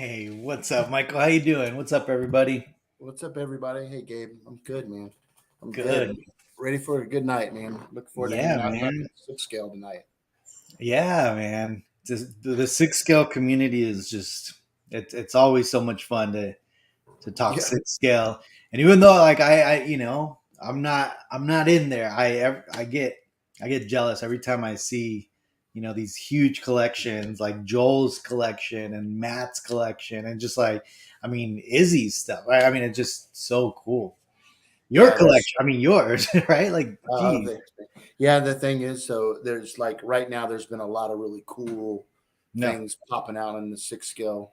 Hey, what's up, Michael? How you doing? What's up, everybody? What's up, everybody? Hey, Gabe. I'm good, man. I'm good. Good. Ready for a good night, man. Look forward to Yeah, hanging out about man. the six scale tonight. Yeah, man. Just, the six scale community is just it's always so much fun to talk Yeah, six scale. And even though like I'm not in there. I get jealous every time I see these huge collections like Joel's collection and Matt's collection and just like Izzy's stuff. Right? I mean, it's just so cool. Your yeah. collection, yours, right? Like, geez. The, yeah. The thing is, so there's like right now, there's been a lot of really cool No. things popping out in the six scale,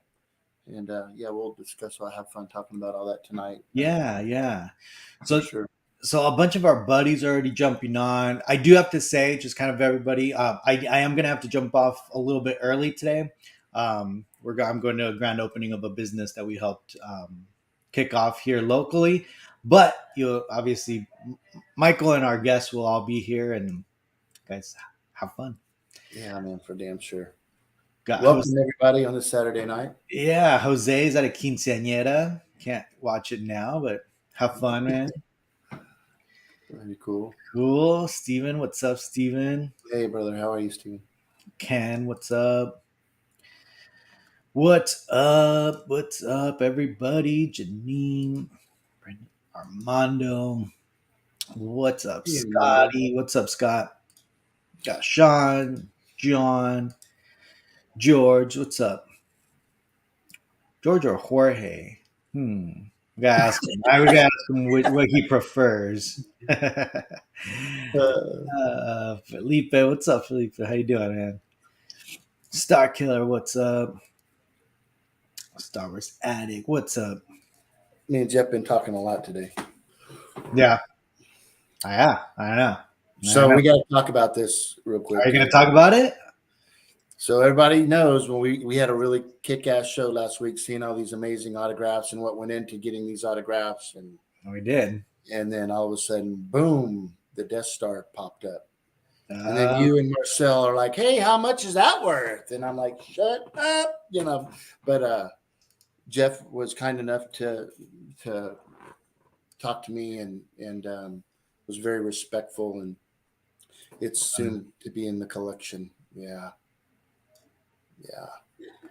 and yeah, we'll discuss. I'll have fun talking about all that tonight Yeah, yeah. for So sure. so a bunch of our buddies are already jumping on. I do have to say, just kind of everybody, I am gonna have to jump off a little bit early today. I'm going to a grand opening of a business that we helped kick off here locally. But you obviously, Michael and our guests will all be here, and guys, have fun. Yeah, man, for damn sure. Got Welcome everybody on this Saturday night. Yeah, Jose's at a quinceañera. Can't watch it now, but have fun, man. Very cool. Cool. Steven, what's up, Steven? Hey, brother, how are you, Steven? Ken, what's up? What's up? What's up, everybody? Janine, Armando. What's up, Hey, Armando. Scotty? What's up, Scott? Got Sean, John, George. What's up? George or Jorge? We gotta ask him. We gotta ask him what he prefers. Felipe, what's up, Felipe? How you doing, man? Star Killer, what's up? Star Wars Addict, what's up? Me and Jeff been talking a lot today. Yeah, I know. So we got to talk about this real quick. Are you going to talk about it? So everybody knows when we had a really kick-ass show last week, seeing all these amazing autographs and what went into getting these autographs, and We did. And then all of a sudden, boom, the Death Star popped up. And then you and Marcel are like, "Hey, how much is that worth?" And I'm like, "Shut up," But Jeff was kind enough to talk to me and was very respectful, and it's soon to be in the collection. Yeah.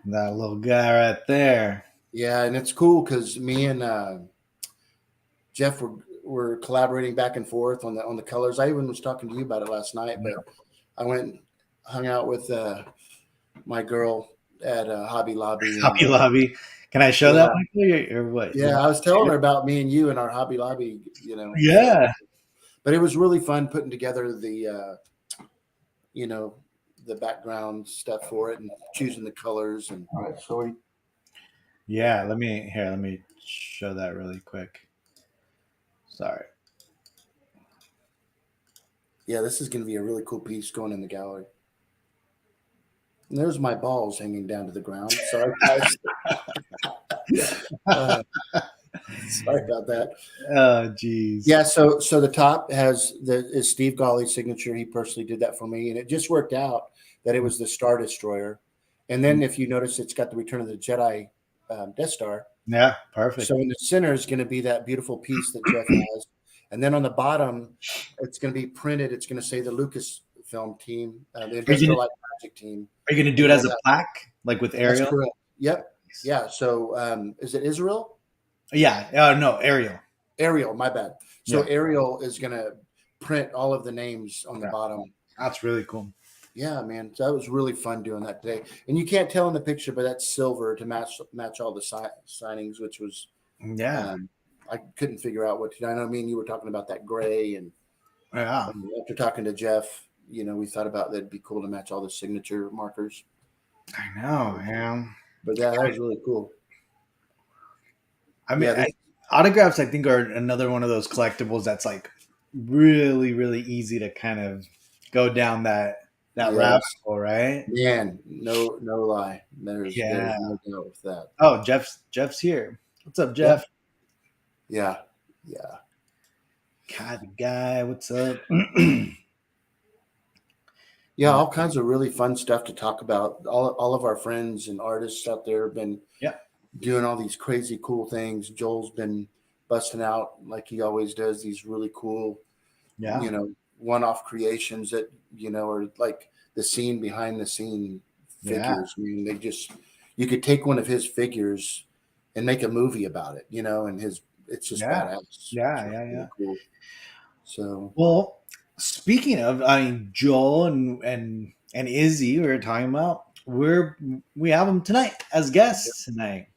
That little guy right there. Yeah, and it's cool because me and Jeff were collaborating back and forth on the colors. I even was talking to you about it last night, but I went and hung out with my girl at Hobby Lobby. Hobby Lobby. Can I show that, Michael, or what? Yeah, I was telling her about me and you and our Hobby Lobby. Yeah. But it was really fun putting together the the background stuff for it and choosing the colors and. All right, so yeah, let me show that really quick. Sorry. Yeah, this is going to be a really cool piece going in the gallery. And there's my balls hanging down to the ground. Sorry, guys. Sorry about that. Oh, geez. Yeah, so the top is Steve Golly's signature. He personally did that for me, and it just worked out that it was the Star Destroyer. And then, if you notice, it's got the Return of the Jedi Death Star. Yeah, perfect. So in the center is going to be that beautiful piece that Jeff has, and then on the bottom, it's going to be printed. It's going to say the Lucasfilm team, the Industrial Light Magic team. Are you going to do it as a plaque, like with Ariel? That's correct. Yep. Yeah. So is it Israel? Yeah. No, Ariel. Ariel, my bad. So Ariel is going to print all of the names on the bottom. That's really cool. Yeah, man. So that was really fun doing that today. And you can't tell in the picture, but that's silver to match all the signings, which was I couldn't figure out what to do. I know me and you were talking about that gray, and after talking to Jeff, we thought about that'd be cool to match all the signature markers. I know, man. But yeah, that was really cool. I mean, autographs, I think, are another one of those collectibles that's like really, really easy to kind of go down that rabbit hole, right? Man, no lie. There's no doubt with that. Oh, Jeff's here. What's up, Jeff? Yeah. God, the guy. What's up? Yeah, all kinds of really fun stuff to talk about. All of our friends and artists out there have been doing all these crazy cool things. Joel's been busting out like he always does, these really cool, Yeah. one-off creations that are like the scene behind the scene Yeah. figures. I mean, you could take one of his figures and make a movie about it, and it's just Yeah. badass. Yeah. So it's Yeah. really Yeah. cool. So Well, speaking of, I mean, Joel and Izzy, we were talking about. We have them tonight as guests tonight.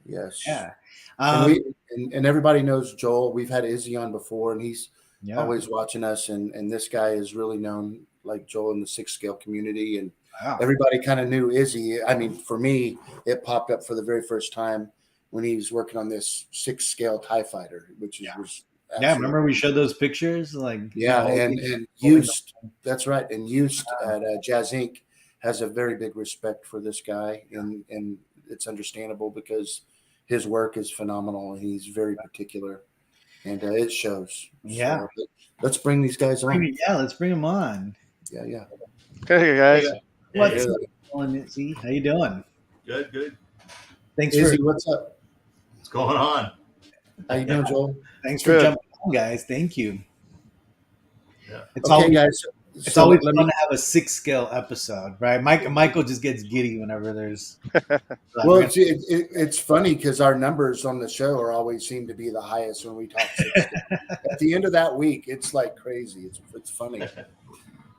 yes. Yeah. And Um. and everybody knows Joel. We've had Izzy on before, and he's Yeah. always watching us. And this guy is really known like Joel in the 6 scale community, and Wow. everybody kind of knew Izzy. I mean, for me, it popped up for the very first time when he was working on this 6 scale Tie Fighter, which Yeah. was Yeah. absolutely. Remember we showed those pictures, like Yeah, and holding used that's right, and used at Jazz Inc. has a very big respect for this guy, and it's understandable because his work is phenomenal, and he's very particular, and it shows. Yeah. So let's bring these guys on. Yeah. Let's bring them on. Yeah, yeah. Hey guys. What's Hey, up, Joel, Izzy? How you doing? Good. Thanks Izzy, for what's up? What's going on? How you doing, Joel? Thanks for jumping on, guys. Thank you. Yeah. It's Okay, always guys. it's So always let fun me. to have a 6 scale episode, right? Michael just gets giddy whenever there's. Well, it's funny because our numbers on the show are always seem to be the highest when we talk 6 scale. At the end of that week, it's like crazy. It's funny.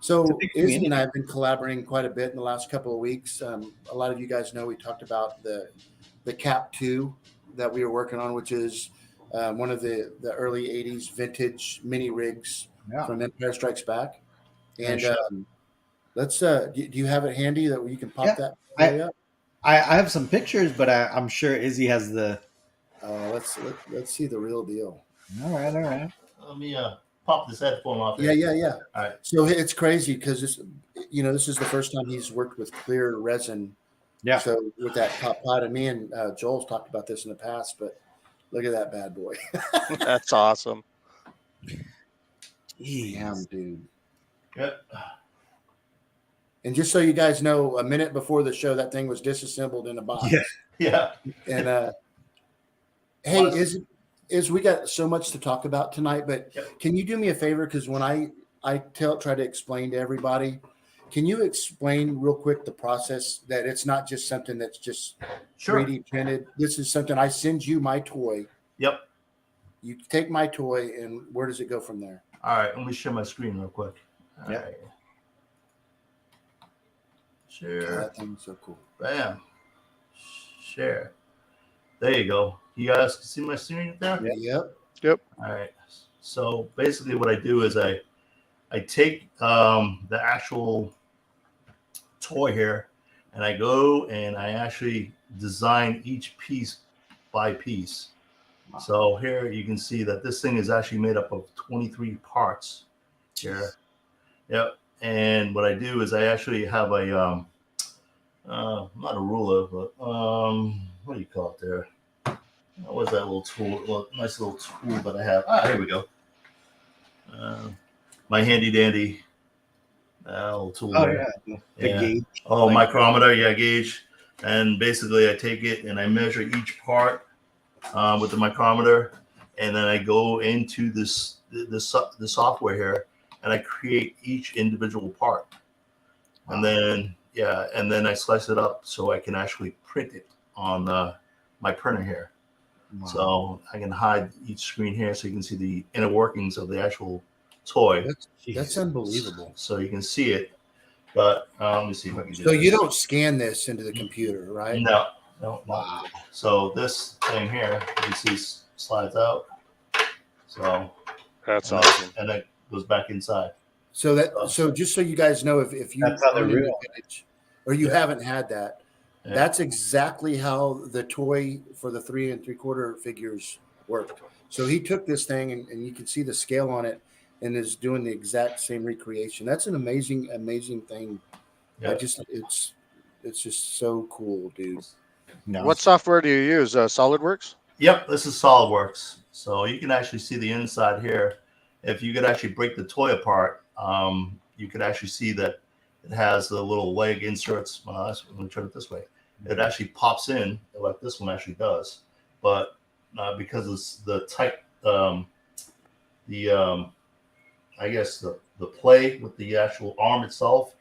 So Izzy and I have been collaborating quite a bit in the last couple of weeks. A lot of you guys know we talked about the Cap 2 that we were working on, which is one of the early 80s vintage mini rigs from Empire Strikes Back. And let's do you have it handy that you can pop that way up? I have some pictures, but I'm sure Izzy has the. Let's see the real deal. All right. Let me pop this headphone off. Yeah. All right. So it's crazy because this is the first time he's worked with clear resin. Yeah. So with that top pot, and me and Joel's talked about this in the past, but look at that bad boy. That's awesome. Damn, dude. Yep. And just so you guys know, a minute before the show, that thing was disassembled in a box. Yeah. And hey, is we got so much to talk about tonight, but can you do me a favor? Because when I try to explain to everybody, can you explain real quick the process that it's not just something that's just 3D printed? This is something I send you my toy. Yep. You take my toy, and where does it go from there? All right. Let me share my screen real quick. All Yeah. right. Share. That thing's so cool. Bam. Share. There you go. You guys can see my screen there? Yep. All right. So basically what I do is I take the actual toy here and I go and I actually design each piece by piece. Wow. So here you can see that this thing is actually made up of 23 parts here. Yep. And what I do is I actually have a not a ruler, but what do you call it there? What's that little tool? Well, nice little tool that I have. Here we go. My handy dandy little tool. The gauge. Oh, micrometer, gauge. And basically, I take it and I measure each part with the micrometer, and then I go into the software here, and I create each individual part, and then I slice it up so I can actually print it on my printer here. Wow. So I can hide each screen here so you can see the inner workings of the actual toy. That's unbelievable. So you can see it. But let me see if I can do So you don't scan this into the computer, right? No. Wow. So this thing here, you see, slides out. So that's awesome. And it goes back inside. So just so you guys know, if you that's how the real image, or you haven't had that, that's exactly how the toy for the 3 3/4 figures worked. So he took this thing and you can see the scale on it and is doing the exact same recreation. That's an amazing thing. Yep. It's just so cool, dude. No. What software do you use? SolidWorks? Yep, this is SolidWorks. So you can actually see the inside here. If you could actually break the toy apart, you could actually see that it has the little leg inserts. Let me turn it this way. it actually pops in like this one actually does, but because it's the tight, I guess the play with the actual arm itself.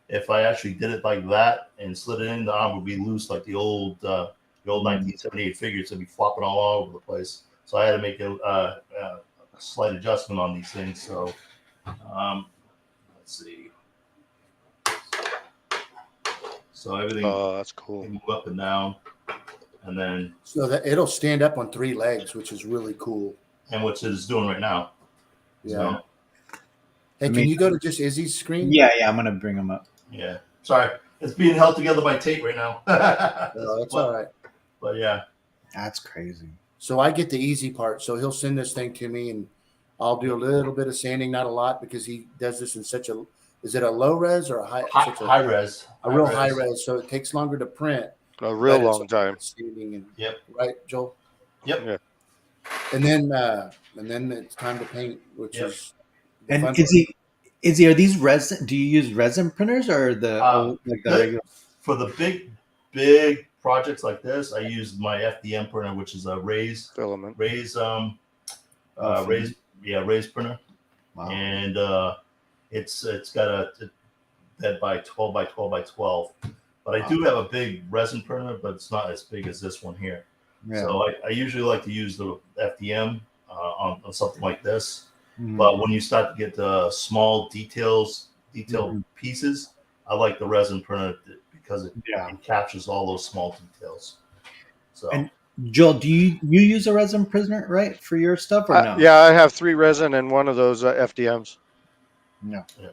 If I actually did it like that and slid it in, the arm would be loose like the old 1978 figures. It'd be flopping all over the place. So I had to make a slight adjustment on these things. So let's see. So everything that's cool. can move up and down, and then So that it'll stand up on 3 legs, which is really cool. And what it is doing right now. Yeah. So, hey, can you go to just Izzy's screen? Yeah, I'm gonna bring him up. Yeah. Sorry, it's being held together by tape right now. No, that's all right. But yeah, That's crazy. So I get the easy part. So he'll send this thing to me, and I'll do a little bit of sanding, not a lot, because he does this in such a. Is it a low res or a high? high res. A real high res. So it takes longer to print. A real long time. Sanding and, Yep. Right, Joel. Yep. Yeah. And then it's time to paint, which is. the fun And part. Izzy, are these resin? Do you use resin printers or the like the regular? For the big projects like this, I use my FDM printer, which is a raised Filament. raised printer, Wow. and it's got a that by 12 by 12 by 12. But I do have a big resin printer, but it's not as big as this one here. Yeah. So I usually like to use the FDM on something like this. Mhm. But when you start to get the small detailed pieces, I like the resin printer because it captures all those small details. So. And Joel, do you use a resin printer, right, for your stuff or no? Yeah, I have 3 resin and one of those FDMs. No. Yeah.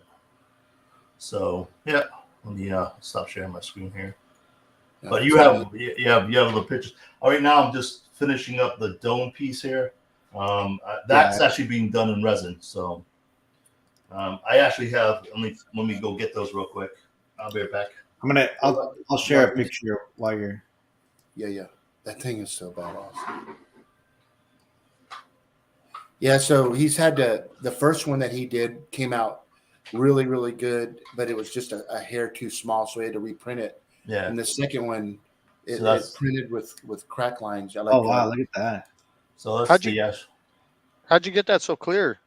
So yeah, let me stop sharing my screen here. But you have the pictures. All right, now I'm just finishing up the dome piece here. That's actually being done in resin. So I actually have. Let me go get those real quick. I'll be right back. I'll share a picture while you're. Yeah. That thing is so badass. Yeah, so he's had the first one that he did came out really, really good, but it was just a hair too small, so he had to reprint it. Yeah. And the second one, it printed with crack lines. Wow, look at that. So let's How'd see. you get that so clear?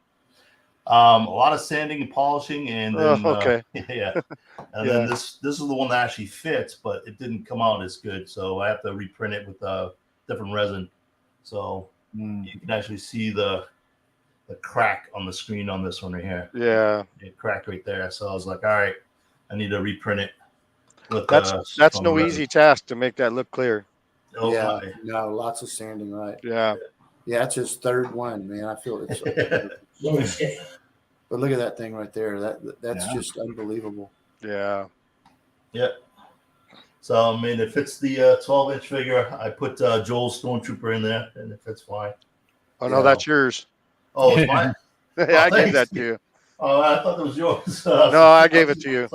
A lot of sanding and polishing, and then okay. And then this is the one that actually fits, but it didn't come out as good, so I have to reprint it with different resin. So you can actually see the crack on the screen on this one right here. Yeah, it cracked right there. So I was like, all right, I need to reprint it. With, that's no easy task to make that look clear. Oh, yeah, no, lots of sanding, right? Yeah. Yeah, it's his third one, man. I feel it's. But look at that thing right there. That's just unbelievable. Yeah. Yeah. So I mean, if it's the 12-inch figure, I put Joel's Stormtrooper in there, and it fits fine. Oh no, that's yours. Oh, it's mine. I gave that to you. Oh, I thought it was yours. No, I gave it to you.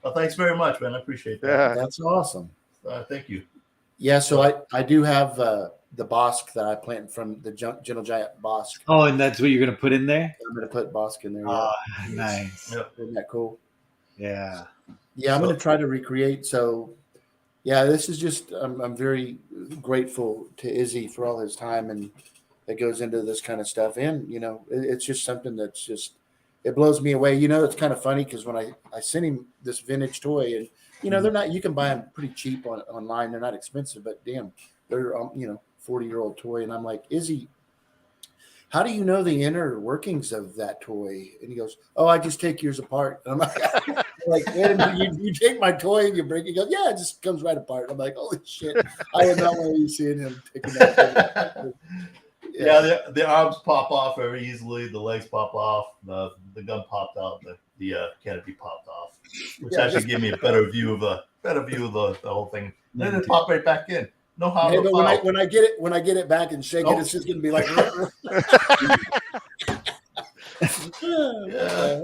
Well, thanks very much, man. I appreciate that. Yeah, that's awesome. Thank you. Yeah, so I do have the Bosk that I planted from the Gentle Giant Bosk. Oh, and that's what you're gonna put in there? I'm gonna put Bosk in there. Oh, nice. Yep. Isn't that cool? Yeah. Yeah, I'm gonna try to recreate. So, yeah, this is just I'm very grateful to Izzy for all his time and that goes into this kind of stuff. And it's just something that's just it blows me away. It's kind of funny because when I sent him this vintage toy and they're not, you can buy them pretty cheap online. They're not expensive, but damn, they're 40-year-old toy. And I'm like, Izzy, how do you know the inner workings of that toy? And he goes, oh, I just take yours apart. And I'm like, wait a minute, you take my toy and you break it? He goes, yeah, it just comes right apart. I'm like, holy shit. I would not want to be seeing him taking that toy. Yeah, the arms pop off very easily. The legs pop off. The gun popped out. The canopy popped off, which actually gave me a better view of the whole thing. Then it popped right back in. No harm. Hey, but when I get it back and shake it, it's just gonna be like. Yeah.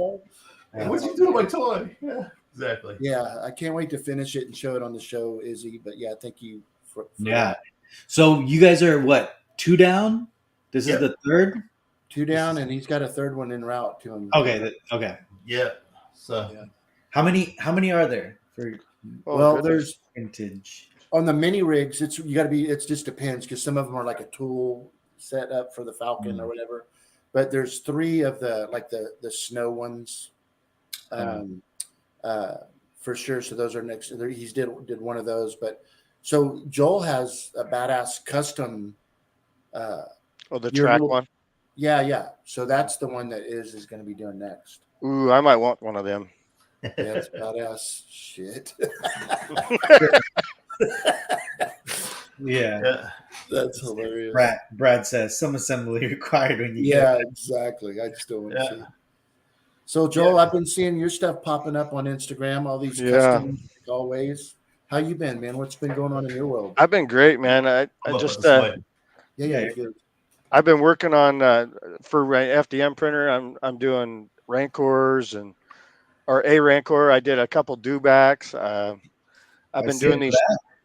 What'd you do to my toy? Yeah, exactly. Yeah, I can't wait to finish it and show it on the show, Izzy. But yeah, thank you for that. So you guys are what? 2 down? This is the third? 2 down, and he's got a third one en route to him. Okay. Okay. Yeah. So how many are there? Well, there's vintage. On the mini rigs, it's you got to be. It just depends because some of them are like a tool set up for the Falcon or whatever. But there's 3 of the like the snow ones, for sure. So those are next. He's did one of those, but so Joel has a badass custom. The your track little- one. Yeah. So that's the one that is going to be doing next. Ooh, I might want one of them. Yeah, it's badass shit. Yeah. That's hilarious. Brad says some assembly required when you Yeah, exactly. I just don't want to see. So Joel, I've been seeing your stuff popping up on Instagram, all these custom like always. How you been, man? What's been going on in your world? I've been great, man. I just Yeah, good. I've been working on for my FDM printer. I'm doing Rancors or a Rancor. I did a couple dewbacks. I've been doing these.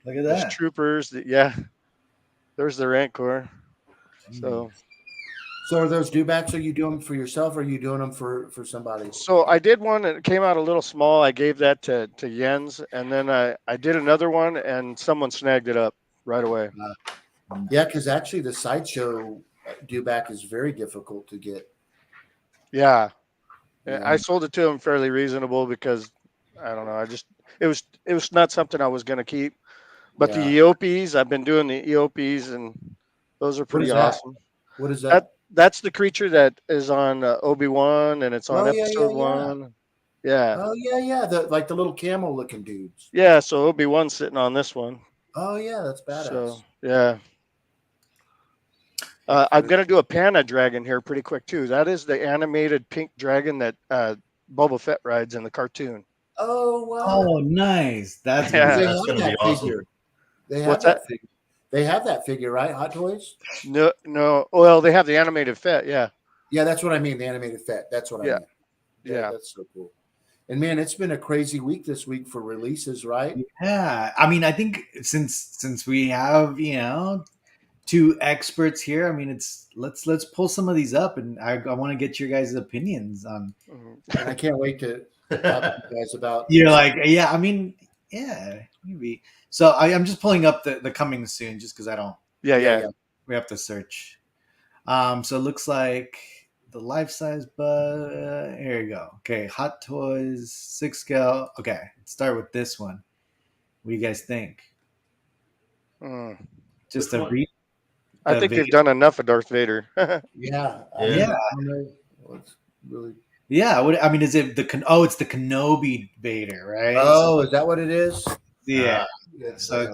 Look at These that. troopers. There's the Rancor. So are those dewbacks? Are you doing them for yourself, or are you doing them for somebody? So I did one and it came out a little small. I gave that to Jens, and then I did another one, and someone snagged it up right away. Yeah, because actually the sideshow dewback is very difficult to get. Yeah. I sold it to him fairly reasonable because I don't know. It was not something I was going to keep. But the EOPs, I've been doing the EOPs, and those are pretty awesome. What is that? That's the creature that is on Obi-Wan, and it's on episode 1. Yeah. Oh yeah. Like the little camel looking dudes. Yeah. So Obi-Wan's sitting on this one. Oh yeah, that's badass. So yeah. I'm gonna do a Panda dragon here pretty quick too. That is the animated pink dragon that Boba Fett rides in the cartoon. Oh wow! Oh, nice. That's That's gonna be awesome. Figure. They have What's that figure. They have that figure, right? Hot Toys. No. Well, they have the animated Fett. Yeah. Yeah, that's what I mean. The animated Fett. That's what I meant. Yeah. That's so cool. And man, it's been a crazy week this week for releases, right? Yeah. I mean, I think since we have 2 experts here, I mean, let's pull some of these up, and I want to get your guys' opinions on. And I can't wait to talk to you guys about. You're like, yeah. I mean, yeah, maybe. So I'm just pulling up the coming soon, just because I don't. Yeah. We have to search. So it looks like the life size, but here you go. Okay, Hot Toys 6 scale. Okay, let's start with this one. What do you guys think? Just a read. I think they've done enough of Darth Vader. Yeah. It's really. Yeah. What I mean, is it it's the Kenobi Vader, right? Oh, is that what it is? Yeah. Yeah. So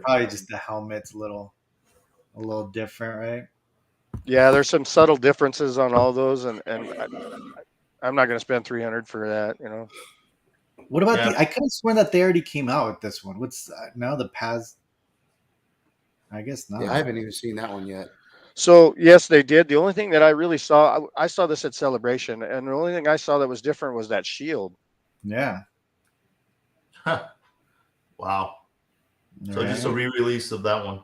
probably just the helmet's a little different, right? Yeah, there's some subtle differences on all those, and I'm not going to spend $300 for that. What about I could have sworn that they already came out with this one. What's now the Paz? I guess not. Yeah, I haven't even seen that one yet. So yes, they did. The only thing that I really saw, I saw this at Celebration, and the only thing I saw that was different was that shield. Yeah. Wow. So just a re-release of that one.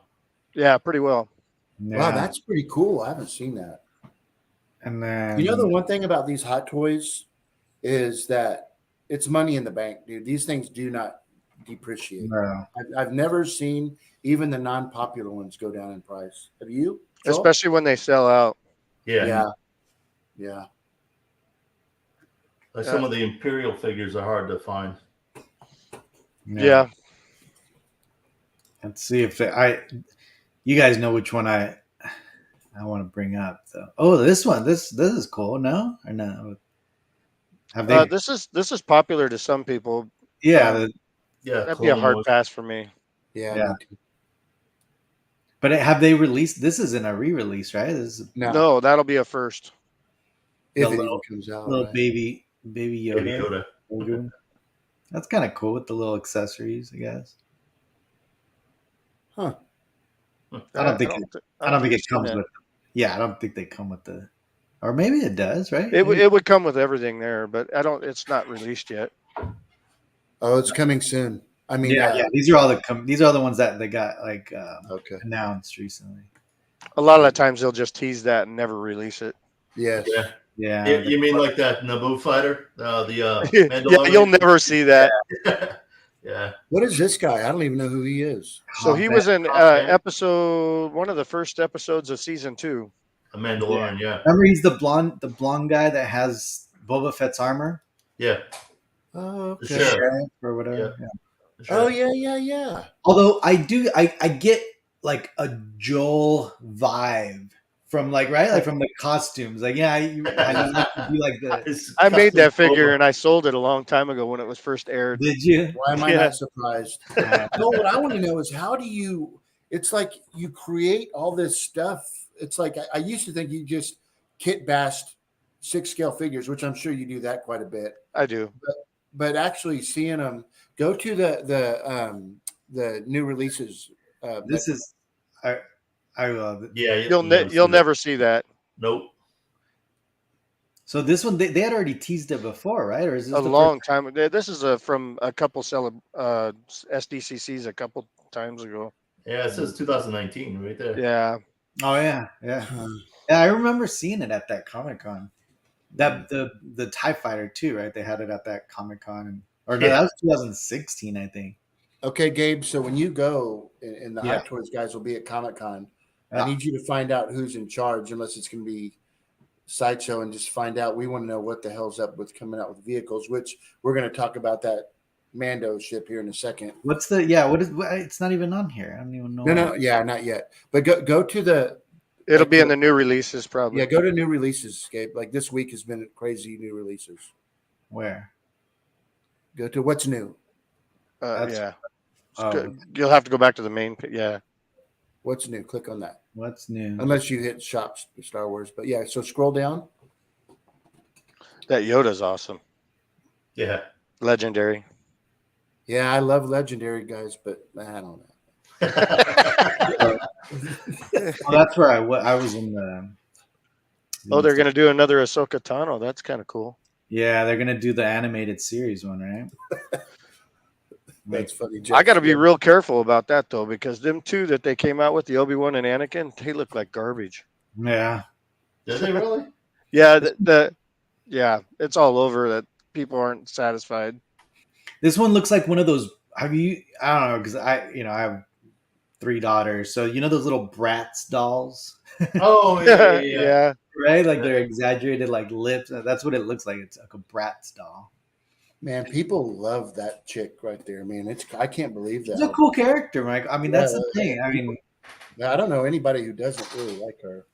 Yeah, pretty well. Yeah. Wow, that's pretty cool. I haven't seen that. And then the one thing about these Hot Toys is that it's money in the bank, dude. These things do not depreciate. No. I've never seen even the non-popular ones go down in price. Have you? Joel? Especially when they sell out. Yeah. Yeah. Some of the Imperial figures are hard to find. Yeah. Let's see if you guys know which one I want to bring up though. Oh, this one. This is cool. No or no? Have they? This is popular to some people. Yeah. That'd be a hard pass for me. Yeah. But have they released? This isn't a re-release, right? This is No, that'll be a first. If it even comes out. Little right? baby Yoda. Yoda. That's kind of cool with the little accessories, I guess. Huh. I don't think it comes with. Yeah, I don't think they come with the. Or maybe it does, right? It would come with everything there, but it's not released yet. Oh, it's coming soon. I mean, yeah. These are all the ones that they got announced recently. A lot of the times they'll just tease that and never release it. Yes. Yeah. You mean like that Naboo fighter? Yeah, you'll never see that. Yeah. What is this guy? I don't even know who he is. So he was in one of the first episodes of season 2. A Mandalorian, yeah. Remember, he's the blonde guy that has Boba Fett's armor. Yeah. Oh, The okay. sheriff. Or whatever. Yeah. Yeah. Oh, yeah. Although I get like a Joel vibe from like from the costumes. Like, yeah, I like to do like the. I made that figure and I sold it a long time ago when it was first aired. Did you? Why am I not surprised? No, what I want to know is how do you? It's like you create all this stuff. It's like I used to think you just kit bashed 6 scale figures, which I'm sure you do that quite a bit. I do, but actually seeing them go to the new releases. This is I love it. Yeah, you'll never see that. Nope. So this one they had already teased it before, right? Or is this a long time? This is from a couple SDCCs a couple times ago. Yeah, it says 2019 right there. Yeah. Oh yeah. Yeah, I remember seeing it at that Comic-Con. That the TIE Fighter too, right? They had it at that Comic-Con, no, that was 2016, I think. Okay, Gabe. So when you go, and the Hot Toys guys will be at Comic-Con, I need you to find out who's in charge, unless it's going to be Sideshow, and just find out. We want to know what the hell's up with coming out with vehicles, which we're going to talk about that Mando ship here in a second. What's what is? It's not even on here. I don't even know. No, yeah, not yet. But go to the. It'll be in the new releases probably. Yeah, go to new releases, Gabe. Like this week has been crazy new releases. Where? Go to what's new. Yeah. You'll have to go back to the main. Yeah. What's new? Click on that. What's new? Unless you hit shop Star Wars. But yeah, so scroll down. That Yoda's awesome. Yeah. Legendary. Yeah, I love Legendary guys, but I don't know. Well, that's where I was in the. They're going to do another Ahsoka Tano. That's kind of cool. Yeah, they're going to do the animated series one, right? That's funny. I got to be real careful about that though, because them two that they came out with, the Obi-Wan and Anakin, they look like garbage. Yeah. Did they really? Yeah, yeah, it's all over that people aren't satisfied. This one looks like one of those. I don't know, because I have 3 daughters, so those little Bratz dolls. Oh yeah. Right, like they're exaggerated, like lips. That's what it looks like. It's like a Bratz doll. Man, people love that chick right there. Man, I can't believe that. She's a cool character, Mike. I mean, that's the thing. I mean, I don't know anybody who doesn't really like her.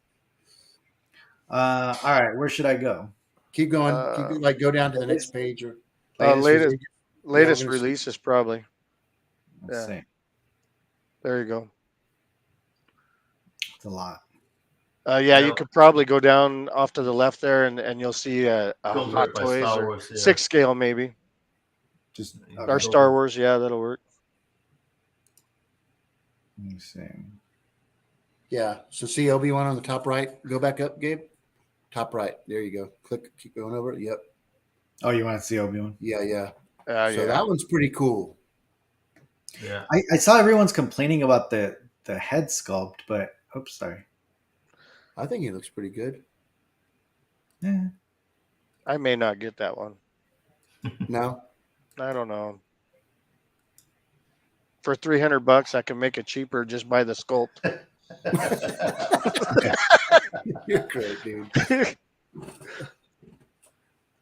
All right, where should I go? Keep going. Go down to the next page or latest releases probably. Let's see. There you go. It's a lot. You could probably go down off to the left there, and you'll see a Hot Toys or 6 scale maybe. Just or Star Wars, yeah, that'll work. Let me see. Yeah. So see Obi-Wan on the top right. Go back up, Gabe. Top right. There you go. Click. Keep going over. Yep. Oh, you want to see Obi-Wan? Yeah. So that one's pretty cool. Yeah. I saw everyone's complaining about the head sculpt, but oops, sorry. I think he looks pretty good. Yeah. I may not get that one. No. I don't know. For $300, I can make it cheaper just by the sculpt. You're great, dude.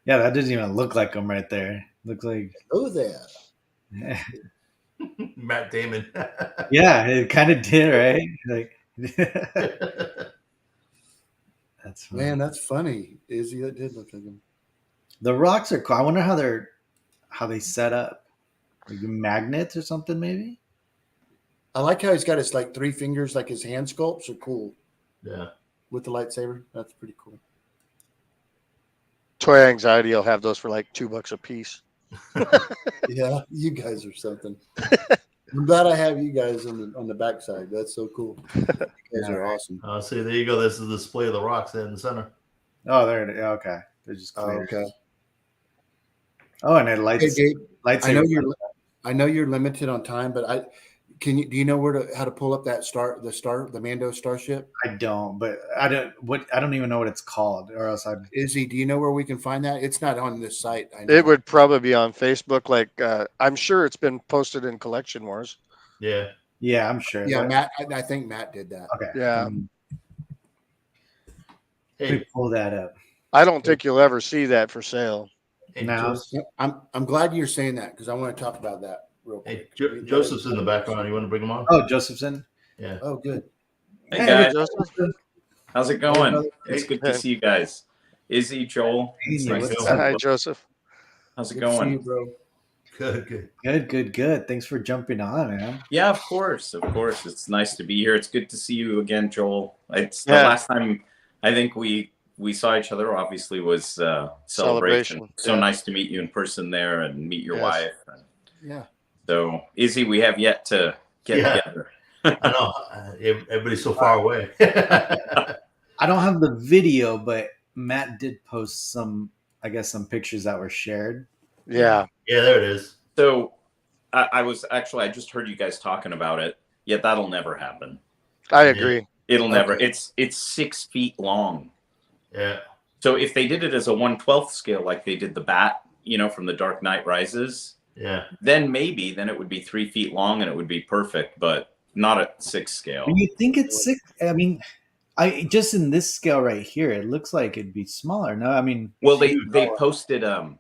Yeah, that doesn't even look like him right there. Looks like there. Matt Damon. Yeah, it kind of did, right? Like, that's funny. Man, that's funny. Izzy, that did look like him. The rocks are cool. I wonder how they set up. Like magnets or something, maybe. I like how he's got his 3 fingers, like his hand sculpts are cool. Yeah. With the lightsaber, that's pretty cool. Toy Anxiety will have those for like $2 a piece. Yeah, you guys are something. I'm glad I have you guys on the backside. That's so cool. You guys are awesome. See, there you go. This is the display of the rocks there in the center. Oh, there it is. Okay, they're just clear. Okay. Oh, and it lights. Hey, Gabe, lights. I know you're limited on time, but Do you know how to pull up that the Mando starship? I don't, but I don't even know what it's called, or else I'd. Izzy, do you know where we can find that? It's not on this site. I know. It would probably be on Facebook. Like I'm sure it's been posted in Collection Wars. Yeah. Yeah, I'm sure. Yeah, but, Matt. I think Matt did that. Okay. Yeah. Let me pull that up. I don't think you'll ever see that for sale. Hey, No. I'm glad you're saying that because I want to talk about that real quick. Hey, Joseph's in the background. You want to bring him on? Oh, Josephson. Yeah. Oh, good. Hey guys, Joseph. how's it going? Hey, It's good to see you guys. Izzy, Joel, it's Hey, nice what's to up? see you. Hi, Joseph. How's it Good to see you, going? bro. Good. Thanks for jumping on, man. Yeah, of course. It's nice to be here. It's good to see you again, Joel. It's the Yeah. last time I think we saw each other. Obviously, was celebration. So yeah. nice to meet you in person there and meet your Yes. wife. Yeah. So Izzy, we have yet to get together. I know. Everybody's so far away. I don't have the video, but Matt did post some pictures that were shared. Yeah. Yeah, there it is. So I just heard you guys talking about it. Yeah, that'll never happen. I agree. It'll never. Okay. It's 6 feet long. Yeah. So if they did it as a 1/12 scale, like they did the bat, from The Dark Knight Rises, Yeah. then it would be 3 feet long and it would be perfect, but not at 6 scale. When you think it's 6, I mean, I just in this scale right here, it looks like it'd be smaller. No, I mean, Well, they posted a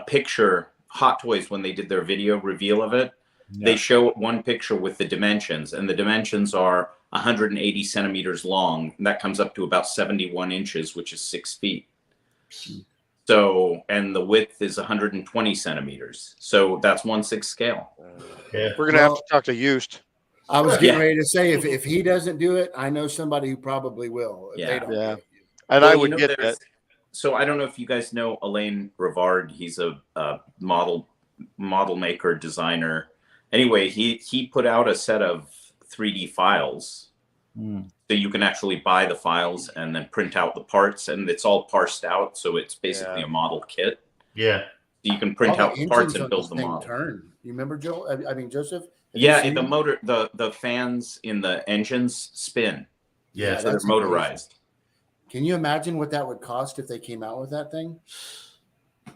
picture, Hot Toys, when they did their video reveal of it. yeah. They show one picture with the dimensions, and the dimensions are 180 centimeters long. And that comes up to about 71 inches, which is 6 feet. So, and the width is 120 centimeters. So that's 1/6 scale. Yeah. We're gonna have to talk to Eust. I was getting Yeah. ready to say if he doesn't do it, I know somebody who probably will. If Yeah. they don't Yeah. do it. And Well, I would get that. there's- So I don't know if you guys know Alain Rivard. He's a model maker, designer. Anyway, he put out a set of 3D files. Mm. So you can actually buy the files and then print out the parts, and it's all parsed out. So it's basically a model kit. Yeah. You can print All out the the parts engines and on build this the thing model. turn. You remember, Joel? I mean, Joseph? Have you Yeah, seen the them? motor, the fans in the engines spin. Yeah. So they're that's motorized. Can you imagine what that would cost if they came out with that thing?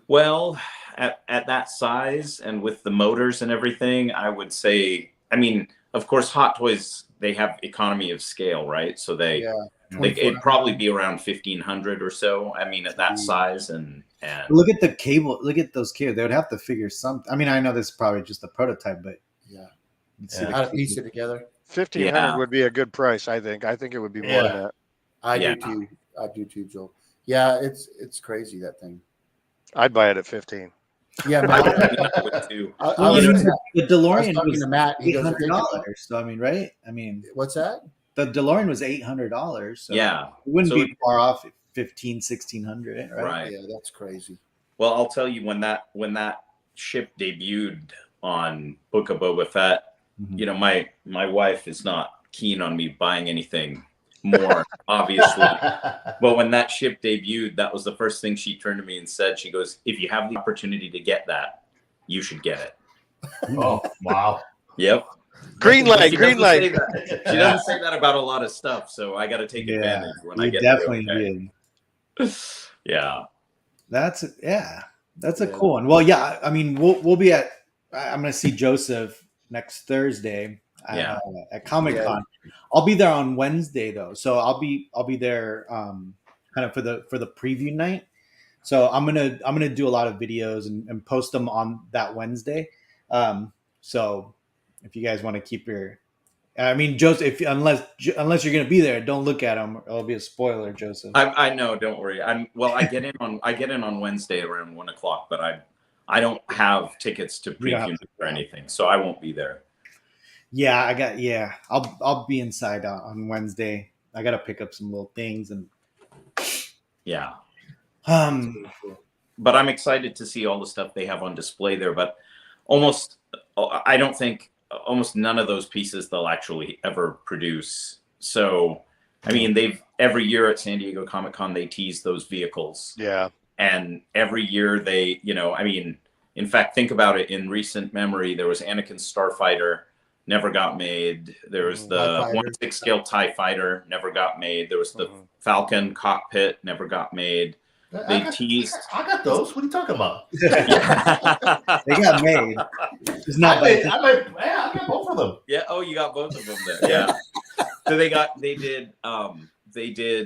Well, at that size and with the motors and everything, I would say, I mean, of course, Hot Toys, they have economy of scale, right? So it'd probably be around 1,500 or so. I mean, at that size and Look at the cable. Look at those cables. They would have to figure something. I mean, I know this is probably just a prototype, but Yeah. you'd see the How to cable. piece it together? 1,500 Yeah. would be a good price. I think it would be more Yeah. than that. I Yeah. do too. I do too, Joel. Yeah, it's crazy, that thing. I'd buy it at 15. Yeah, I Matt, would too. I Well, was, I mean, the I was DeLorean talking was to Matt. He goes, if they come- $800. So I mean, right? I mean, what's that? the DeLorean was $800. So Yeah. it wouldn't So be far off. 1,500, 1,600, right? Right. Yeah, that's crazy. Well, I'll tell you, when that ship debuted on Book of Boba Fett, Mhm. my wife is not keen on me buying anything more, obviously. But when that ship debuted, that was the first thing she turned to me and said. She goes, "If you have the opportunity to get that, you should get it." Oh, wow. Yep. Green light, She green doesn't say light. that. She doesn't say that about a lot of stuff, so I got to take advantage when I You get definitely to it. did. Yeah. That's a Yeah. cool one. Well, yeah, I mean, we'll be at. I'm going to see Joseph next Thursday at Comic Con. I'll be there on Wednesday though, so I'll be there kind of for the preview night. So I'm gonna do a lot of videos and post them on that Wednesday. So if you guys want to keep your, I mean, Joseph, unless you're gonna be there, don't look at them. It'll be a spoiler, Joseph. I know. Don't worry. I get in on Wednesday around 1:00, but I don't have tickets to You don't have preview or anything, so I won't be there. Yeah, I'll be inside on Wednesday. I gotta pick up some little things and Yeah, um but I'm excited to see all the stuff they have on display there. But I don't think almost none of those pieces they'll actually ever produce. So, I mean, every year at San Diego Comic Con they tease those vehicles. Yeah. And every year they, I mean, In fact, think about it. In recent memory, there was Anakin's Starfighter, never got made. There was the 1/6 scale TIE Fighter, never got made. There was the Falcon cockpit, never got made. They teased. I got those. What are you talking about? They got made. It's not I got both of them. Yeah. Oh, you got both of them there. Yeah. So they did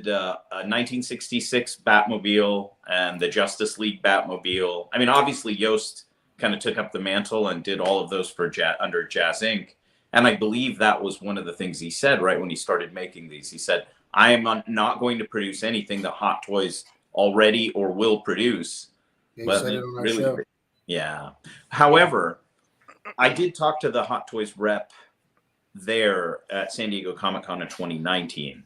a 1966 Batmobile and the Justice League Batmobile. I mean, obviously Yost kind of took up the mantle and did all of those for under Jazz Inc. And I believe that was one of the things he said right when he started making these. He said, I am not going to produce anything that Hot Toys already or will produce. But really, yeah. However, I did talk to the Hot Toys rep there at San Diego Comic-Con in 2019.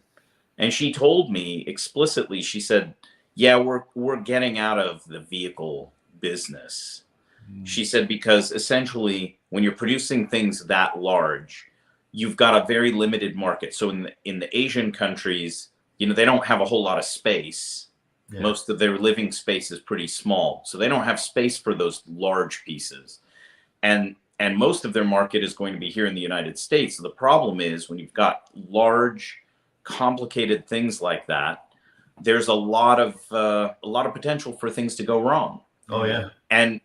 And she told me explicitly, she said, yeah, we're getting out of the vehicle business. She said, because essentially when you're producing things that large, you've got a very limited market. So in the Asian countries, you know, they don't have a whole lot of space. Yeah. Most of their living space is pretty small. So they don't have space for those large pieces. And most of their market is going to be here in the United States. So the problem is when you've got large, complicated things like that, there's a lot of potential for things to go wrong. Oh yeah. And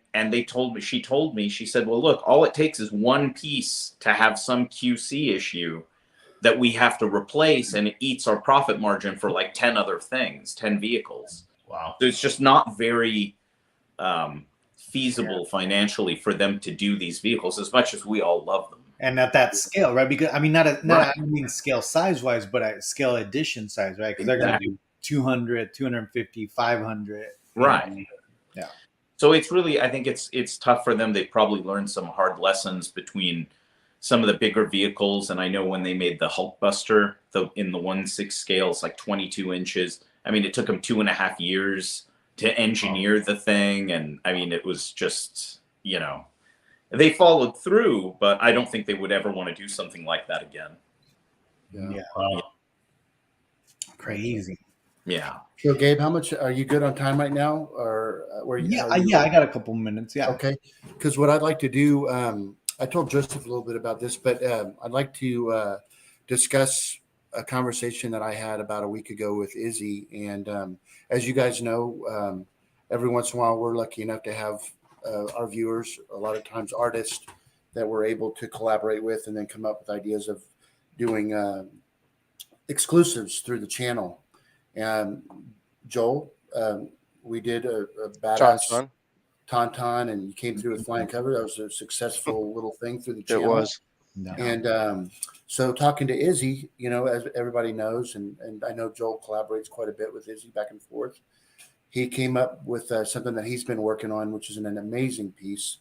she told me, she said, well, look, all it takes is one piece to have some QC issue that we have to replace, and it eats our profit margin for like 10 other things, 10 vehicles. Wow. So it's just not very feasible financially for them to do these vehicles as much as we all love them. And at that scale, right? Because I mean, I don't mean scale size wise, but at scale edition size, right? Because they're going to do 200, 250, 500. Right. Yeah. So it's really, I think it's tough for them. They probably learned some hard lessons between some of the bigger vehicles. And I know when they made the Hulkbuster, in the 1/6 scale, it's like 22 inches. I mean, it took them 2.5 years to engineer the thing. And I mean, it was just, you know, they followed through, but I don't think they would ever want to do something like that again. Yeah. Crazy. Yeah. So, Gabe, how much are you good on time right now, or where? I got a couple minutes. Yeah. Okay. Because what I'd like to do, I told Joseph a little bit about this, but I'd like to discuss a conversation that I had about a week ago with Izzy. And as you guys know, every once in a while, we're lucky enough to have our viewers, a lot of times artists that we're able to collaborate with and then come up with ideas of doing exclusives through the channel. And Joel, we did a badass Tauntaun, and you came through with flying cover. That was a successful little thing through the channel. It was. No. And so talking to Izzy, you know, as everybody knows, and I know Joel collaborates quite a bit with Izzy back and forth. He came up with something that he's been working on, which is an amazing piece,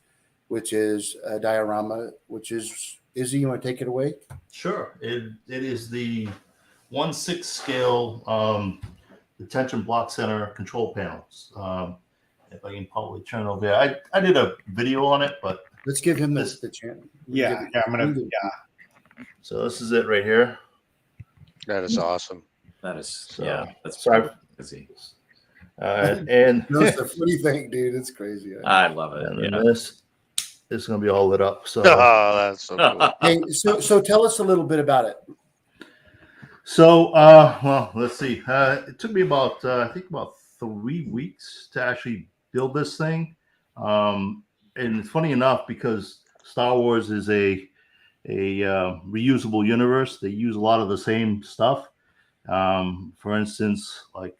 which is a diorama, which is, Izzy, you want to take it away? Sure. It is the 1/6 scale detention block center control panels. If I can probably turn over there. I did a video on it, but let's give him the channel. Yeah, I'm gonna. Yeah. So this is it right here. That is awesome. That is that's crazy. And that's the funny thing, dude. It's crazy. I love it. And this is going to be all lit up. So that's so cool. Hey, so tell us a little bit about it. So well, let's see. It took me about I think about 3 weeks to actually build this thing. And it's funny enough because Star Wars is a reusable universe. They use a lot of the same stuff. For instance, like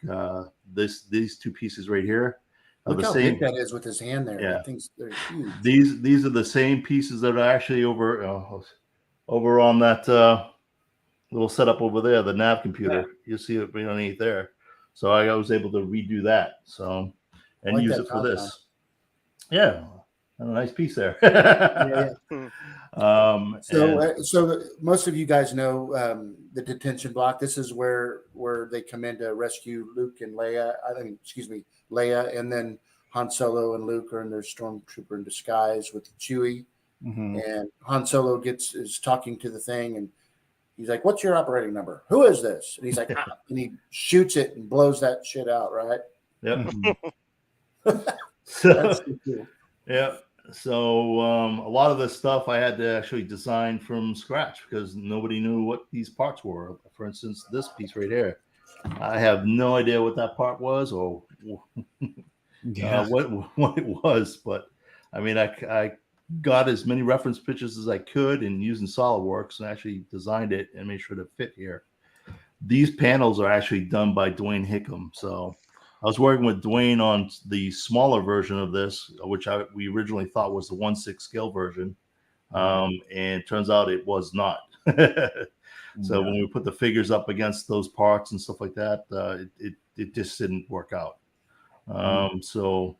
these two pieces right here are Look the how same. big that is with his hand there. Yeah. I think they're huge. These are the same pieces that are actually over on that little setup over there, the nav computer. Yeah. You see it underneath there. So I was able to redo that. So and use it for this. Yeah, a nice piece there. So most of you guys know the detention block. This is where they come in to rescue Luke and Leia. Leia, and then Han Solo and Luke are in their stormtrooper in disguise with Chewie. Mm-hmm. And Han Solo is talking to the thing, and he's like, "What's your operating number? Who is this?" And he's like, ah, and he shoots it and blows that shit out, right? Yep. That's cool. Yeah. So a lot of this stuff I had to actually design from scratch because nobody knew what these parts were. For instance, this piece right here, I have no idea what that part was or what it was. But I mean, I got as many reference pictures as I could and using SolidWorks and actually designed it and made sure to fit here. These panels are actually done by Dwayne Hickam. So I was working with Dwayne on the smaller version of this, which we originally thought was the 1/6 scale version. And it turns out it was not. So when we put the figures up against those parts and stuff like that, it just didn't work out. So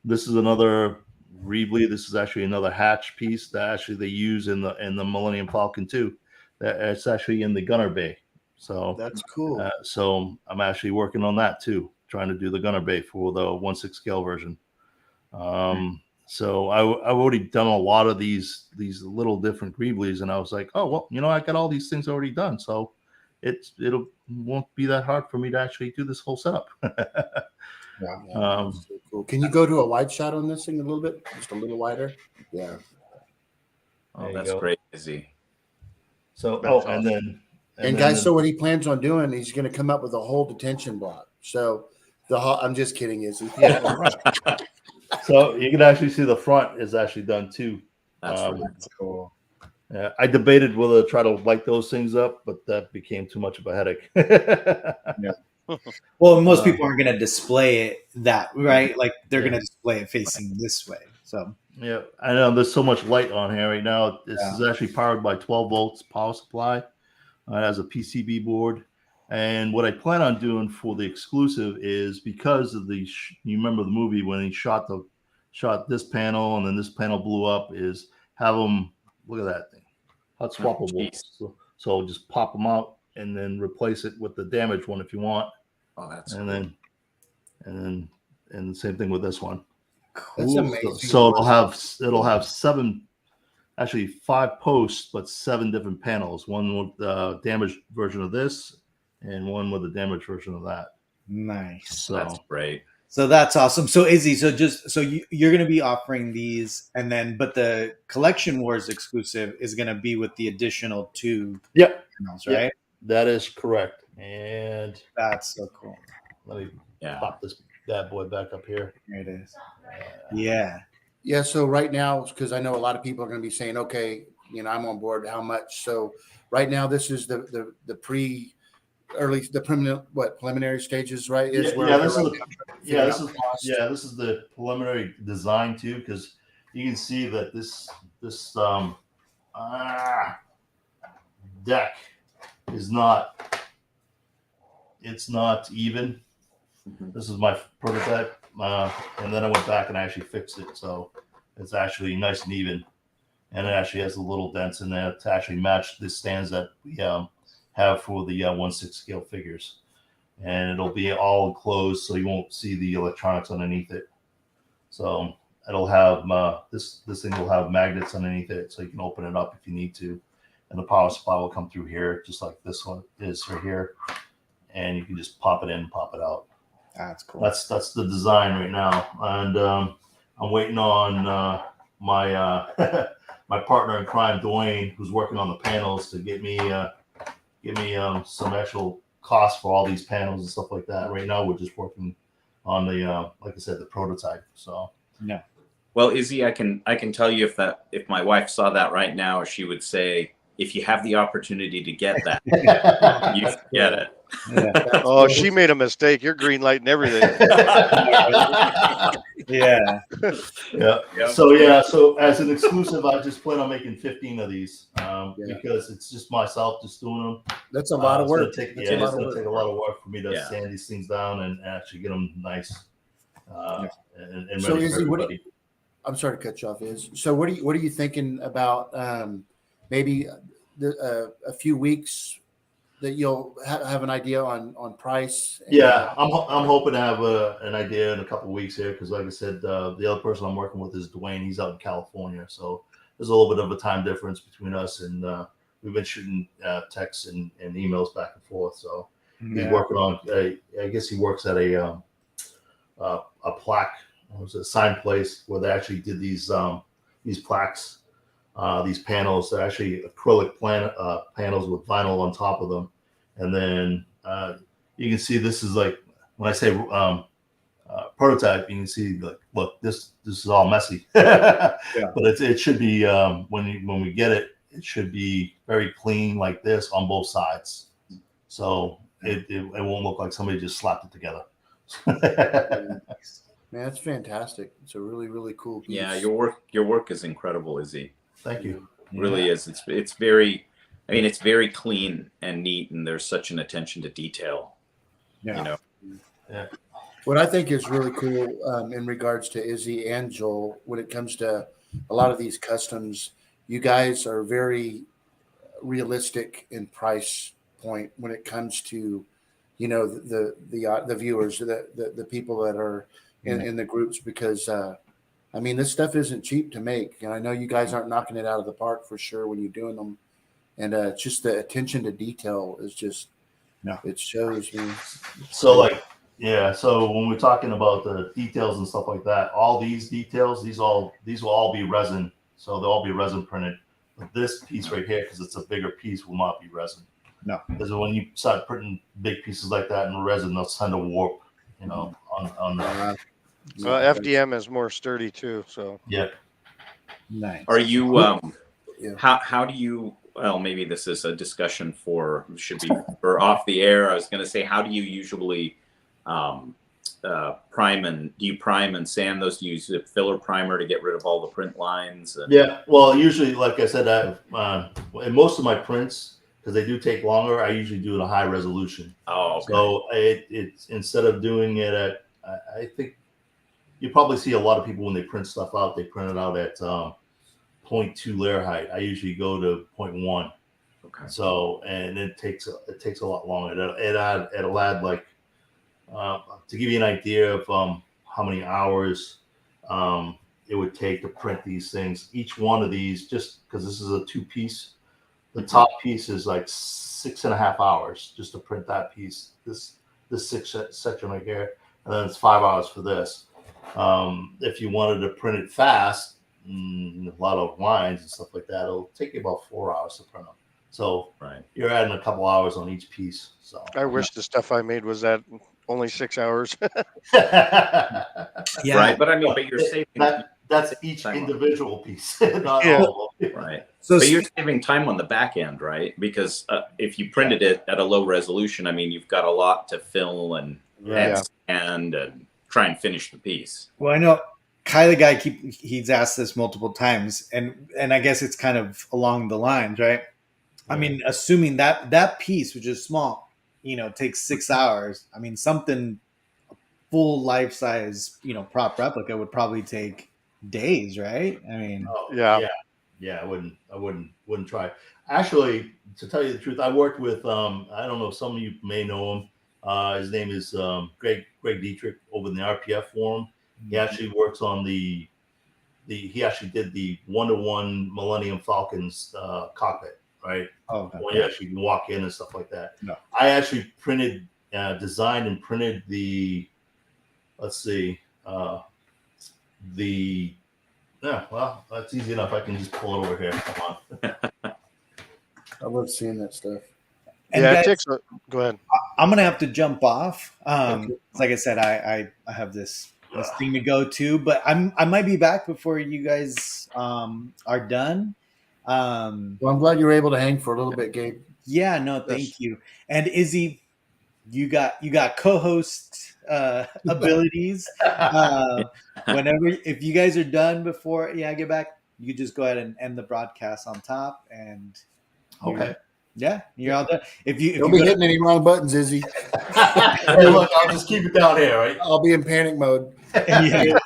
this is another Reevely. This is actually another hatch piece that actually they use in the Millennium Falcon 2. That it's actually in the gunner bay. So that's cool. So I'm actually working on that too, trying to do the gunner bay for the 1/6 scale version. So I've already done a lot of these little different Greeblies, and I was like, oh well, I got all these things already done, so won't be that hard for me to actually do this whole setup. So cool. Can you go to a wide shot on this thing a little bit, just a little wider? Yeah. Oh, that's great, Izzy. So awesome. And guys, so what he plans on doing, he's going to come up with a whole detention block. So I'm just kidding, Izzy. Yeah, right. So you can actually see the front is actually done too. That's cool. Yeah, I debated whether to try to light those things up, but that became too much of a headache. Well, most people aren't going to display it right. Like they're going to display it facing this way. So yeah, I know there's so much light on here right now. This is actually powered by 12 volts power supply. It has a PCB board. And what I plan on doing for the exclusive is because of you remember the movie when he shot this panel and then this panel blew up, is have them, look at that thing, hot swappable. So just pop them out and then replace it with the damaged one if you want. Oh, that's and cool. And the same thing with this one. Cool. That's amazing. So it'll have 5 posts, but 7 different panels. One with the damaged version of this, and one with the damaged version of that. Nice. So that's great. So that's awesome. So Izzy, you're going to be offering these, and then but the Collection Wars exclusive is going to be with the additional 2 panels, right? Yep. That is correct. And that's so cool. Let me pop this bad boy back up here. There it is. Yeah. Yeah. So right now, because I know a lot of people are going to be saying, okay, I'm on board. How much? So right now, this is the preliminary stages, right? This is the preliminary design too, because you can see that this deck is not even. This is my prototype, and then I went back and I actually fixed it, so it's actually nice and even, and it actually has a little dents in there to actually match the stands that we have for the 1/6 scale figures, and it'll be all enclosed, so you won't see the electronics underneath it. So it'll have this thing will have magnets underneath it, so you can open it up if you need to, and the power supply will come through here, just like this one is right here, and you can just pop it in, pop it out. That's cool. That's the design right now, and I'm waiting on my my partner in crime, Dwayne, who's working on the panels, to give me some actual cost for all these panels and stuff like that. Right now, we're just working on the like I said, the prototype. So yeah. Well, Izzy, I can tell you if my wife saw that right now, she would say, if you have the opportunity to get that, you should get it. Yeah. She made a mistake. You're green lighting everything. Yeah. So as an exclusive, I just plan on making 15 of these because it's just myself just doing them. That's a lot of work. It's going to take a lot of work for me to sand these things down and actually get them nice and ready for everybody. I'm sorry to cut you off. So what are you thinking about? Maybe a few weeks that you'll have an idea on price. I'm hoping to have an idea in a couple of weeks here, because like I said, the other person I'm working with is Dwayne. He's out in California, so there's a little bit of a time difference between us, and we've been shooting texts and emails back and forth. So he's working on. I guess he works at a plaque. It was a sign place where they actually did these these plaques, these panels. They're actually acrylic panels with vinyl on top of them. And then you can see this is like, when I say prototype, you can see like, look, this is all messy. But it should be when we get it, it should be very clean like this on both sides. So it won't look like somebody just slapped it together. Man, that's fantastic. It's a really, really cool piece. Yeah, your work is incredible, Izzy. Thank you. It really is. It's very, I mean, it's very clean and neat, and there's such an attention to detail. Yeah. You know. Yeah. What I think is really cool in regards to Izzy and Joel, when it comes to a lot of these customs, you guys are very realistic in price point when it comes to, you know, the viewers, the people that are in the groups, because I mean, this stuff isn't cheap to make, and I know you guys aren't knocking it out of the park for sure when you're doing them, and just the attention to detail is just, it shows me. So like, yeah. So when we're talking about the details and stuff like that, all these details, these will all be resin. So they'll all be resin printed. But this piece right here, because it's a bigger piece, will not be resin. No. Because when you start printing big pieces like that in resin, they'll tend to warp, you know, on the. FDM is more sturdy too. So yeah. Nice. Are you how do you, well, maybe this is a discussion should be for off the air. I was going to say, how do you usually prime and sand those? Do you use a filler primer to get rid of all the print lines? Yeah, well, usually, like I said, in most of my prints, because they do take longer, I usually do it at a high resolution. Oh, okay. So it's instead of doing it at, I think you probably see a lot of people when they print stuff out, they print it out at 0.2 layer height. I usually go to 0.1. Okay. So, and it takes a lot longer. It'll add like, to give you an idea of how many hours it would take to print these things. Each one of these, just because this is a 2-piece, the top piece is like 6.5 hours just to print that piece. This section right here, and then it's 5 hours for this. If you wanted to print it fast, a lot of lines and stuff like that, it'll take you about 4 hours to print them. So you're adding a couple hours on each piece. So I wish the stuff I made was that only 6 hours. Right, but I mean, but you're saving. That's each individual piece, not all of them. Right. So, but you're saving time on the back end, right? Because if you printed it at a low resolution, I mean, you've got a lot to fill and try and finish the piece. Well, I know Kai, the guy, he's asked this multiple times, and I guess it's kind of along the lines, right? Yeah. I mean, assuming that piece, which is small, you know, takes 6 hours. I mean, something full life size, you know, prop replica would probably take days, right? I mean, I wouldn't try. Actually, to tell you the truth, I worked with I don't know, some of you may know him. His name is Greg Dietrich over in the RPF forum. He actually works on he actually did the 1-to-1 Millennium Falcon's cockpit, right? Oh, okay. When you actually can walk in and stuff like that. No. I actually designed and printed well, that's easy enough. I can just pull it over here. Come on. I love seeing that stuff. And yeah, guys, go ahead. I'm gonna have to jump off. Like I said, I have this thing to go to, but I might be back before you guys are done. Well, I'm glad you were able to hang for a little bit, Gabe. Yeah, no, thank you. And Izzy, you got co-host abilities. Whenever, if you guys are done before I get back, you just go ahead and end the broadcast on top. And okay, you're all done. If you don't be hitting any wrong buttons, Izzy. Hey, look, I'll just keep it down here, right? I'll be in panic mode. Yeah.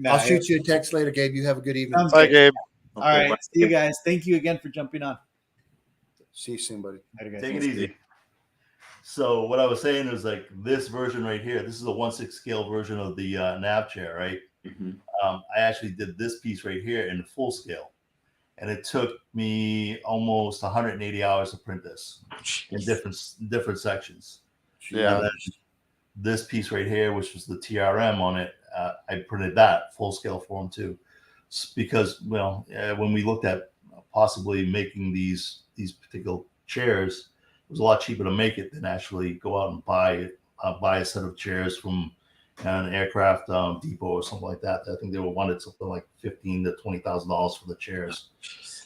I'll shoot you a text later, Gabe. You have a good evening. Bye, Gabe. All right, see you guys. Thank you again for jumping on. See you soon, buddy. Take it easy. So what I was saying is like this version right here. This is a 1/6 scale version of the nav chair, right? Mm-hmm. I actually did this piece right here in full scale, and it took me almost 180 hours to print this in different sections. Yeah. And then this piece right here, which was the TRM on it, I printed that full scale form too. because when we looked at possibly making these particular chairs, it was a lot cheaper to make it than actually go out and buy a set of chairs from an aircraft depot or something like that. I think they wanted something like $15,000 to $20,000 for the chairs,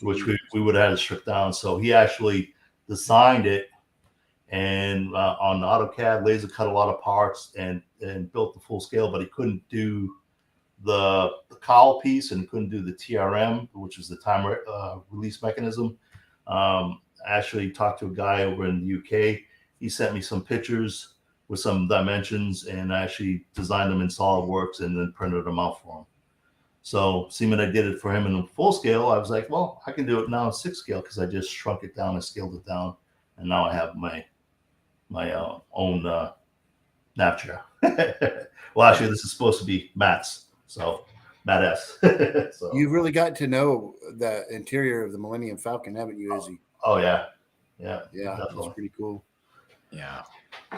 which we would have had to strip down. So he actually designed it and on AutoCAD, laser cut a lot of parts and built the full scale, but he couldn't do the cowl piece and couldn't do the TRM, which is the time release mechanism. I actually talked to a guy over in the UK. He sent me some pictures with some dimensions, and I actually designed them in SolidWorks and then printed them out for him. So seeing I did it for him in full scale, I was like, well, I can do it now in 6 scale because I just shrunk it down and scaled it down, and now I have my own nap chair. Well, actually, this is supposed to be Matt's, so Matt S. So. You've really got to know the interior of the Millennium Falcon, haven't you, Izzy? Oh yeah, definitely. That's pretty cool. Yeah.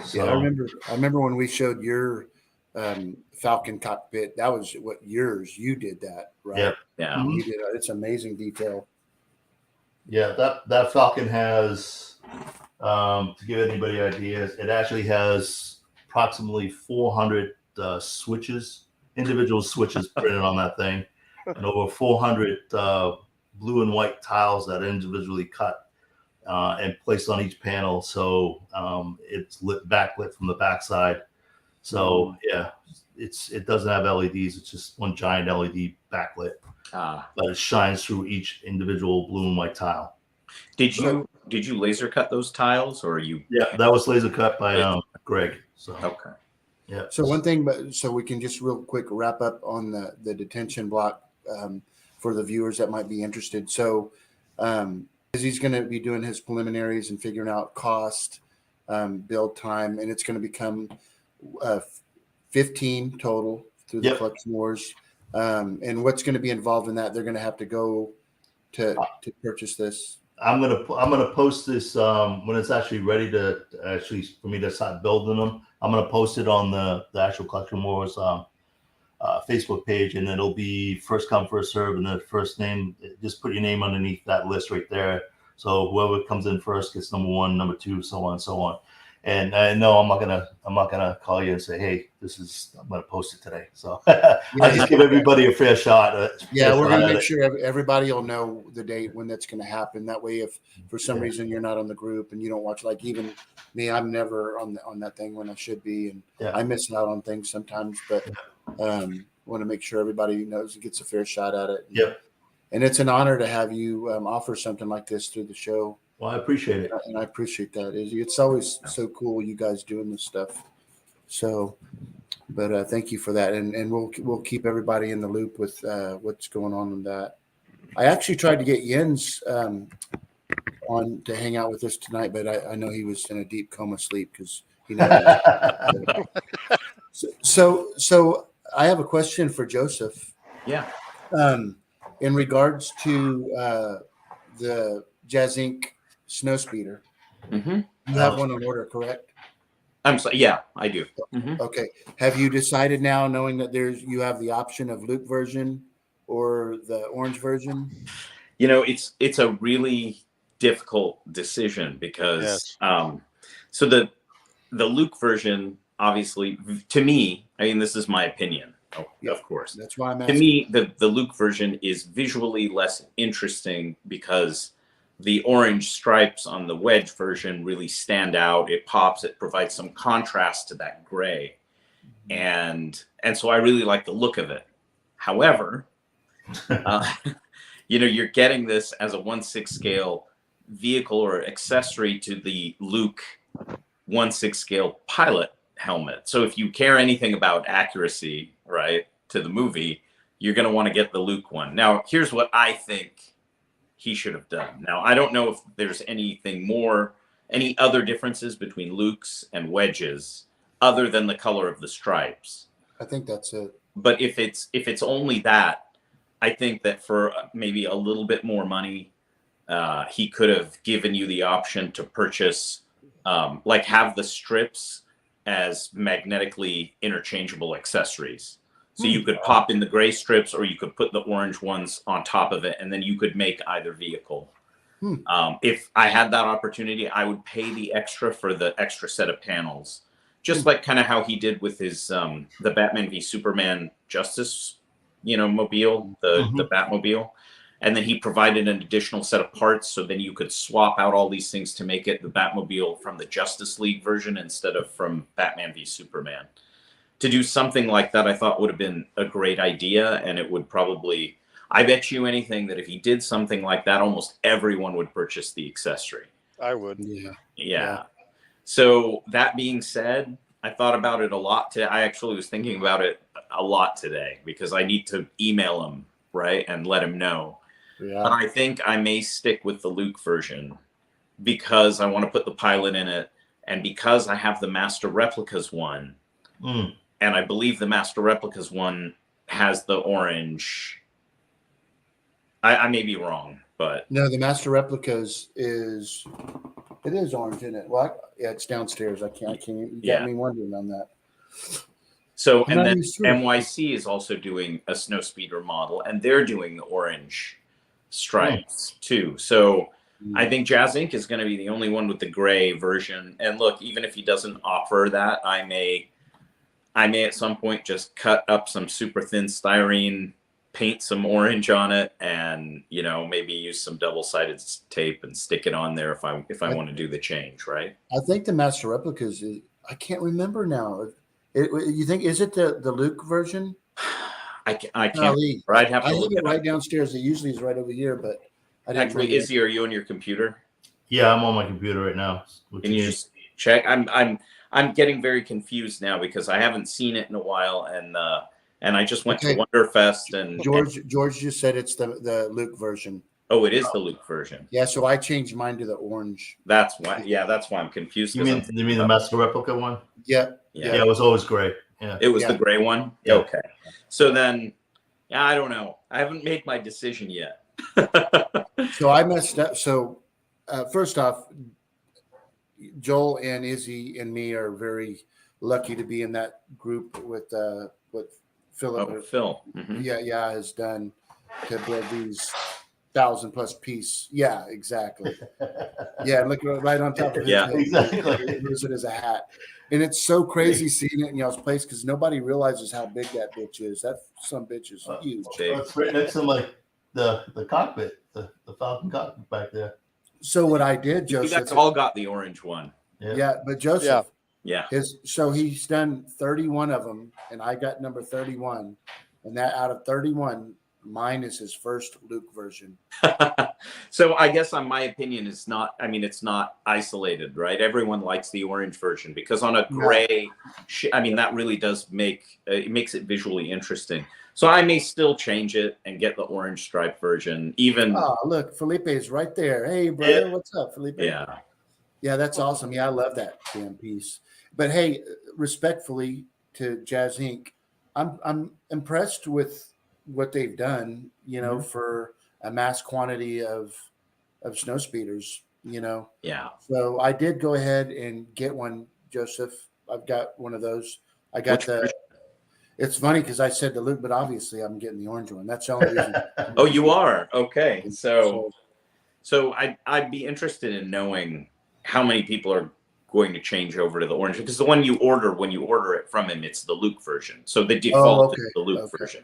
So, yeah, I remember when we showed your Falcon cockpit. That was you did that, right? Yep. Yeah. You did. It's amazing detail. Yeah, that Falcon has, to give anybody ideas, it actually has approximately 400 switches, individual switches printed on that thing, and over 400 blue and white tiles that are individually cut and placed on each panel. So it's backlit from the backside. So yeah, it doesn't have LEDs. It's just one giant LED backlit, but it shines through each individual blue and white tile. Did you laser cut those tiles, or you? Yeah, that was laser cut by Greg. So okay. Yeah. So one thing, so we can just real quick wrap up on the detention block for the viewers that might be interested. So he's going to be doing his preliminaries and figuring out cost, build time, and it's going to become 15 total through the Collection Wars. And what's going to be involved in that? They're going to have to go to purchase this. I'm gonna post this when it's actually ready for me to start building them. I'm gonna post it on the actual Collection Wars Facebook page, and it'll be first come first serve, and the first name. Just put your name underneath that list right there. So whoever comes in first gets number 1, number 2, so on and so on. And I know I'm not gonna call you and say, hey, I'm gonna post it today. So I just give everybody a fair shot. We're gonna make sure everybody will know the date when that's gonna happen. That way, if for some reason you're not on the group and you don't watch, like even me, I'm never on that thing when I should be, and I miss out on things sometimes. But want to make sure everybody knows and gets a fair shot at it. And it's an honor to have you offer something like this through the show. Well, I appreciate it, and I appreciate that. It's always so cool you guys doing this stuff. So, but thank you for that, and we'll keep everybody in the loop with what's going on with that. I actually tried to get Jens on to hang out with us tonight, but I know he was in a deep coma sleep because he never. So I have a question for Joseph. Yeah. In regards to the Jazz Inc. Snow Speeder, you have one on order, correct? I'm sorry. Yeah, I do. Okay. Have you decided now, knowing that you have the option of Luke version or the orange version? You know, it's a really difficult decision because so the Luke version, obviously, to me, I mean, this is my opinion. Of course. That's why I'm asking. To me, the Luke version is visually less interesting because the orange stripes on the Wedge version really stand out. It pops. It provides some contrast to that gray, and so I really like the look of it. However, you're getting this as a 1/6 scale vehicle or accessory to the Luke 1/6 scale pilot helmet. So if you care anything about accuracy, right, to the movie, you're going to want to get the Luke one. Now, here's what I think he should have done. Now, I don't know if there's any other differences between Luke's and Wedge's other than the color of the stripes. I think that's it. But if it's only that, I think that for maybe a little bit more money, he could have given you the option to purchase, have the strips as magnetically interchangeable accessories. So you could pop in the gray strips, or you could put the orange ones on top of it, and then you could make either vehicle. If I had that opportunity, I would pay the extra for the extra set of panels, just like kind of how he did with his the Batman v Superman Justice, mobile, the Batmobile. And then he provided an additional set of parts, so then you could swap out all these things to make it the Batmobile from the Justice League version instead of from Batman v Superman. To do something like that, I thought would have been a great idea, and it would probably, I bet you anything that if he did something like that, almost everyone would purchase the accessory. I would. Yeah. So that being said, I thought about it a lot today. I actually was thinking about it a lot today because I need to email him, right, and let him know. Yeah. But I think I may stick with the Luke version because I want to put the pilot in it, and because I have the Master Replicas one, and I believe the Master Replicas one has the orange. I may be wrong, but no, the Master Replicas is orange in it. Well, yeah, it's downstairs. I can't. You got me wondering on that. So, and then NYC is also doing a snowspeeder model, and they're doing the orange stripes too. So I think Jazz Inc. is going to be the only one with the gray version. And look, even if he doesn't offer that, I may at some point just cut up some super thin styrene, paint some orange on it, and maybe use some double-sided tape and stick it on there if I want to do the change, right? I think the Master Replicas I can't remember now. You think is it the Luke version? I can't. I have it right downstairs. It usually is right over here, but I didn't. Actually, Izzy, are you on your computer? Yeah, I'm on my computer right now. Can you just check? I'm getting very confused now because I haven't seen it in a while, and I just went to Wonderfest and George just said it's the Luke version. Oh, it is the Luke version. Yeah, so I changed mine to the orange. That's why. Yeah, that's why I'm confused. You mean the Master Replica one? Yeah. Yeah, it was always gray. Yeah, it was the gray one. Yeah. Okay, so then, I don't know. I haven't made my decision yet. So I messed up. So first off, Joel and Izzy and me are very lucky to be in that group with Philip. Oh, Phil. Yeah, has done to build these 1,000+ piece. Yeah, exactly. Yeah, look right on top of it. Yeah, exactly. Use it as a hat. And it's so crazy seeing it in y'all's place because nobody realizes how big that bitch is. That some bitch is huge. It's right next to like the cockpit, the Falcon cockpit back there. So what I did, Joseph, you guys all got the orange one. Yeah, but Joseph, so he's done 31 of them, and I got number 31, and that out of 31, mine is his first Luke version. So I guess my opinion is not, it's not isolated, right? Everyone likes the orange version because on a gray, that really does makes it visually interesting. So I may still change it and get the orange stripe version. Even look, Felipe is right there. Hey, brother, what's up, Felipe? Yeah, that's awesome. Yeah, I love that damn piece. But hey, respectfully to Jazz Inc., I'm impressed with what they've done, for a mass quantity of snow speeders, Yeah. So I did go ahead and get one, Joseph. I've got one of those. I got it's funny because I said to Luke, but obviously I'm getting the orange one. That's the only reason. Oh, you are? Okay. So I'd be interested in knowing how many people are going to change over to the orange, because the one when you order it from him, it's the Luke version. So the default is the Luke version.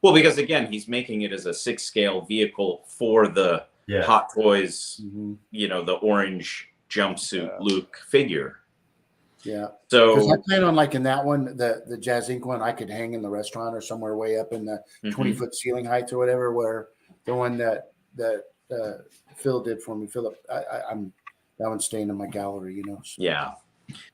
Well, because again, he's making it as a 6-scale vehicle for the Hot Toys, the orange jumpsuit Luke figure. Yeah. So because I plan on liking that one, the Jazz Inc. one, I could hang in the restaurant or somewhere way up in the 20-foot ceiling heights or whatever, where the one that Phil did for me, Philip, I'm that one's staying in my gallery, So. Yeah.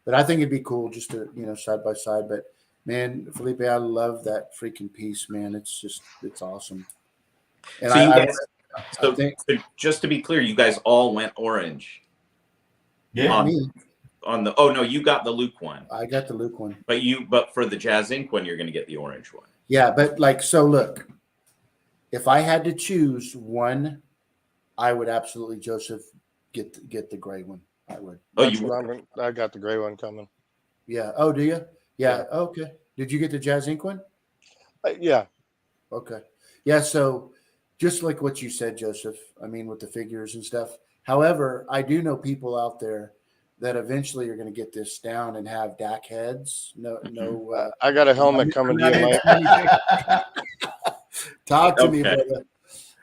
But I think it'd be cool just to, side by side. But man, Felipe, I love that freaking piece, man. It's awesome. And so just to be clear, you guys all went orange. Yeah. You got the Luke one. I got the Luke one. But for the Jazz Inc. one, you're going to get the orange one. Yeah, but look, if I had to choose one, I would absolutely, Joseph, get the gray one. I would. I got the gray one coming. Yeah. Oh, do you? Yeah. Okay. Did you get the Jazz Inc. one? Yeah. Okay. Yeah. So just like what you said, Joseph, I mean, with the figures and stuff. However, I do know people out there that eventually are going to get this down and have DAC heads. No, no. I got a helmet coming to you, Mike. Talk to me, Okay. brother.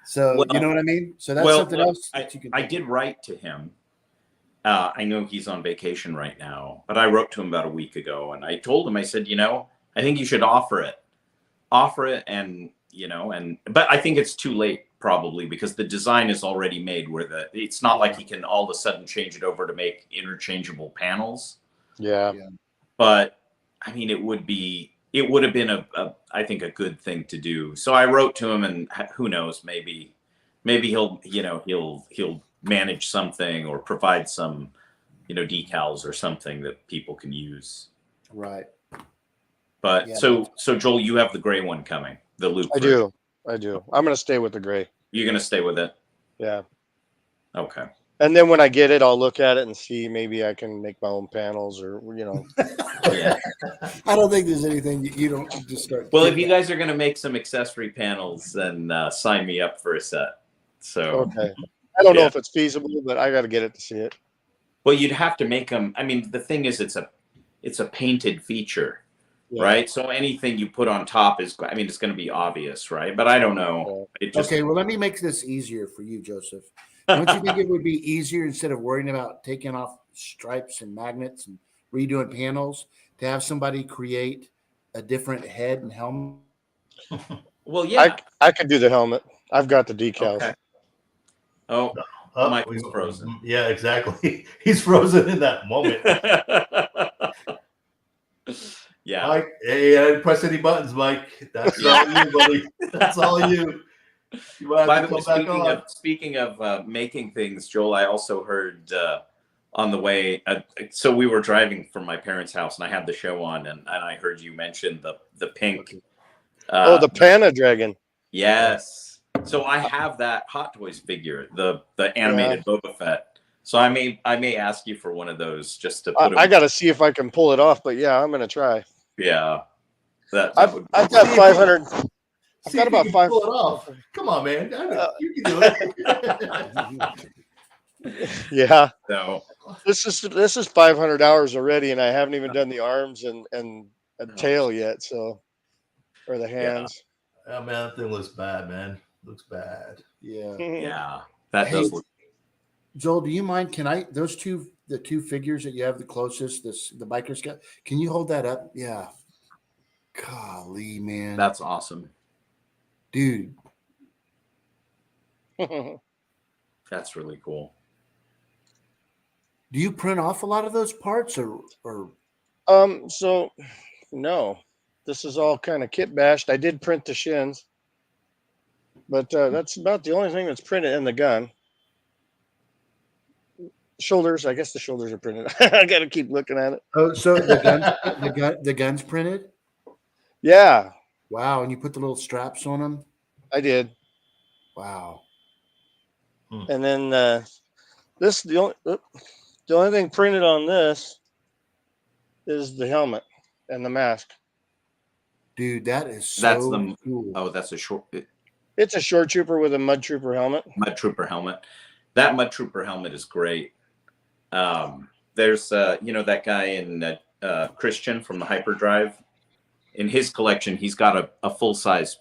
So Well, you know what I mean? So that's something else that you can I did write to him. I know he's on vacation right now, but I wrote to him about a week ago, and I told him, I said, I think you should offer it, and but I think it's too late probably because the design is already made where it's not like he can all of a sudden change it over to make interchangeable panels. Yeah. But I mean, it would have been I think a good thing to do. So I wrote to him, and who knows, maybe he'll manage something or provide some, decals or something that people can use. Right. But Yeah, so Joel, you have the gray one coming, the loop. I do. I'm going to stay with the gray. You're going to stay with it? Yeah. Okay. And then when I get it, I'll look at it and see maybe I can make my own panels or, Yeah. I don't think there's anything you don't just start. Well, if you guys are going to make some accessory panels, then sign me up for a set. So okay. I don't know if it's feasible, but I got to get it to see it. Well, you'd have to make them. I mean, the thing is, it's a painted feature, right? So anything you put on top it's going to be obvious, right? But I don't know. Okay, well, let me make this easier for you, Joseph. Don't you think it would be easier instead of worrying about taking off stripes and magnets and redoing panels to have somebody create a different head and helmet? Well, yeah, I could do the helmet. I've got the decals. Okay. Oh, Michael's frozen. Yeah, exactly. He's frozen in that moment. Yeah. Mike, hey, I didn't press any buttons, Mike. That's all you, buddy. That's all you. By the way, speaking of making things, Joel, I also heard on the way. So we were driving from my parents' house, and I had the show on, and I heard you mention the pink. The Pana Dragon. Yes. So I have that Hot Toys figure, the animated Boba Fett. So I may ask you for one of those just to put. I got to see if I can pull it off, but yeah, I'm gonna try. Yeah. I've got 500. I've got about 5. Pull it off. Come on, man. You can do it. Yeah. So this is 500 hours already, and I haven't even done the arms and a tail yet. So, or the hands. Yeah. Oh man, that thing looks bad, man. Looks bad. Yeah. Yeah. That does look. Joel, do you mind? Can I the two figures that you have the closest, the biker scout? Can you hold that up? Yeah. Golly, man. That's awesome. Dude. That's really cool. Do you print off a lot of those parts or so no. This is all kind of kit bashed. I did print the shins, but that's about the only thing that's printed in the gun. Shoulders, I guess the shoulders are printed. I got to keep looking at it. Oh, so the gun's printed? Yeah. Wow, and you put the little straps on them? I did. Wow. And then this the only thing printed on this is the helmet and the mask. Dude, that is so cool. Oh, that's a short. It's a short trooper with a mud trooper helmet. Mud trooper helmet. That mud trooper helmet is great. There's that guy in Christian from the Hyperdrive. In his collection, he's got a full size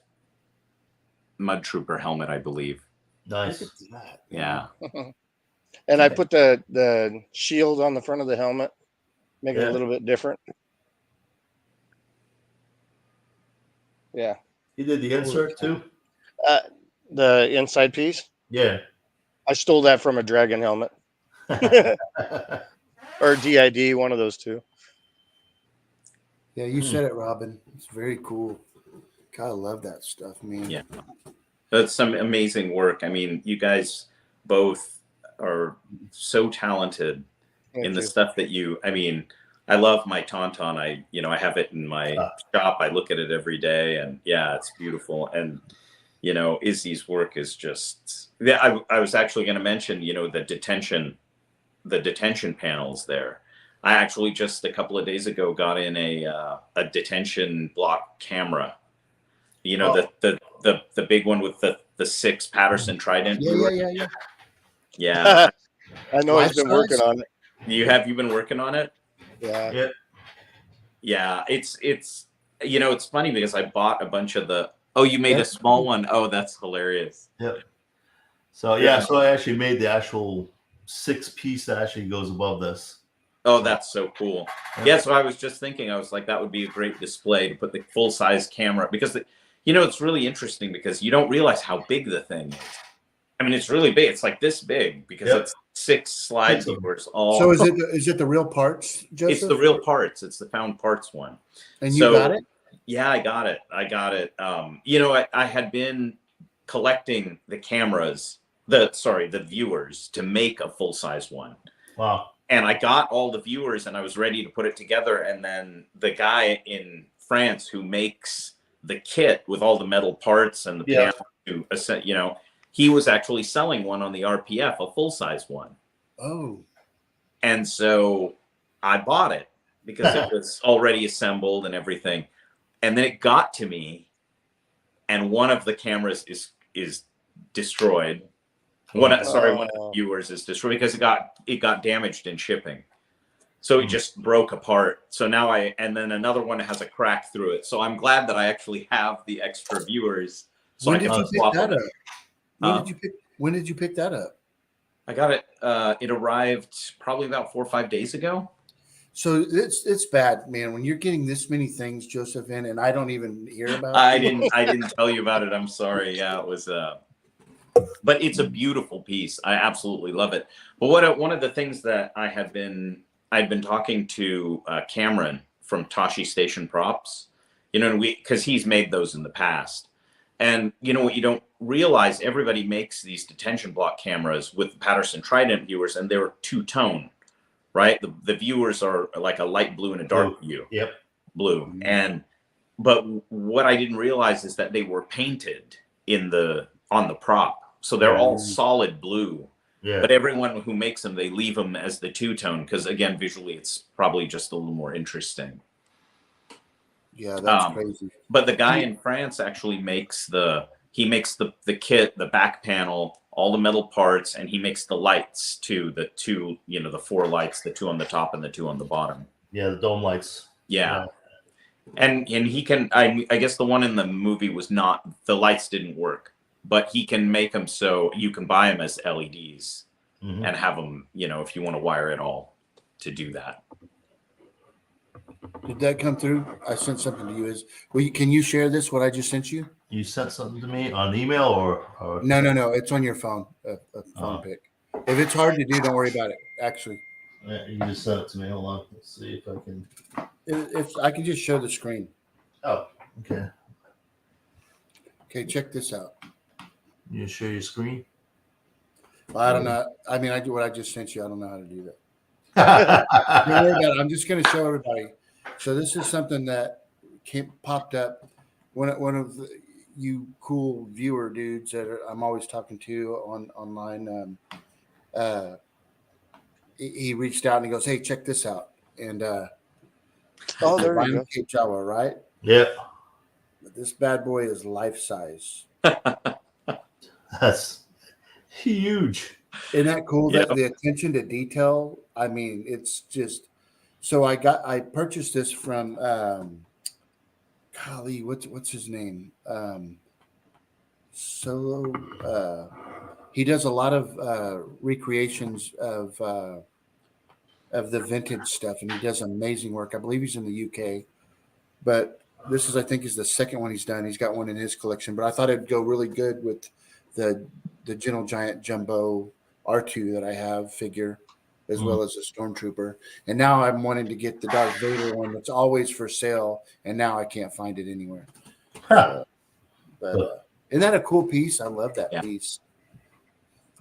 mud trooper helmet, I believe. Nice. Yeah. And I put the shield on the front of the helmet, make it a little bit different. Yeah. You did the insert too? The inside piece? Yeah. I stole that from a Dragon helmet. Or DID, one of those two. Yeah, you said it, Robin. It's very cool. God, I love that stuff, man. Yeah. That's some amazing work. I mean, you guys both are so talented in the stuff that I love my Tauntaun. I have it in my shop. I look at it every day, and yeah, it's beautiful. And Izzy's work is just. Yeah, I was actually going to mention, the detention panels there. I actually just a couple of days ago got in a detention block camera. You know, the big one with the 6 Patterson Trident. Yeah. Yeah. I know he's been working on it. You been working on it? Yeah. Yep. Yeah. It's you know, it's funny because I bought a bunch of the. Oh, you made a small one. Oh, that's hilarious. Yep. So yeah, so I actually made the actual 6-piece that actually goes above this. Oh, that's so cool. Yeah, so I was just thinking, I was like, that would be a great display to put the full size camera because you know, it's really interesting because you don't realize how big the thing is. I mean, it's really big. It's like this big because it's 6 slide viewers. All. So is it the real parts, Joseph? It's the real parts. It's the found parts one. And you got it? Yeah, I got it. You know, I had been collecting the cameras, the viewers to make a full size one. Wow. And I got all the viewers and I was ready to put it together. And then the guy in France who makes the kit with all the metal parts and the panel, you know, he was actually selling one on the RPF, a full size one. Oh. And so I bought it because it was already assembled and everything. And then it got to me and one of the cameras is destroyed. One of the viewers is destroyed because it got damaged in shipping. So it just broke apart. So now and then another one has a crack through it. So I'm glad that I actually have the extra viewers. So when did you pick that up? When did you pick that up? I got it. It arrived probably about 4 or 5 days ago. So it's bad, man. When you're getting this many things, Joseph, and I don't even hear about it. I didn't tell you about it. I'm sorry. Yeah, it was but it's a beautiful piece. I absolutely love it. But one of the things that I'd been talking to Cameron from Tashi Station Props, you know, because he's made those in the past. And you know what you don't realize, everybody makes these detention block cameras with Patterson Trident viewers, and they're two-tone, right? The viewers are like a light blue and a dark blue. Yep. Blue. But what I didn't realize is that they were painted on the prop. So they're all solid blue. Yeah. But everyone who makes them, they leave them as the two-tone because, again, visually, it's probably just a little more interesting. Yeah, that's crazy. But the guy in France actually makes the kit, the back panel, all the metal parts, and he makes the lights too. The 2, you know, the 4 lights, the 2 on the top and the 2 on the bottom. Yeah, the dome lights. Yeah. And he can. I guess the one in the movie was not. The lights didn't work. But he can make them so you can buy them as LEDs and have them, you know, if you want to wire it all to do that. Did that come through? I sent something to you. Can you share this, what I just sent you? You sent something to me on email or? No. It's on your phone, a phone pic. If it's hard to do, don't worry about it, actually. Yeah, you just sent it to me. Hold on. Let's see if I can. If I can just show the screen. Oh, okay. Okay, check this out. You share your screen? Well, I don't know. I mean, I do what I just sent you. I don't know how to do that. Don't worry about it. I'm just going to show everybody. So this is something that popped up. One of you cool viewer dudes that I'm always talking to online. He reached out and he goes, "Hey, check this out." And there you go. Cape Jawa, right? Yeah. But this bad boy is life size. That's huge. Isn't that cool? That the attention to detail. I mean, it's just. So I purchased this from golly, what's his name? Solo. He does a lot of recreations of the vintage stuff, and he does amazing work. I believe he's in the UK, but this I think is the second one he's done. He's got one in his collection, but I thought it'd go really good with the Gentle Giant Jumbo R2 that I have figure, as well as the Stormtrooper. And now I'm wanting to get the Darth Vader one that's always for sale, and now I can't find it anywhere. But isn't that a cool piece? I love that piece.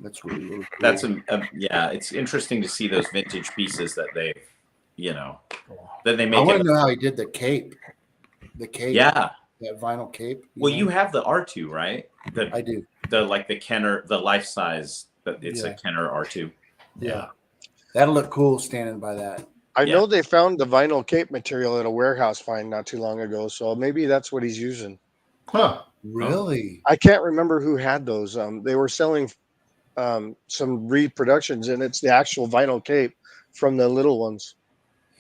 That's really, really cool. That's it's interesting to see those vintage pieces that they, you know, that they make. I want to know how he did the cape. The cape. Yeah. That vinyl cape. You have the R2, right? I do. The Kenner, the life size, but it's a Kenner R2. Yeah. That'll look cool standing by that. I know they found the vinyl cape material at a warehouse find not too long ago, so maybe that's what he's using. Huh. Really? I can't remember who had those. They were selling some reproductions, and it's the actual vinyl cape from the little ones.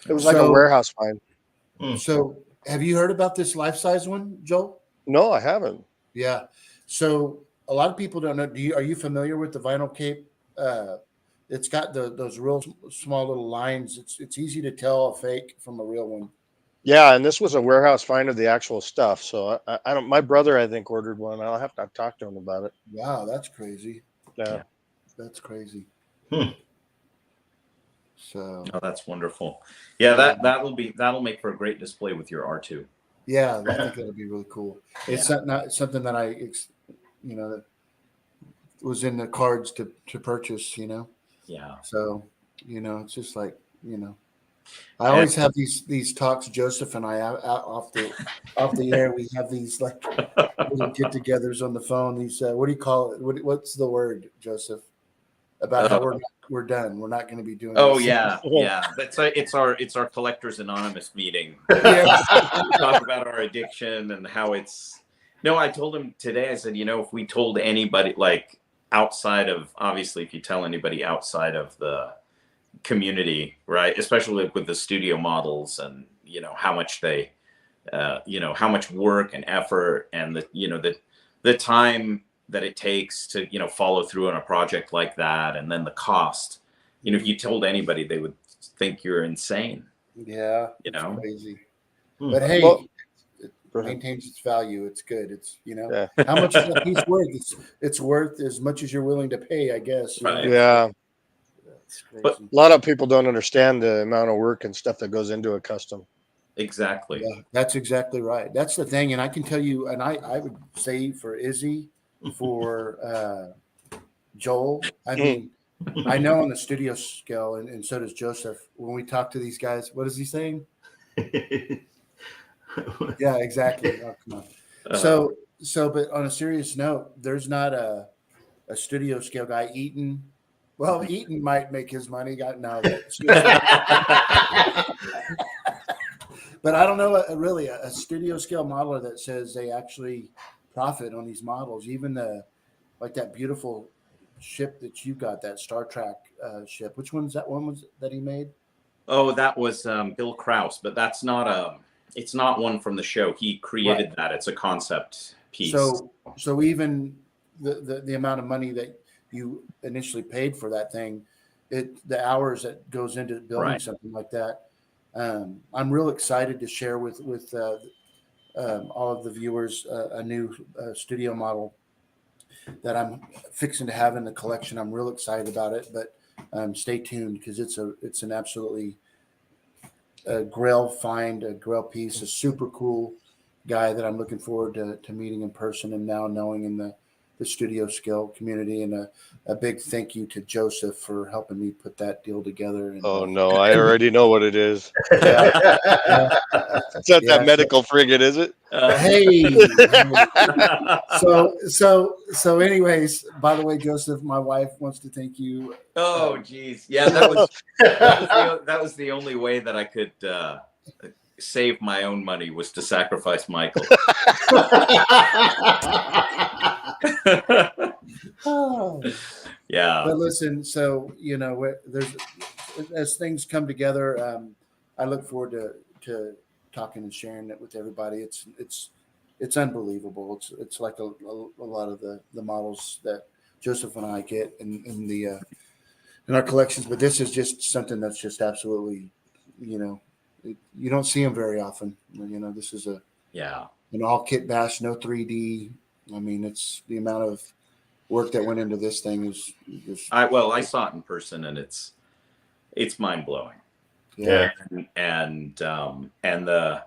It was like a warehouse find. So have you heard about this life-size one, Joel? No, I haven't. Yeah. So a lot of people don't know. Are you familiar with the vinyl cape? It's got those real small little lines. It's easy to tell a fake from a real one. Yeah, and this was a warehouse find of the actual stuff. So I don't. My brother, I think, ordered one. I'll have to talk to him about it. Wow, that's crazy. Yeah. That's crazy. So oh, that's wonderful. Yeah, that'll make for a great display with your R2. Yeah, I think that'll be really cool. It's not something that that was in the cards to purchase. Yeah. So it's just like I always have these talks. Joseph and I out off the air. We have these like little get-togethers on the phone. These what do you call it? What's the word, Joseph? About how we're done. We're not going to be doing. Oh this. yeah. It's our Collectors Anonymous meeting. Talk about our addiction and how it's. No, I told him today. I said, if we told anybody, like outside of, obviously, if you tell anybody outside of the community, right, especially with the studio models and how much they, how much work and effort and the time that it takes to follow through on a project like that, and then the cost. If you told anybody, they would think you're insane. Yeah, it's crazy. But hey, it maintains its value. It's good. It's how much is that piece worth? It's worth as much as you're willing to pay, I guess. Right. Yeah. That's crazy. But a lot of people don't understand the amount of work and stuff that goes into a custom. Exactly. Yeah, that's exactly right. That's the thing. And I can tell you, and I would say for Izzy, for Joel, I mean, I know on the studio scale, and so does Joseph, when we talk to these guys, what is he saying? Yeah, exactly. Oh, come on. So, but on a serious note, there's not a studio scale guy. Eaton might make his money. But I don't know really a studio scale modeler that says they actually profit on these models. Even like that beautiful ship that you got, that Star Trek ship. Which one's that one that he made? Oh, that was Bill Krause, but that's not it's not one from the show. He created that. It's a concept piece. So even the amount of money that you initially paid for that thing, the hours that goes into building something like that. I'm real excited to share with all of the viewers a new studio model that I'm fixing to have in the collection. I'm real excited about it, but stay tuned because it's an absolutely grail find, a grail piece, a super cool guy that I'm looking forward to meeting in person and now knowing in the studio scale community. And a big thank you to Joseph for helping me put that deal together. And, oh no, I already know what it is. It's not that medical frigate, is it? Hey. So anyways, by the way, Joseph, my wife wants to thank you. Oh geez. Yeah, that was the only way that I could save my own money, was to sacrifice Michael. Yeah. But listen, so there's as things come together, I look forward to talking and sharing it with everybody. It's unbelievable. It's like a lot of the models that Joseph and I get in our collections, but this is just something that's just absolutely, you don't see them very often. This is an all kit bash, no 3D. I mean, it's the amount of work that went into this thing is. I saw it in person, and it's mind blowing. Yeah. And the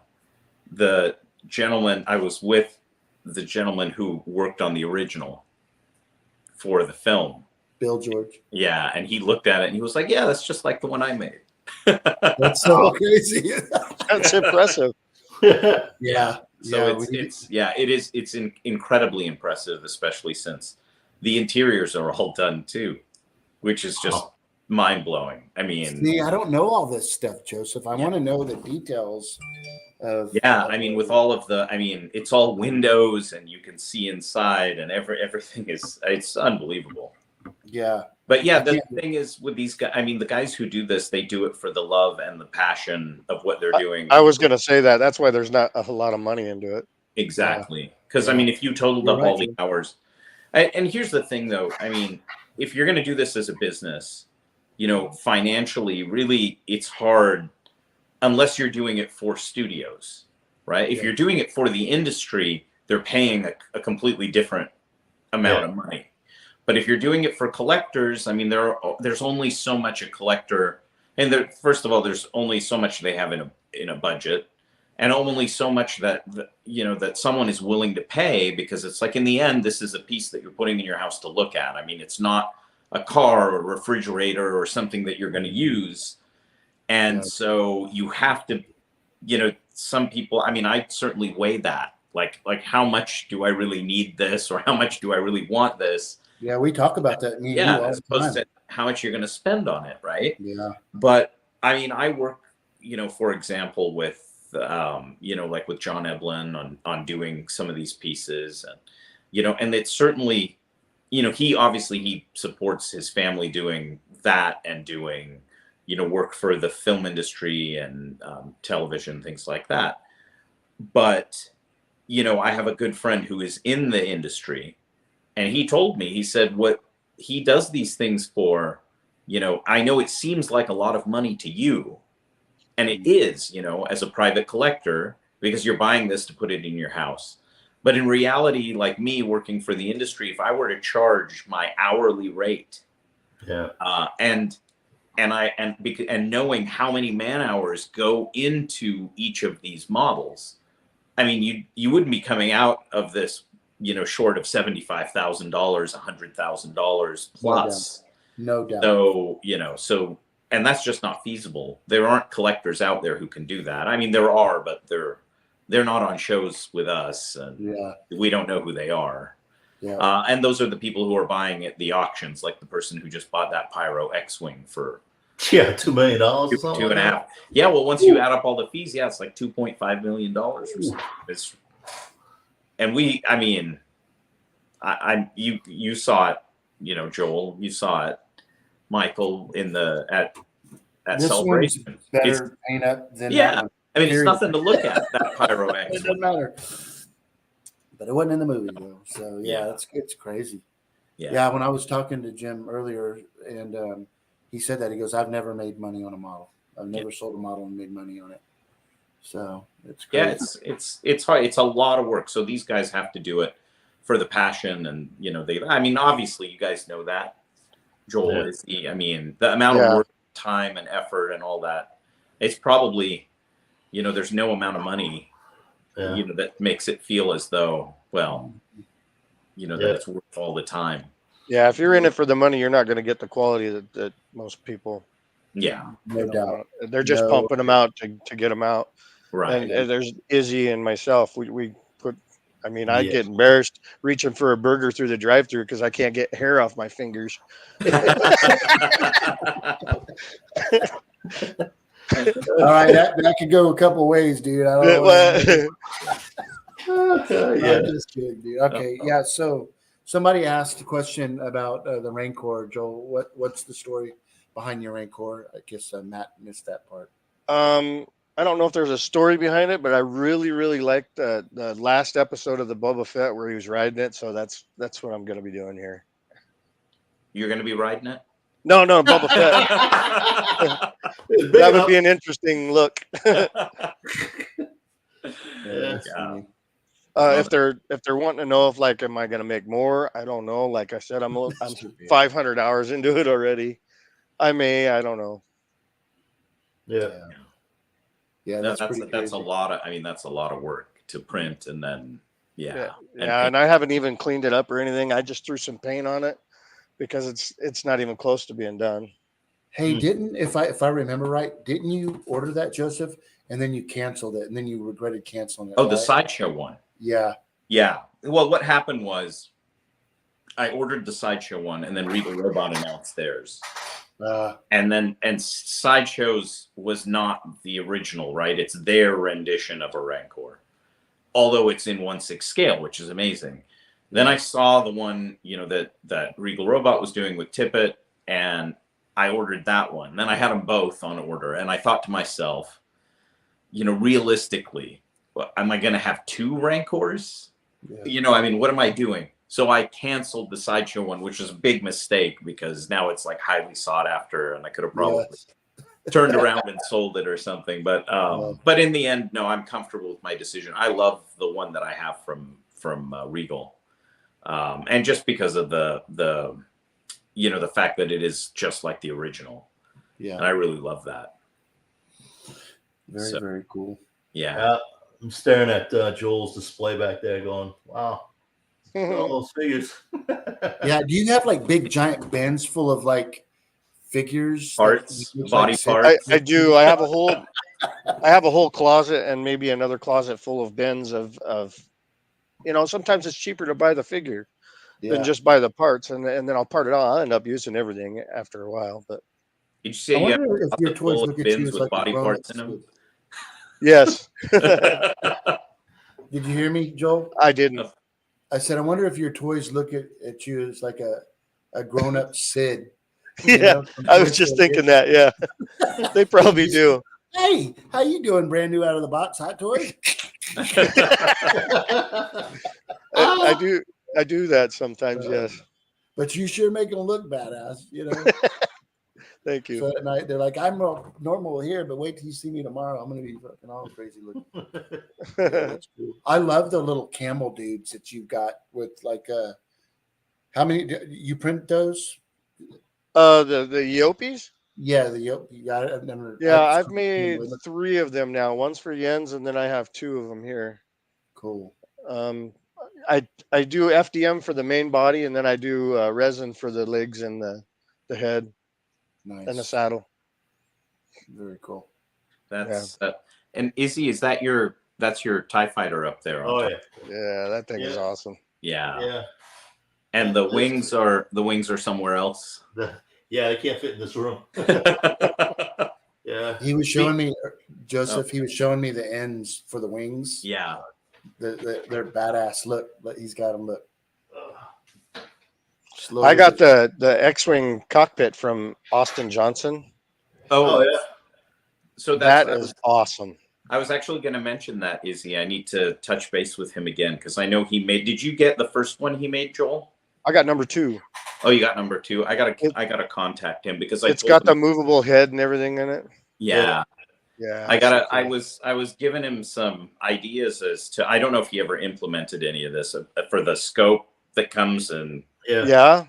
gentleman, I was with the gentleman who worked on the original for the film, Bill George. Yeah, and he looked at it and he was like, "Yeah, that's just like the one I made." That's so crazy. That's impressive. Yeah. So it's incredibly impressive, especially since the interiors are all done too, which is just mind blowing. I mean, see, I don't know all this stuff, Joseph. I want to know the details I mean, with all of the, I mean, it's all windows and you can see inside, and everything it's unbelievable. Yeah. But yeah, the thing is with these guys, I mean, the guys who do this, they do it for the love and the passion of what they're doing. I was going to say that. That's why there's not a lot of money into it. Exactly. Because I mean, if you totaled up all the hours, and here's the thing though, I mean, if you're going to do this as a business, you know, financially, really, it's hard unless you're doing it for studios, right? If you're doing it for the industry, they're paying a completely different amount of money. But if you're doing it for collectors, I mean, there's only so much a collector, and first of all, there's only so much they have in a budget, and only so much that you know that someone is willing to pay, because it's like in the end, this is a piece that you're putting in your house to look at. I mean, it's not a car or a refrigerator or something that you're going to use. And so you have to, you know, some people, I mean, I certainly weigh that, like how much do I really need this, or how much do I really want this? Yeah, we talk about that. As opposed to how much you're going to spend on it, right? Yeah. But I mean, I work, you know, for example, with, you know, like with John Eblin on doing some of these pieces, and, you know, and it's certainly, you know, he supports his family doing that and doing, you know, work for the film industry and television, things like that. But, you know, I have a good friend who is in the industry, and he told me, he said, what he does these things for, you know, I know it seems like a lot of money to you, and it is, you know, as a private collector, because you're buying this to put it in your house. But in reality, like me working for the industry, if I were to charge my hourly rate, and knowing how many man hours go into each of these models, I mean, you wouldn't be coming out of this, you know, short of $75,000, $100,000 plus. No doubt. So, you know, and that's just not feasible. There aren't collectors out there who can do that. I mean, there are, but they're not on shows with us, and we don't know who they are. Yeah. And those are the people who are buying at the auctions, like the person who just bought that Pyro X-Wing for $2 million or something. Two and a half. Yeah, well, once you add up all the fees, it's like $2.5 million or something. And I mean, you saw it, you know, Joel, you saw it, Michael, at this Celebration. Better paint up than that one. I mean, it's nothing to look at, that Pyro X. It doesn't matter. But it wasn't in the movie though, so it's crazy. Yeah, when I was talking to Jim earlier, and he said that, he goes, "I've never made money on a model. I've never sold a model and made money on it." So it's crazy. Yeah, it's hard. It's a lot of work. So these guys have to do it for the passion, and you know, I mean, obviously, you guys know that, Joel, is I mean, the amount of work, time, and effort, and all that. It's probably, you know, there's no amount of money, you know, that makes it feel as though, well, you know, that it's worth all the time. Yeah, if you're in it for the money, you're not going to get the quality that most people. Yeah, no doubt. They're just pumping them out to get them out. Right. And there's Izzy and myself. We put. I mean, I get embarrassed reaching for a burger through the drive-thru because I can't get hair off my fingers. All right, that could go a couple ways, dude. I don't know. I'm just kidding, dude. Okay, yeah. So somebody asked a question about the Rancor, Joel. What's the story behind your Rancor? I guess Matt missed that part. I don't know if there's a story behind it, but I really, really liked the last episode of the Boba Fett where he was riding it. So that's what I'm going to be doing here. You're going to be riding it? No, Boba Fett. That would be an interesting look. If they're wanting to know if, like, am I going to make more? I don't know. Like I said, I'm 500 hours into it already. I don't know. Yeah, that's a lot of. I mean, that's a lot of work to print, and then and I haven't even cleaned it up or anything. I just threw some paint on it because it's not even close to being done. Hey, if I remember right, didn't you order that, Joseph, and then you canceled it, and then you regretted canceling it? Oh, the Sideshow one. Yeah. Well, what happened was I ordered the Sideshow one, and then Regal Robot announced theirs. And Sideshows was not the original, right? It's their rendition of a Rancor, although it's in 1/6 scale, which is amazing. Then I saw the one, that Regal Robot was doing with Tippett, and I ordered that one. Then I had them both on order, and I thought to myself, realistically, am I going to have 2 Rancors? Yeah. What am I doing? So I canceled the Sideshow one, which was a big mistake because now it's like highly sought after, and I could have probably turned around and sold it or something. But in the end, no, I'm comfortable with my decision. I love the one that I have from Regal, and just because of the fact that it is just like the original. Yeah, and I really love that. Very cool. Yeah. I'm staring at Joel's display back there, going, "Wow, all those figures." Yeah. Do you have like big giant bins full of like figures, parts, body parts? I do. I have a whole closet and maybe another closet full of bins of. Sometimes it's cheaper to buy the figure than just buy the parts, and then I'll part it all. I'll end up using everything after a while. But did you say you have if your toys look at you as like body parts in them? Yes. Did you hear me, Joel? I didn't. I said, I wonder if your toys look at you as like a grown-up Sid. Yeah, I was just thinking that. Yeah, they probably do. Hey, how you doing? Brand new out of the box, Hot Toys. I do that sometimes. Yes, but you sure make them look badass. Thank you. So at night they're like, I'm normal here, but wait till you see me tomorrow. I'm gonna be fucking all crazy looking. That's cool. I love the little camel dudes that you've got with like how many you print those? The Yopies? Yeah, I've made 3 of them now. One's for Jens, and then I have 2 of them here. Cool. I do FDM for the main body, and then I do resin for the legs and the head. Nice. And the saddle. Very cool. That's and Izzy, that's your TIE fighter up there? Oh yeah. Yeah, that thing is awesome. Yeah. Yeah. And the wings are somewhere else. Yeah, they can't fit in this room. Yeah. He was showing me, Joseph. He was showing me the ends for the wings. Yeah. They're badass. Look, he's got them. Look. I got the X-wing cockpit from Austin Johnson. Oh yeah. So that is awesome. I was actually going to mention that, Izzy. I need to touch base with him again because I know he made. Did you get the first one he made, Joel? I got number 2. Oh, you got number 2. I gotta contact him because it's got the movable head and everything in it. Yeah. Yeah. I was giving him some ideas as to. I don't know if he ever implemented any of this for the scope that comes and. Yeah.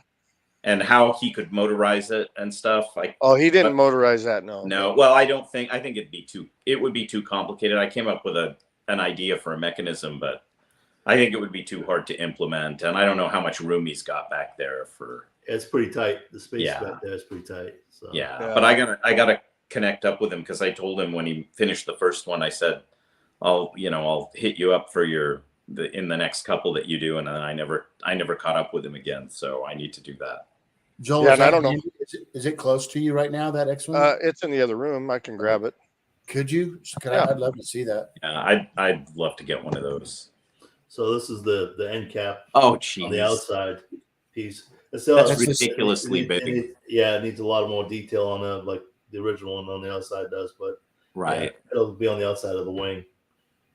And how he could motorize it and stuff. He didn't motorize that. No. Well, I think it would be too complicated. I came up with an idea for a mechanism, but I think it would be too hard to implement. And I don't know how much room he's got back there for. It's pretty tight. The space back there is pretty tight. So. Yeah. But I gotta connect up with him because I told him when he finished the first one, I said, I'll hit you up for in the next couple that you do, and then I never caught up with him again, so I need to do that. Joel, I don't know. Is it close to you right now? That X-Wing? It's in the other room. I can grab it. Could you? I'd love to see that. Yeah, I'd love to get one of those. So this is the end cap. Oh, geez. On the outside piece. That's ridiculously big. It needs a lot more detail on it, like the original one on the outside does. But right, it'll be on the outside of the wing.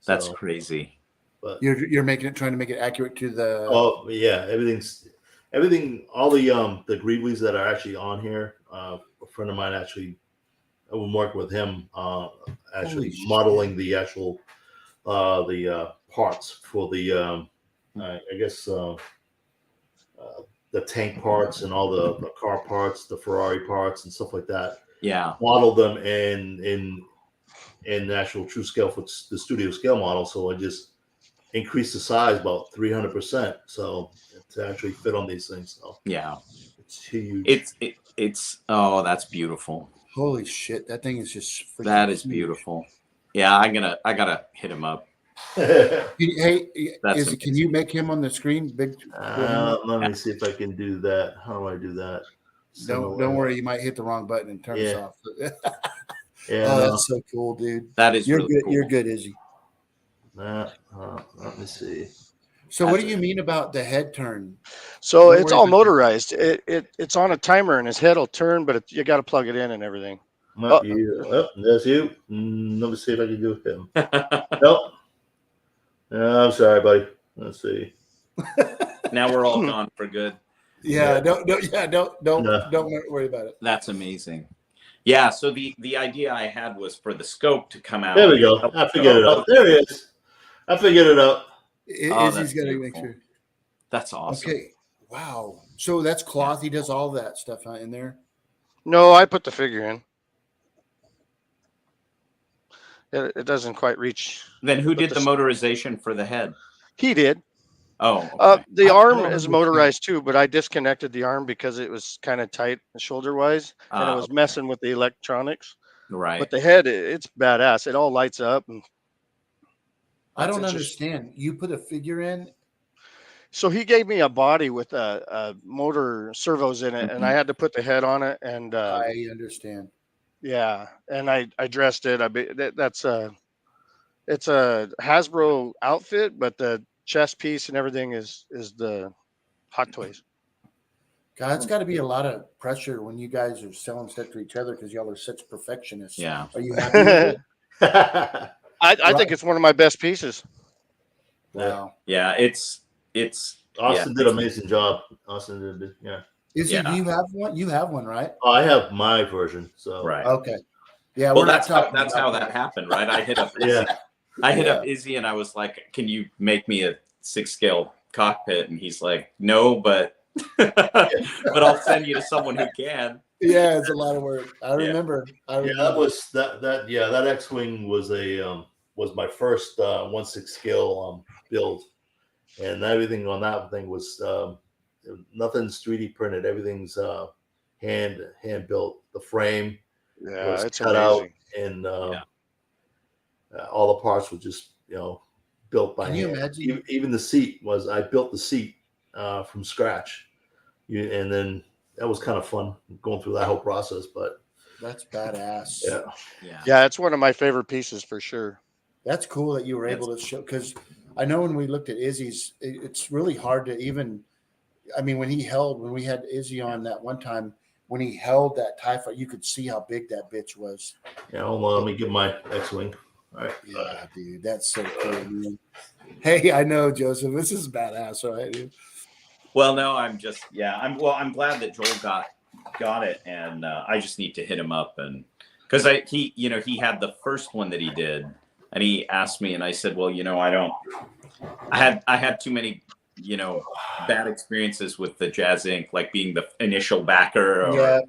That's crazy. But you're trying to make it accurate to the. Oh yeah, everything. All the Greeblies that are actually on here. A friend of mine actually, I was working with him actually modeling the actual the parts for the I guess the tank parts and all the car parts, the Ferrari parts and stuff like that. Yeah, model them in actual true scale for the studio scale model. So I just increased the size about 300%. So to actually fit on these things. So yeah, it's huge. It's that's beautiful. Holy shit, that thing is just. That is beautiful. Yeah, I gotta hit him up. Hey, can you make him on the screen big? Let me see if I can do that. How do I do that? Don't worry, you might hit the wrong button and turn us off. That's so cool, dude. That is you're really good. cool. You're good, Izzy. Let me see. So what do you mean about the head turn? So it's all motorized. It's on a timer and his head will turn, but you got to plug it in and everything. That's you. Let me see if I can do him. Nope. I'm sorry, buddy. Let's see. Now we're all gone for good. Yeah. Don't worry about it. That's amazing. Yeah. So the idea I had was for the scope to come out. There we go. I figured it out. There he is. I figured it out. Izzy's got to make sure. That's awesome. Okay. Wow. So that's cloth. He does all that stuff in there. No, I put the figure in. It doesn't quite reach. Then who did the motorization for the head? He did. Oh, okay. The arm is motorized too, but I disconnected the arm because it was kind of tight shoulder wise, and it was messing with the electronics. Right. But the head, it's badass. It all lights up. And I don't understand. You put a figure in. So he gave me a body with a motor servos in it, and I had to put the head on it. And I understand. Yeah, and I dressed it. It's a Hasbro outfit, but the chest piece and everything is the Hot Toys. God, it's got to be a lot of pressure when you guys are selling stuff to each other because y'all are such perfectionists. Yeah. Are you happy with it? I think it's one of my best pieces. Wow. Yeah, it's Austin did an amazing job. Austin did, yeah. Do you have one? You have one, right? Oh, I have my version. So right. Okay. Yeah. Well, that's how that happened, right? I hit up Izzy. I hit up Izzy and I was like, "Can you make me a 6-scale cockpit?" And he's like, "No, but but I'll send you to someone who can." Yeah, it's a lot of work. I remember. That X-wing was was my first 1/6 scale build, and everything on that thing was nothing's 3D printed. Everything's hand built. The frame was it's cut amazing. out, and all the parts were just built by hand. Can you imagine? Even the seat I built the seat from scratch, and then that was kind of fun going through that whole process. But that's badass. Yeah, it's one of my favorite pieces for sure. That's cool that you were able to show, because I know when we looked at Izzy's, it's really hard to even. I mean, when we had Izzy on that one time, when he held that TIE fighter, you could see how big that bitch was. Yeah, hold on, let me get my X-wing. All right. Yeah, dude, that's so cool, man. Hey, I know, Joseph. This is badass, right, dude? Well, no, I'm glad that Joel got it, and I just need to hit him up, and because he had the first one that he did, and he asked me, and I said, well, I had too many bad experiences with the Jazz Inc., like being the initial backer.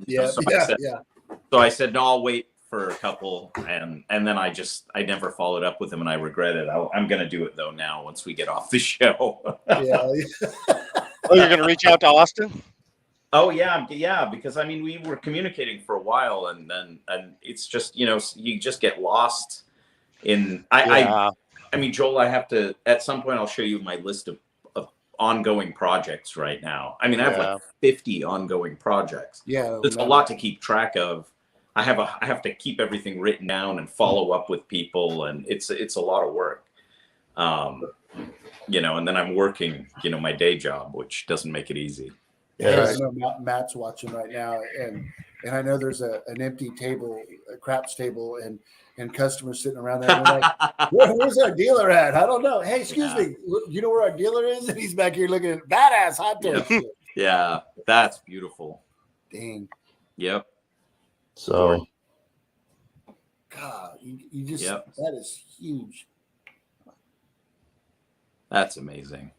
So I said, no, I'll wait for a couple, and then I never followed up with him, and I regret it. I'm gonna do it though now once we get off the show. Oh, you're gonna reach out to Austin? Oh yeah, because I mean we were communicating for a while, and it's just you just get lost in. I mean, Joel, I have to at some point. I'll show you my list of ongoing projects right now. I mean, I have like 50 ongoing projects. Yeah, there's a lot to keep track of. I have to keep everything written down and follow up with people, and it's a lot of work. And then I'm working, my day job, which doesn't make it easy. Yeah, I know Matt's watching right now, and I know there's an empty table, a craps table, and customers sitting around there. And they're like, where's our dealer at? I don't know. Hey, excuse me, you know where our dealer is? And he's back here looking at badass Hot Toys. Yeah, that's beautiful. Dang. Yep. So, God, you just that is huge. That's amazing.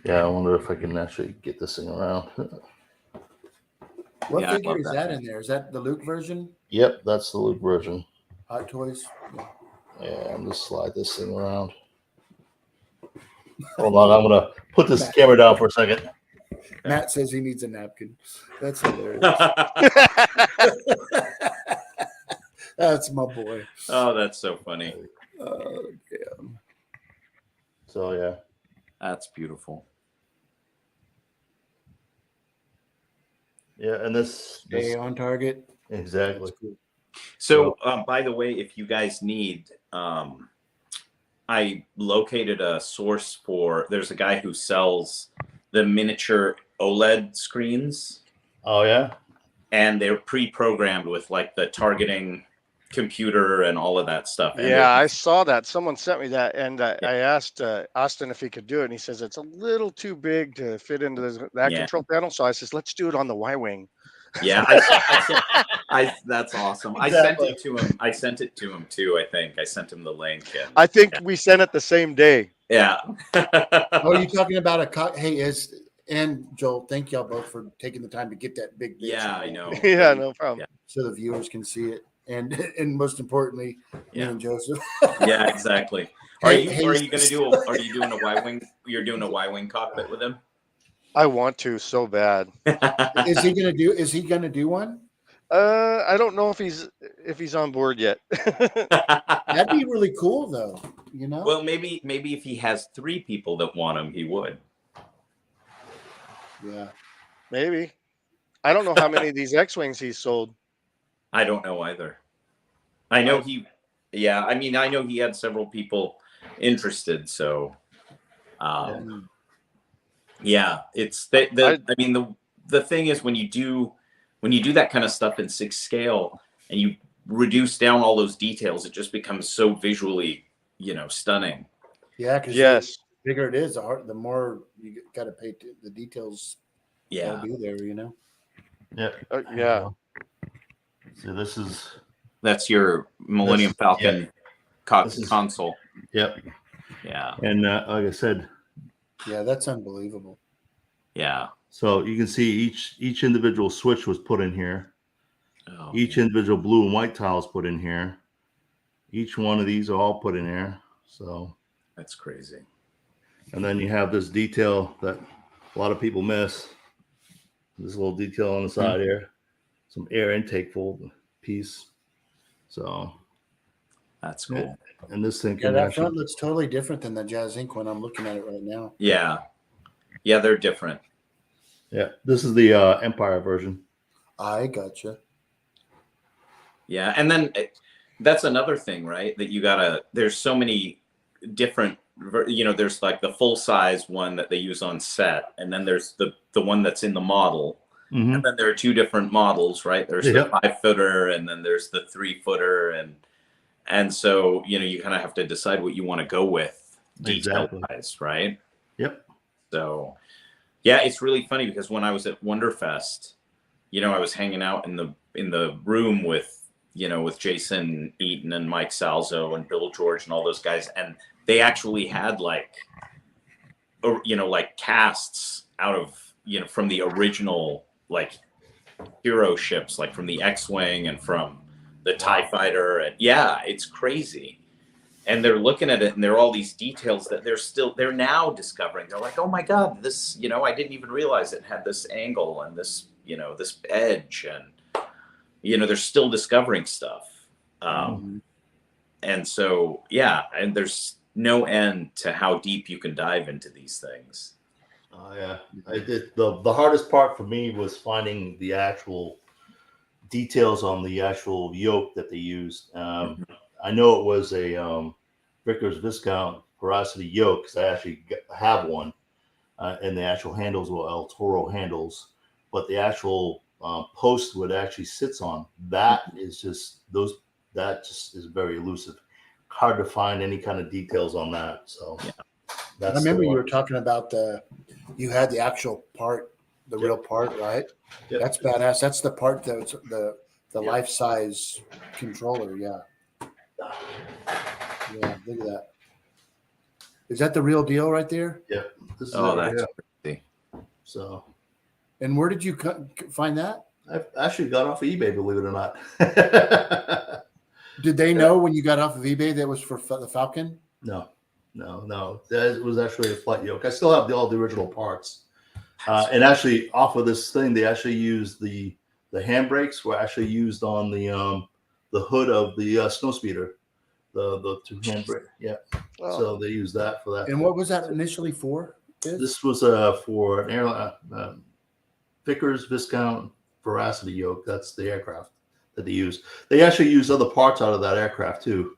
Yeah, I wonder if I can actually get this thing around. What figure is that in there? Is that the Luke version? Yep, that's the Luke version. Hot Toys. Yeah, I'm just slide this thing around. Hold on, I'm gonna put this camera down for a second. Matt says he needs a napkin. That's hilarious. That's my boy. Oh, that's so funny. Oh, damn. So yeah, that's beautiful. Yeah, and this Stay on target. exactly. Cool. So, by the way, if you guys need, I located a source for. There's a guy who sells the miniature OLED screens. Oh yeah, and they're pre-programmed with like the targeting computer and all of that stuff. And Yeah, I saw that. Someone sent me that, and I asked Austin if he could do it, and he says it's a little too big to fit into that control panel. So I says, let's do it on the Y-wing. Yeah, that's awesome. Exactly. I sent it to him. I sent it to him too. I think I sent him the link. I think we sent it the same day. Yeah. Oh, you talking about hey, and Joel, thank y'all both for taking the time to get that big picture. Yeah, I know. Yeah, no problem. So the viewers can see it. And most importantly, me and Joseph. Yeah, exactly. Are you doing a Y-wing? You're doing a Y-wing cockpit with him? I want to so bad. Is he gonna do one? I don't know if he's on board yet. That'd be really cool though, you know? Well, maybe if he has 3 people that want him, he would. Yeah. Maybe. I don't know how many of these X-Wings he's sold. I don't know either. I know I mean, I know he had several people interested. So, it's I mean, the thing is when you do that kind of stuff in 6 scale and you reduce down all those details, it just becomes so visually, stunning. Yeah. Because the bigger it is, the more you got to pay the details. Yeah. Be there, Yeah. Yeah. So that's your Millennium Falcon console. Yep. Yeah. And like I said, yeah, that's unbelievable. Yeah. So you can see each individual switch was put in here. Oh, each individual blue and white tiles put in here. Each one of these are all put in there. So that's crazy. And then you have this detail that a lot of people miss. This little detail on the side here, some air intake piece. So that's cool. And this thing that front looks totally different than the Jazz Ink when I'm looking at it right now. Yeah. Yeah, they're different. Yeah, this is the Empire version. I gotcha. Yeah, and then that's another thing, right? That there's so many different, there's like the full size one that they use on set, and then there's the one that's in the model, and then there are 2 different models, right? There's the 5-footer, and then there's the 3-footer, and so you kind of have to decide what you want to go with detail-wise, right? Yep. So, yeah, it's really funny because when I was at Wonderfest, I was hanging out in the room with Jason Eaton and Mike Salzo and Bill George and all those guys, and they actually had like casts out of from the original like hero ships, like from the X-wing and from the TIE fighter, and it's crazy. And they're looking at it, and there are all these details that they're now discovering. They're like, oh my god, this I didn't even realize it had this angle and this this edge, and they're still discovering stuff. And so and there's no end to how deep you can dive into these things. Yeah, the hardest part for me was finding the actual details on the actual yoke that they used. I know it was a Vickers Viscount Porosity yoke because I actually have one, and the actual handles were El Toro handles, but the actual post what it actually sits on, that just is very elusive. Hard to find any kind of details on that. So I remember you were talking about you had the actual part, the real part, right? Yep. That's badass. That's the part that's the life-size controller. Yeah, look at that. Is that the real deal right there? Yeah. This is that's crazy. So. And where did you find that? I actually got off of eBay, believe it or not. Did they know when you got off of eBay that was for the Falcon? No. That was actually a flight yoke. I still have all the original parts. And actually, off of this thing, they actually used the handbrakes were actually used on the hood of the snowspeeder. The 2 handbrake. Yeah. Oh. So they used that for that. And what was that initially for? This was for an airline. Vickers Viscount Veracity yoke. That's the aircraft that they use. They actually use other parts out of that aircraft too.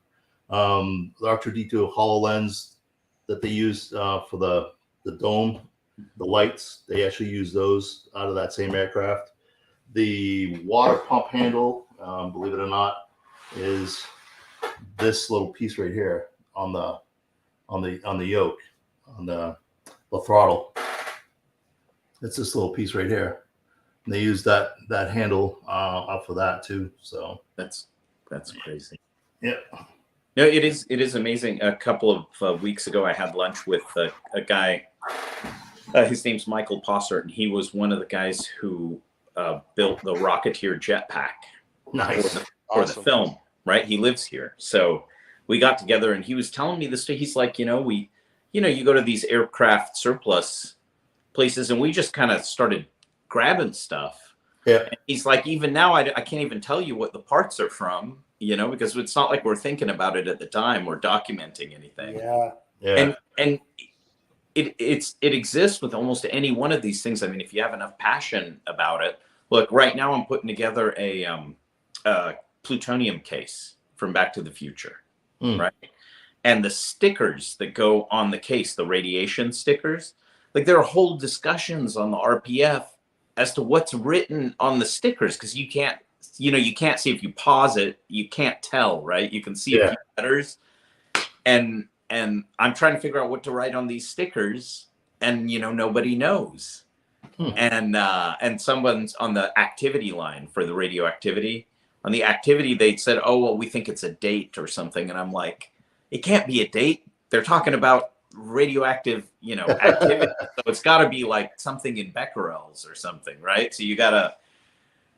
The R2D2 HoloLens that they use for the dome, the lights, they actually use those out of that same aircraft. The water pump handle, believe it or not, is this little piece right here on the yoke, on the throttle. It's this little piece right here. And they use that handle up for that too. So that's crazy. Yeah. No, it is amazing. A couple of weeks ago, I had lunch with a guy. His name's Michael Possert, and he was one of the guys who built the Rocketeer jetpack nice for the film. Right, he lives here, so we got together, and he was telling me this. He's like, you go to these aircraft surplus places, and we just kind of started grabbing stuff. Yeah. And he's like, even now, I can't even tell you what the parts are from. Because it's not like we're thinking about it at the time or documenting anything. Yeah. And it exists with almost any one of these things. I mean, if you have enough passion about it. Look, right now I'm putting together a plutonium case from Back to the Future, right? And the stickers that go on the case, the radiation stickers, like there are whole discussions on the RPF as to what's written on the stickers, because you can't see. If you pause it, you can't tell, right? You can see a few letters, and I'm trying to figure out what to write on these stickers, and nobody knows. And someone's on the activity line for the radioactivity. On the activity, they said, "Oh, well, we think it's a date or something," and I'm like, "It can't be a date. They're talking about radioactive, activity, so it's got to be like something in becquerels or something, right?" So you gotta.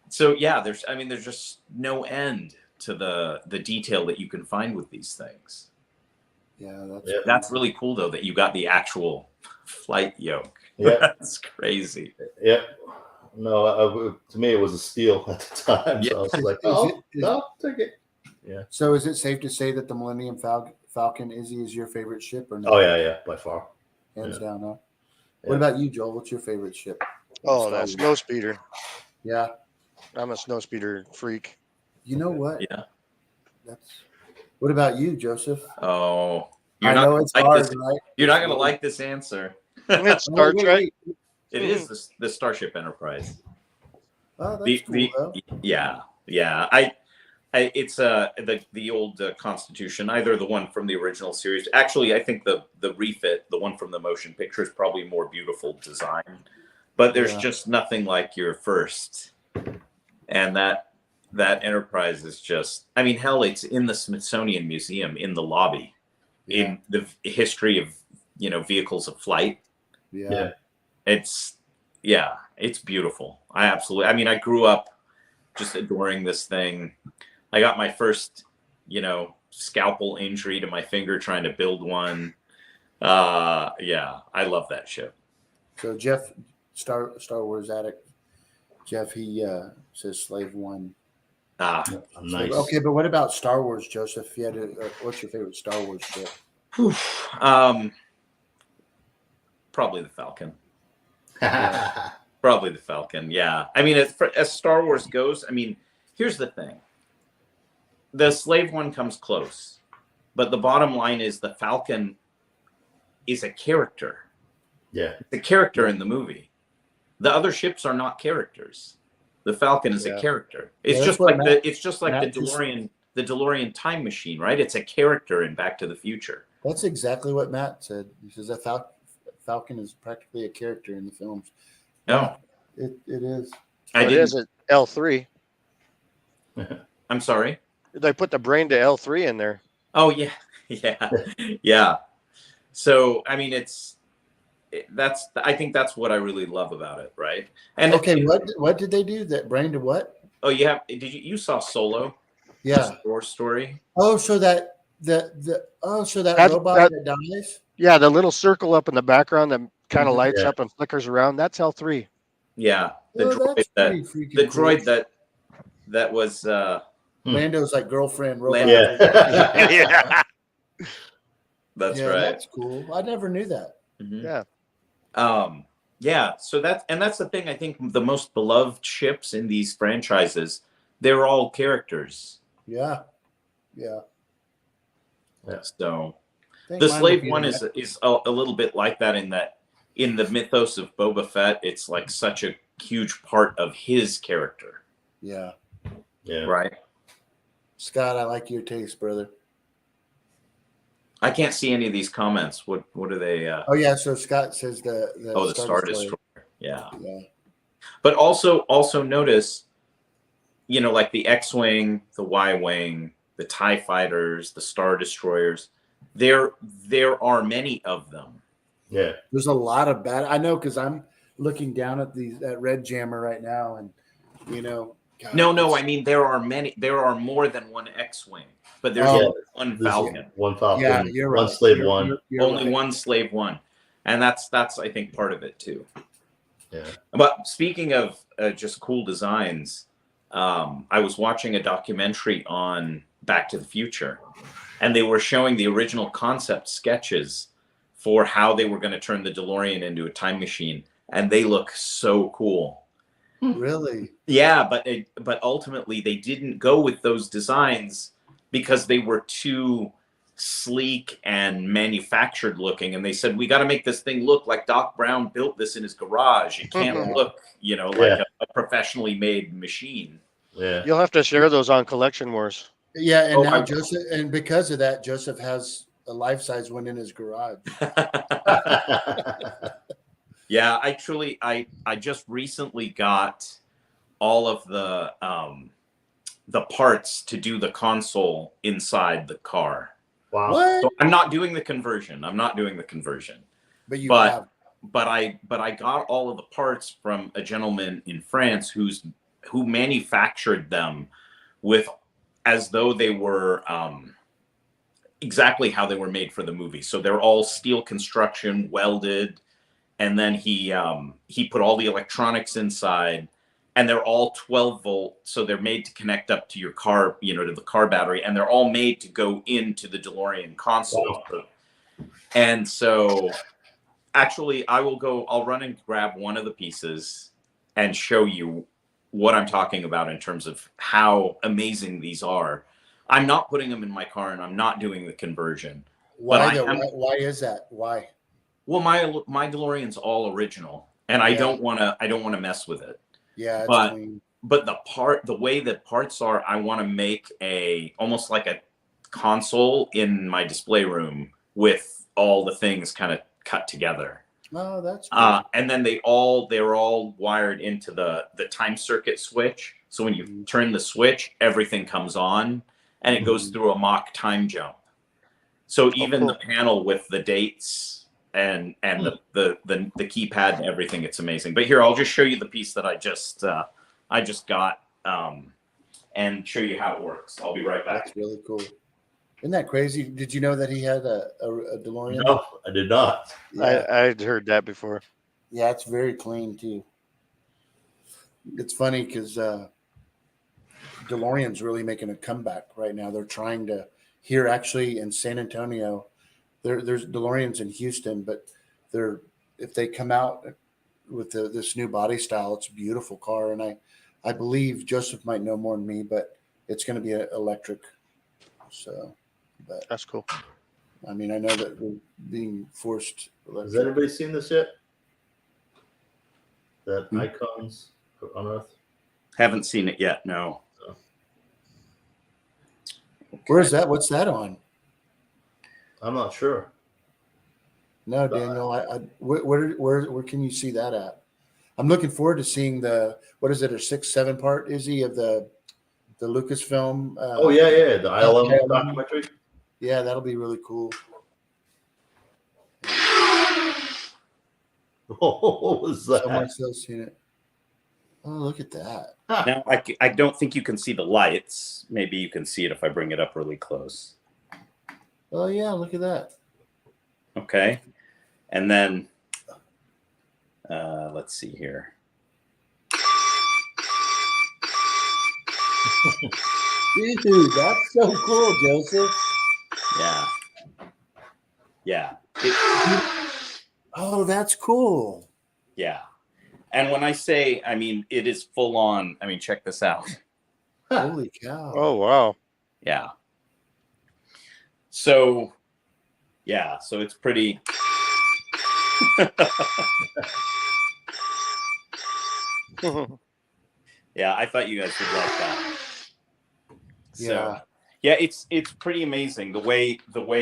So yeah, there's just no end to the detail that you can find with these things. Yeah, that's really cool though, that you got the actual flight yoke. Yeah, that's crazy. Yeah, no, to me it was a steal at the time. So I was like, I'll take it. Yeah. So is it safe to say that the Millennium Falcon is your favorite ship or no? Oh yeah, by far, hands down. Huh? Yeah. What about you, Joel? What's your favorite ship? Oh, that's Snowspeeder. Yeah. I'm a Snowspeeder freak. You know what? Yeah. What about you, Joseph? Oh, I know it's hard, right? You're not going to like this answer. It's Star Trek. It is the Starship Enterprise. Oh, that's cool, though. Yeah. It's the old Constitution, either the one from the original series. Actually, I think the refit, the one from the motion picture, is probably more beautiful design. But there's just nothing like your first. And that Enterprise is just, hell, it's in the Smithsonian Museum in the lobby, in the history of, vehicles of flight. Yeah. It's beautiful. I grew up just adoring this thing. I got my first, scalpel injury to my finger trying to build one. I love that ship. So Jeff, Star Wars addict, Jeff, he says Slave One. Nice. Okay, but what about Star Wars, Joseph? You had what's your favorite Star Wars ship? Probably the Falcon. Probably the Falcon. Yeah. As Star Wars goes, here's the thing. The Slave One comes close, but the bottom line is the Falcon is a character. Yeah. It's a character in the movie. The other ships are not characters. The Falcon is a character. It's just like the DeLorean time machine, right? It's a character in Back to the Future. That's exactly what Matt said. He says that Falcon is practically a character in the films. No, it is. It is at L3. I'm sorry. They put the brain to L3 in there. Oh yeah, yeah. So I think that's what I really love about it, right? And okay, what did they do? That brain to what? Oh, you saw Solo? Yeah. War story. Oh, so that robot that dies. Yeah, the little circle up in the background that kind of lights up and flickers around. That's L3. Yeah, the droid that was Lando's like girlfriend robot. Yeah. That's right. That's cool. I never knew that. Mm-hmm. Yeah. Yeah, so that's the thing. I think the most beloved ships in these franchises, they're all characters. Yeah. So the Slave One is a little bit like that in that in the mythos of Boba Fett, it's like such a huge part of his character. Yeah. Right. Scott, I like your taste, brother. I can't see any of these comments. What are they? Oh yeah, so Scott says the Star Destroyer. Yeah. Yeah. But also notice, you know, like the X-wing, the Y-wing, the TIE fighters, the Star Destroyers. There are many of them. Yeah. There's a lot of bad. I know because I'm looking down at that Red Jammer right now, and you know. God, no. I mean, there are many. There are more than one X-wing, but there's only one Falcon. One Falcon. Yeah, you're right. One Slave One. You're only right. one Slave One, and that's I think part of it too. Yeah. But speaking of just cool designs, I was watching a documentary on Back to the Future, and they were showing the original concept sketches for how they were going to turn the DeLorean into a time machine, and they look so cool. Really? Yeah, but ultimately they didn't go with those designs because they were too sleek and manufactured looking, and they said we got to make this thing look like Doc Brown built this in his garage. It can't look, you know, like a professionally made machine. Yeah, you'll have to share those on Collection Wars. Yeah, and now Joseph, and because of that, Joseph has a life-size one in his garage. Yeah, I just recently got all of the parts to do the console inside the car. Wow. What? So I'm not doing the conversion. But I got all of the parts from a gentleman in France who manufactured them with as though they were exactly how they were made for the movie. So they're all steel construction, welded, and then he put all the electronics inside, and they're all 12 volt, so they're made to connect up to your car, you know, to the car battery, and they're all made to go into the DeLorean console. Wow. And so actually I'll run and grab one of the pieces and show you what I'm talking about in terms of how amazing these are. I'm not putting them in my car, and I'm not doing the conversion. Why is that? Why? Well, my DeLorean's all original, and I don't want to mess with it. Yeah, but the way that parts are, I want to make almost like a console in my display room with all the things kind of cut together. Oh, that's cool. And then they're all wired into the time circuit switch. So when you turn the switch, everything comes on, and it goes through a mock time jump. So even the panel with the dates and the keypad and everything, it's amazing. But here, I'll just show you the piece that I just got and show you how it works. I'll be right back. That's really cool. Isn't that crazy? Did you know that he had a DeLorean? No, I did not. Yeah. I'd heard that before. Yeah, it's very clean too. It's funny because DeLorean's really making a comeback right now. They're trying to here actually in San Antonio. There's DeLoreans in Houston, but if they come out with this new body style, it's a beautiful car, and I believe Joseph might know more than me, but it's going to be electric. So, but that's cool. I mean, I know that we're being forced. Has anybody seen this yet? That Icons on Earth? Haven't seen it yet. No. So. Okay. Where's that? What's that on? I'm not sure. No, Daniel. Where can you see that at? I'm looking forward to seeing what is it, a 6-7 part, Izzy, of the Lucasfilm. The ILM documentary. Yeah, that'll be really cool. What was that? Someone's else seen it. Oh, look at that. Now, I don't think you can see the lights. Maybe you can see it if I bring it up really close. Oh, yeah, look at that. Okay. And then, let's see here. Dude, that's so cool, Joseph. Yeah. Yeah. Oh, that's cool. Yeah. And when I say, I mean, it is full on. I mean, check this out. Holy cow. Oh, wow. Yeah. So, yeah. So it's pretty. Yeah, I thought you guys would like that. So, yeah, it's pretty amazing the way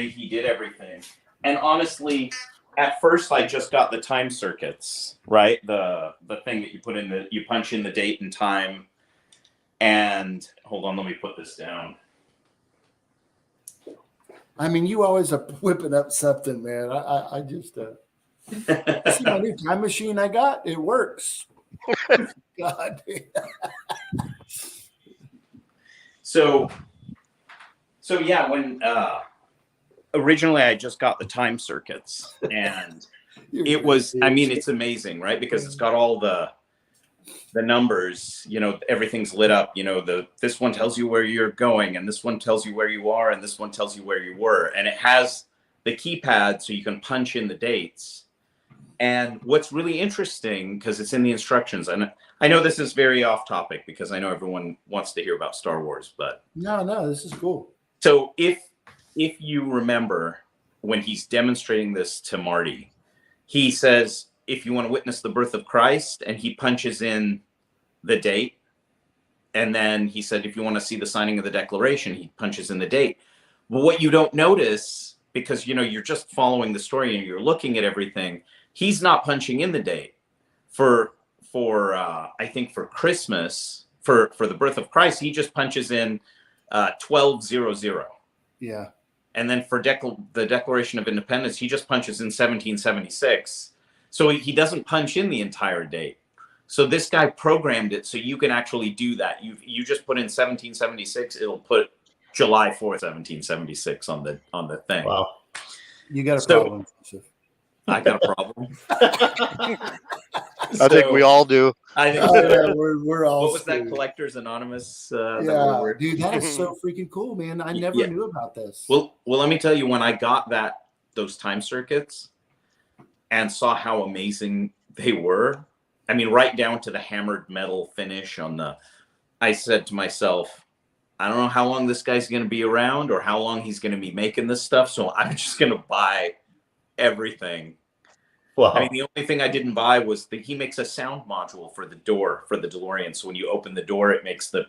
he did everything. And honestly, at first I just got the time circuits, right? The thing that you put in you punch in the date and time. And hold on, let me put this down. I mean, you always are whipping up something, man. I just see my new time machine I got. It works. God. So yeah, when originally I just got the time circuits, and it was, I mean, it's amazing, right? Because it's got all the numbers, you know, everything's lit up, you know, this one tells you where you're going, and this one tells you where you are, and this one tells you where you were, and it has the keypad so you can punch in the dates. And what's really interesting, because it's in the instructions, and I know this is very off topic because I know everyone wants to hear about Star Wars, but no, this is cool. So if you remember when he's demonstrating this to Marty, he says, if you want to witness the birth of Christ, and he punches in the date. And then he said, if you want to see the signing of the Declaration, he punches in the date. But what you don't notice, because, you know, you're just following the story and you're looking at everything, he's not punching in the date for I think for Christmas, for the birth of Christ, he just punches in 1200. Yeah. And then for the Declaration of Independence, he just punches in 1776. So he doesn't punch in the entire date. So this guy programmed it so you can actually do that. You just put in 1776, it'll put July 4th, 1776 on the thing. Wow. You got a problem. I got a problem. I think we all do. I think so. Yeah, we're all. What was that, Collectors Anonymous? Yeah, dude, that is so freaking cool, man. I never knew about this. Well, let me tell you, when I got those time circuits and saw how amazing they were, I mean, right down to the hammered metal finish I said to myself, I don't know how long this guy's going to be around or how long he's going to be making this stuff. So I'm just going to buy everything. Wow. I mean, the only thing I didn't buy was he makes a sound module for the door for the DeLorean. So when you open the door, it makes the,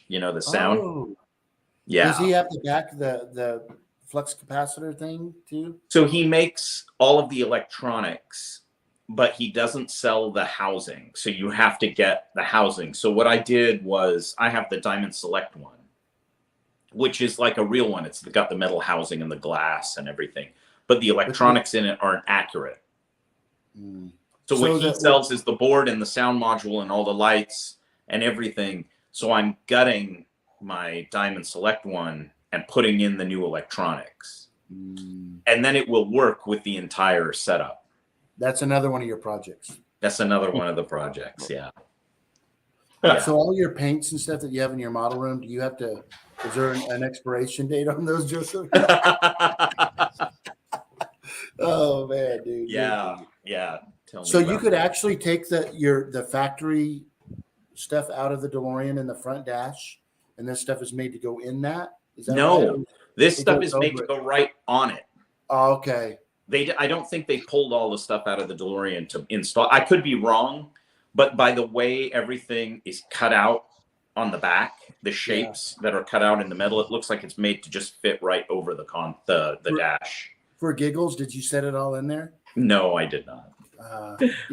the sound. Oh. Yeah. Does he have the flux capacitor thing too? So he makes all of the electronics, but he doesn't sell the housing. So you have to get the housing. So what I did was I have the Diamond Select one, which is like a real one. It's got the metal housing and the glass and everything, but the electronics in it aren't accurate. So what he sells is the board and the sound module and all the lights and everything. So I'm gutting my Diamond Select one and putting in the new electronics. And then it will work with the entire setup. That's another one of your projects. That's another one of the projects, yeah. So all your paints and stuff that you have in your model room, do you have to, is there an expiration date on those, Joseph? Oh man, dude. Yeah. Tell me so you could actually take the factory stuff out of the DeLorean in the front dash, and this stuff is made to go in that? Is that no, right? This stuff is made to go right on it. Oh, okay. I don't think they pulled all the stuff out of the DeLorean to install. I could be wrong, but by the way everything is cut out on the back, the shapes that are cut out in the metal, it looks like it's made to just fit right over the dash. For giggles, did you set it all in there? No, I did not.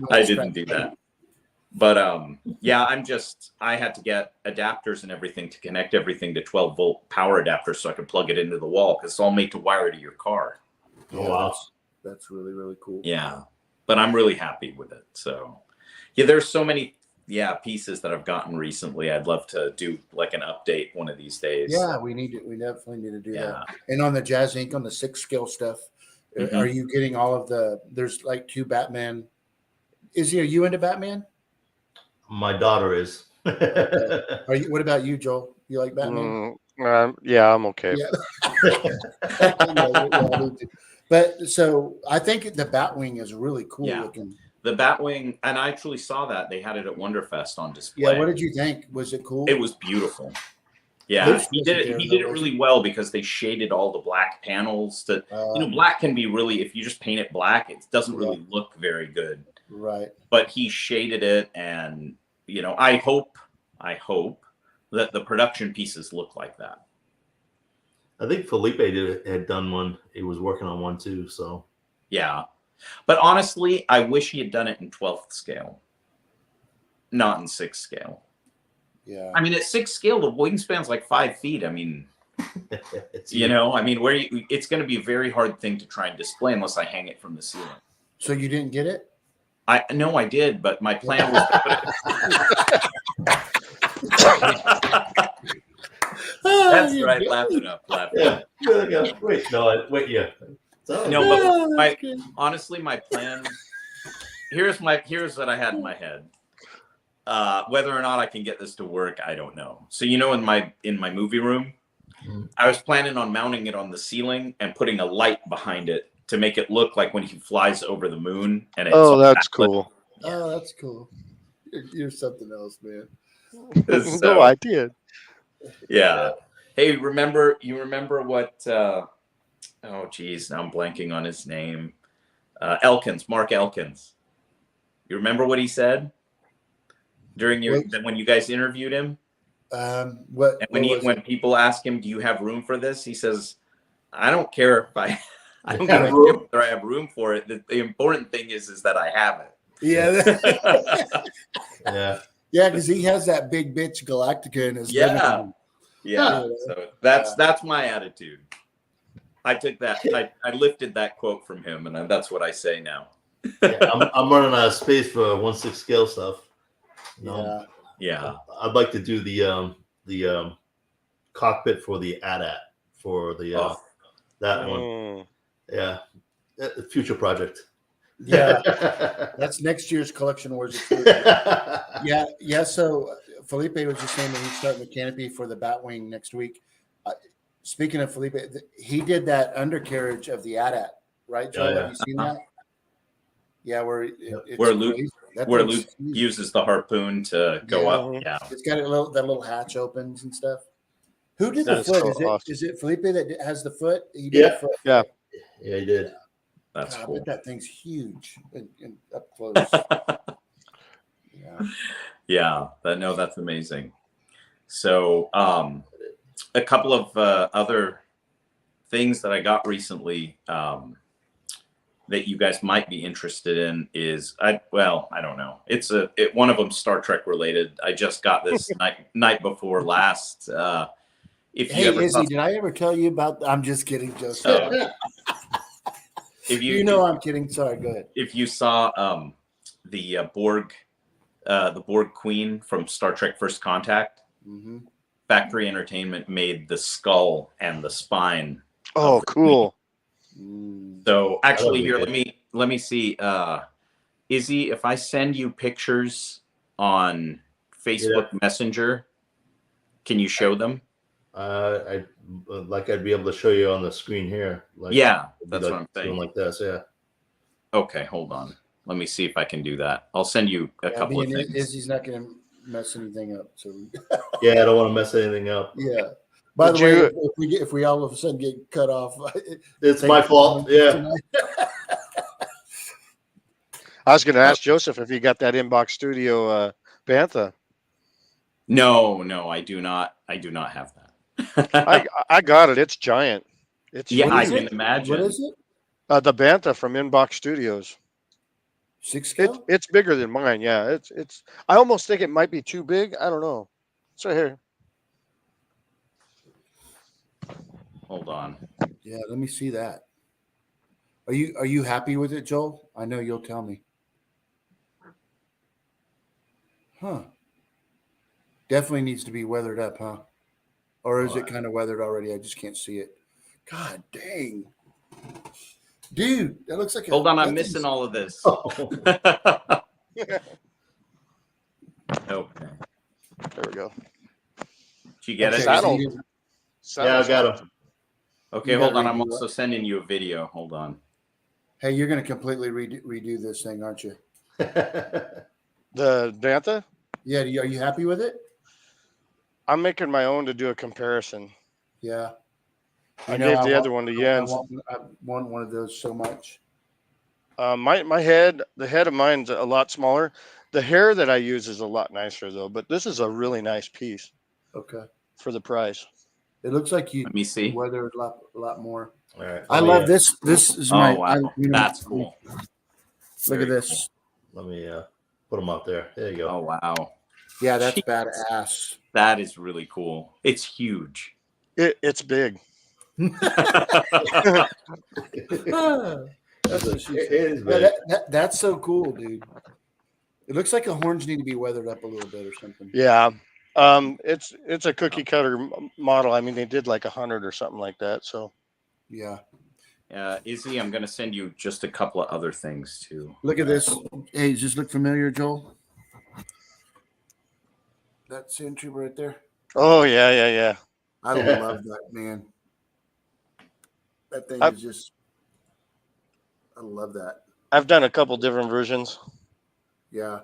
I didn't do that. But I had to get adapters and everything to connect everything to 12-volt power adapters so I could plug it into the wall, because it's all made to wire to your car. Oh, wow. That's really, really cool. Yeah, but I'm really happy with it. So, yeah, there's so many pieces that I've gotten recently. I'd love to do like an update one of these days. Yeah, we definitely need to do that. And on the Jazz Inc. on the 6 scale stuff, are you getting all of there's like 2 Batman? Are you into Batman? My daughter is. What about you, Joel? You like Batman? Yeah, I'm okay. Yeah. But so I think the Batwing is really cool looking. The Batwing, and I actually saw that they had it at Wonderfest on display. Yeah, what did you think? Was it cool? It was beautiful. Yeah, he did it really well because they shaded all the black panels. To black can be really, if you just paint it black, it doesn't really look very good. Right. But he shaded it, and I hope that the production pieces look like that. I think Felipe had done one. He was working on one too. So yeah, but honestly, I wish he had done it in 12th scale, not in 6th scale. Yeah. I mean, at 6th scale, the wingspan's like 5 feet. I mean, it's going to be a very hard thing to try and display unless I hang it from the ceiling. So you didn't get it? No, I did, but my plan was to put it. That's right. Laughing up. Yeah. Wait, yeah. No, but honestly, my plan. Here's what I had in my head. Whether or not I can get this to work, I don't know. So in my movie room, I was planning on mounting it on the ceiling and putting a light behind it to make it look like when he flies over the moon. And that's cool. Yeah. Oh, that's cool. You're something else, man. No, I did. Yeah. Hey, you remember what? Oh, geez, now I'm blanking on his name. Mark Elkins. You remember what he said during when you guys interviewed him? When people ask him, "Do you have room for this?" He says, "I don't care if I don't give a shit whether I have room for it. The important thing is that I have it." Yeah. Yeah. Yeah, because he has that big bitch Galactica in his living room. Yeah. So that's my attitude. I took that. I lifted that quote from him, and that's what I say now. I'm running out of space for 1/6 scale stuff. Yeah. I'd like to do the cockpit for the AT-AT for the that one. Yeah, future project. Yeah, that's next year's Collection Wars. Yeah. So Felipe was just saying that he's starting the canopy for the Batwing next week. Speaking of Felipe, he did that undercarriage of the AT-AT, right, Joe? Have you seen that? Yeah, where Luke uses the harpoon to go up. Yeah, it's got that little hatch opens and stuff. Who did the foot? Is it Felipe that has the foot? He did the foot. Yeah, he did. That's cool. I bet that thing's huge and up close. That's amazing. So, a couple of other things that I got recently that you guys might be interested in is I don't know. One of them Star Trek related. I just got this night before last. Izzy, did I ever tell you about? I'm just kidding, Joseph. I'm kidding. Sorry, go ahead. If you saw the Borg Queen from Star Trek First Contact, Factory Entertainment made the skull and the spine. Oh, cool. So actually, here let me see. Izzy, if I send you pictures on Facebook Messenger, can you show them? I'd be able to show you on the screen here. That's what I'm saying. Like this, yeah. Okay, hold on. Let me see if I can do that. I'll send you a couple of things. Izzy's not going to mess anything up. So I don't want to mess anything up. Yeah. By the way, if we all of a sudden get cut off, it's my fault. Yeah. I was going to ask Joseph if he got that Inbox Studio Bantha. No, I do not. I do not have that. I got it. It's giant. I can imagine. What is it? The Bantha from Inbox Studios. 6 scale? It's bigger than mine. Yeah, it's. I almost think it might be too big. I don't know. It's right here. Hold on. Yeah, let me see that. Are you happy with it, Joel? I know you'll tell me. Huh. Definitely needs to be weathered up, huh? Or is it kind of weathered already? I just can't see it. God dang. Dude, that looks like Hold on, I'm missing all of this. Okay. There we go. Did you get it? Yeah, I got him. Okay, hold on. I'm also sending you a video. Hold on. Hey, you're going to completely redo this thing, aren't you? The Bantha? Yeah, are you happy with it? I'm making my own to do a comparison. Yeah. I gave the other one to Jens. I want one of those so much. The head of mine's a lot smaller. The hair that I use is a lot nicer though, but this is a really nice piece. Okay. For the price. It looks like you Let me see. weather a lot more. All right. I love this. This is my. Wow. That's cool. Look at this. Cool. Let me put them up there. There you go. Oh wow. Yeah, that's badass. That is really cool. It's huge. It's big. That's so cool, dude. It looks like the horns need to be weathered up a little bit or something. Yeah. It's a cookie cutter model. I mean, they did like 100 or something like that. So, yeah. Izzy, I'm going to send you just a couple of other things too. Look at this. Hey, does this look familiar, Joel? That sand tube right there. Oh yeah. I love that, man. That thing is just. I love that. I've done a couple different versions. Yeah.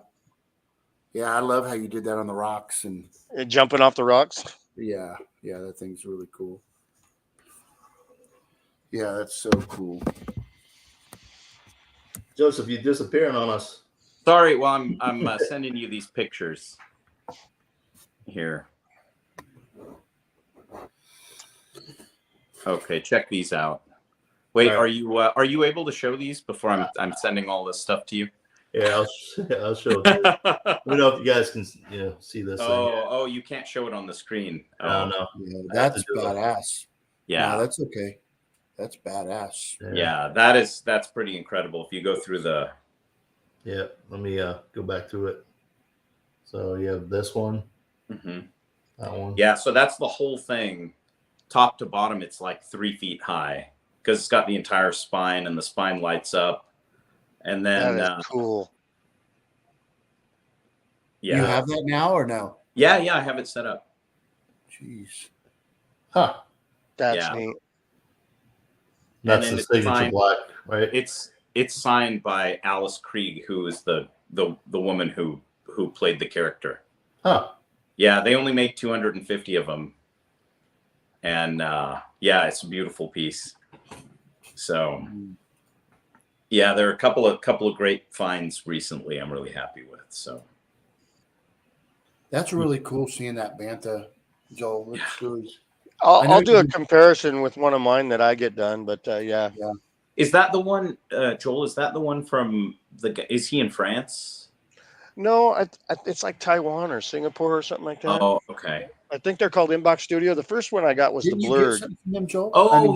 Yeah, I love how you did that on the rocks and jumping off the rocks. Yeah, that thing's really cool. Yeah, that's so cool. Joseph, you're disappearing on us. Sorry, well, I'm sending you these pictures here. Okay, check these out. Wait, right. Are you able to show these before I'm sending all this stuff to you? Yeah, I'll show it. I don't know if you guys can see this. Oh, you can't show it on the screen. Oh no, yeah, that's badass. Yeah, no, that's okay. That's badass. Yeah, that's pretty incredible. If you go through the. Yeah, let me go back to it. So you have this one, that one. Yeah, so that's the whole thing, top to bottom. It's like 3 feet high because it's got the entire spine, and the spine lights up. And then that is cool. Yeah. You have that now or no? Yeah, I have it set up. Jeez. Huh. That's neat. That's the signature black, right? It's signed by Alice Krieg, who is the woman who played the character. Huh. Yeah, they only make 250 of them. And it's a beautiful piece. So yeah, there are a couple of great finds recently I'm really happy with. So that's really cool seeing that Bantha, Joel. That's really... I'll do a comparison with one of mine that I get done, but yeah. Is that the one, Joel? Is that the one from is he in France? No, it's like Taiwan or Singapore or something like that. Oh, okay. I think they're called Inbox Studio. The first one I got was the Blurg.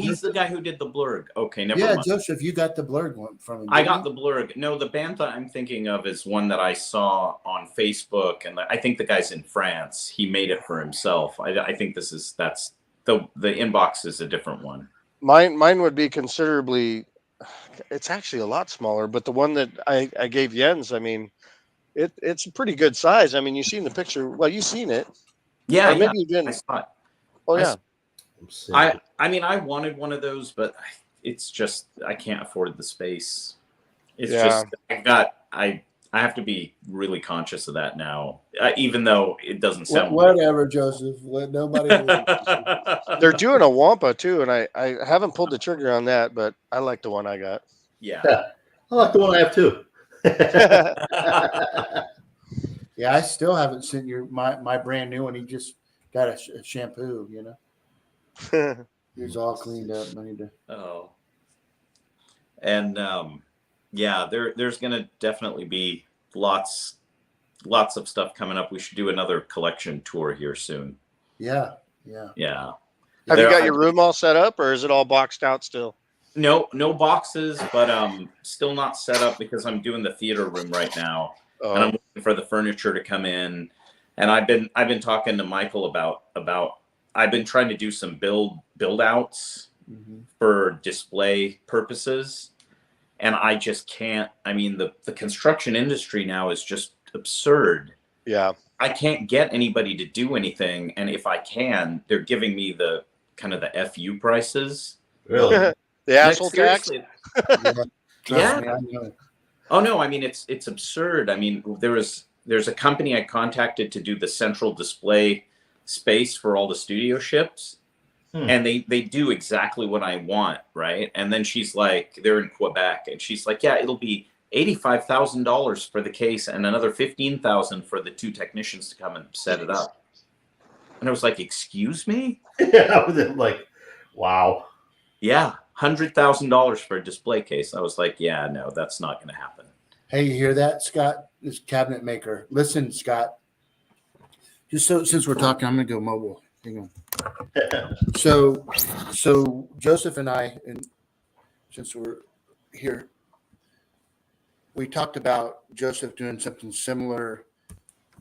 He's the guy who did the Blurg. Okay, never mind. Yeah, Joseph, you got the Blurg one from him. I got the Blurg. No, the Bantha I'm thinking of is one that I saw on Facebook, and I think the guy's in France. He made it for himself. I think that's the Inbox is a different one. Mine would be considerably. It's actually a lot smaller, but the one that I gave Jens, I mean, it's a pretty good size. I mean, you've seen the picture. Well, you've seen it. Yeah, maybe you didn't. I saw it. Oh yeah. I mean, I wanted one of those, but it's just I can't afford the space. It's just I have to be really conscious of that now, even though it doesn't sound. Whatever, Joseph. Let nobody. They're doing a Wampa too, and I haven't pulled the trigger on that, but I like the one I got. Yeah. I like the one I have too. Yeah, I still haven't sent my brand new one. He just got a shampoo, He's all cleaned up. I need to. Oh. And there's gonna definitely be lots of stuff coming up. We should do another collection tour here soon. Yeah. Have you got your room all set up, or is it all boxed out still? No boxes, but still not set up because I'm doing the theater room right now. And I'm waiting for the furniture to come in. And I've been talking to Michael about I've been trying to do some build outs for display purposes. And I just can't. I mean, the construction industry now is just absurd. Yeah. I can't get anybody to do anything. And if I can, they're giving me the kind of the FU prices. Really? The asshole tax? Yeah. Oh no, I mean it's absurd. I mean, there's a company I contacted to do the central display space for all the studio ships, and they do exactly what I want, right? And then she's like, they're in Quebec, and she's like, yeah, it'll be $85,000 for the case and another 15,000 for the 2 technicians to come and set it up. And I was like, excuse me? Yeah, like, wow. Yeah, $100,000 for a display case. I was like, yeah, no, that's not going to happen. Hey, you hear that, Scott? This cabinet maker. Listen, Scott. Just since we're talking, I'm going to go mobile. Hang on. So Joseph and I, and since we're here, we talked about Joseph doing something similar,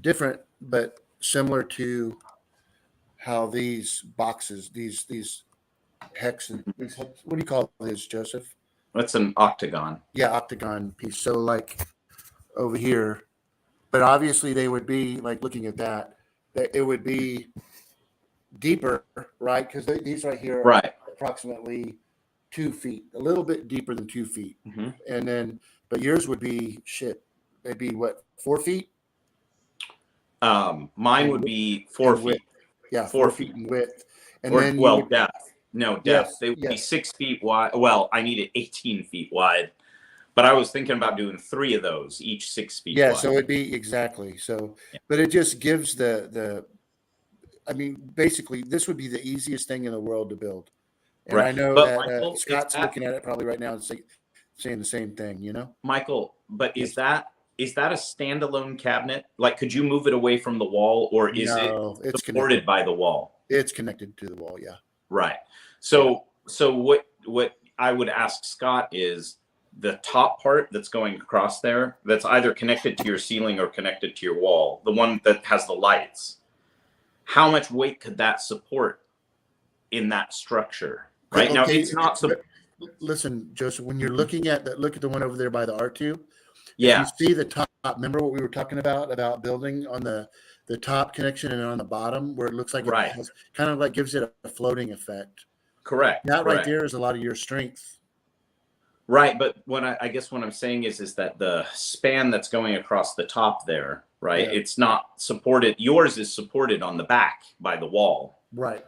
different, but similar to how these boxes, these hex, and these hex, what do you call this, Joseph? That's an octagon. Yeah, octagon piece. So like over here, but obviously they would be like looking at that it would be deeper, right? Because these right here are approximately 2 feet, a little bit deeper than 2 feet. Mm-hmm. And then, but yours would be they'd be what, 4 feet? Mine would be 4 feet. Width. Yeah, 4 feet in width. And or, then depth. No, depth. Yes, they would be 6 feet wide. Well, I needed 18 feet wide, but I was thinking about doing 3 of those, each 6 feet wide. So it'd be exactly. So, but it just gives I mean, basically, this would be the easiest thing in the world to build. And I know that Michael, Scott's looking at it probably right now and saying the same thing, you know? Michael, but is that a standalone cabinet? Like, could you move it away from the wall, or is it supported by the wall? It's connected to the wall, yeah. Right. So what I would ask Scott is the top part that's going across there, that's either connected to your ceiling or connected to your wall, the one that has the lights. How much weight could that support in that structure? Right now, it's not. Listen, Joseph, when you're looking at look at the one over there by the art tube. Yeah. You see the top. Remember what we were talking about building on the top connection and on the bottom where it looks like it has, kind of like gives it a floating effect. Correct. That right there is a lot of your strength. Right, but I guess what I'm saying is that the span that's going across the top there, right? Yeah. It's not supported. Yours is supported on the back by the wall. Right.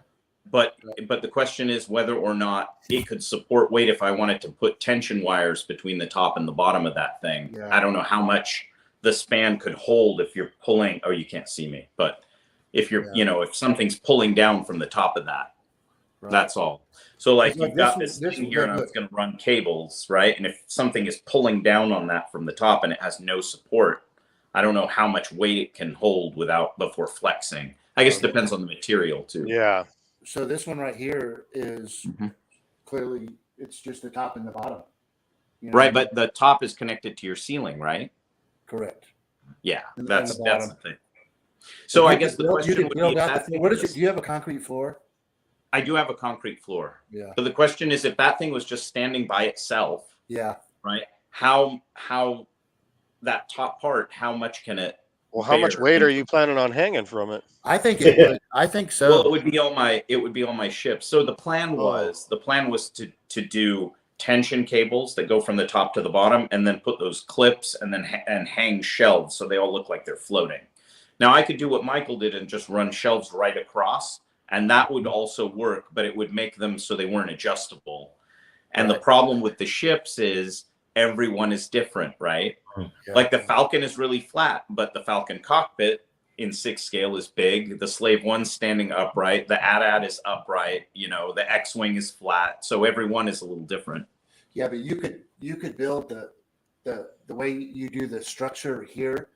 But the question is whether or not it could support weight if I wanted to put tension wires between the top and the bottom of that thing. Yeah. I don't know how much the span could hold if you're pulling. Oh, you can't see me, but if you're, if something's pulling down from the top of that, that's all. So like you've got this thing here and I was going to run cables, right? And if something is pulling down on that from the top and it has no support, I don't know how much weight it can hold before flexing. I guess it depends on the material too. Yeah. So this one right here is clearly it's just the top and the bottom. Right, but the top is connected to your ceiling, right? Correct. Yeah, that's the thing. So I guess the question would be, do you have a concrete floor? I do have a concrete floor. Yeah. So the question is, if that thing was just standing by itself, right? How that top part, how much can it? Well, how much weight are you planning on hanging from it? I think it would. I think so. Well, it would be on my ship. So the plan was to do tension cables that go from the top to the bottom, and then put those clips and then hang shelves so they all look like they're floating. Now I could do what Michael did and just run shelves right across. And that would also work, but it would make them so they weren't adjustable. And the problem with the ships is everyone is different, right? Yeah. Like the Falcon is really flat, but the Falcon cockpit in 6 scale is big. The Slave 1's standing upright. The AT-AT is upright. The X-Wing is flat. So everyone is a little different. Yeah, but you could build the way you do the structure here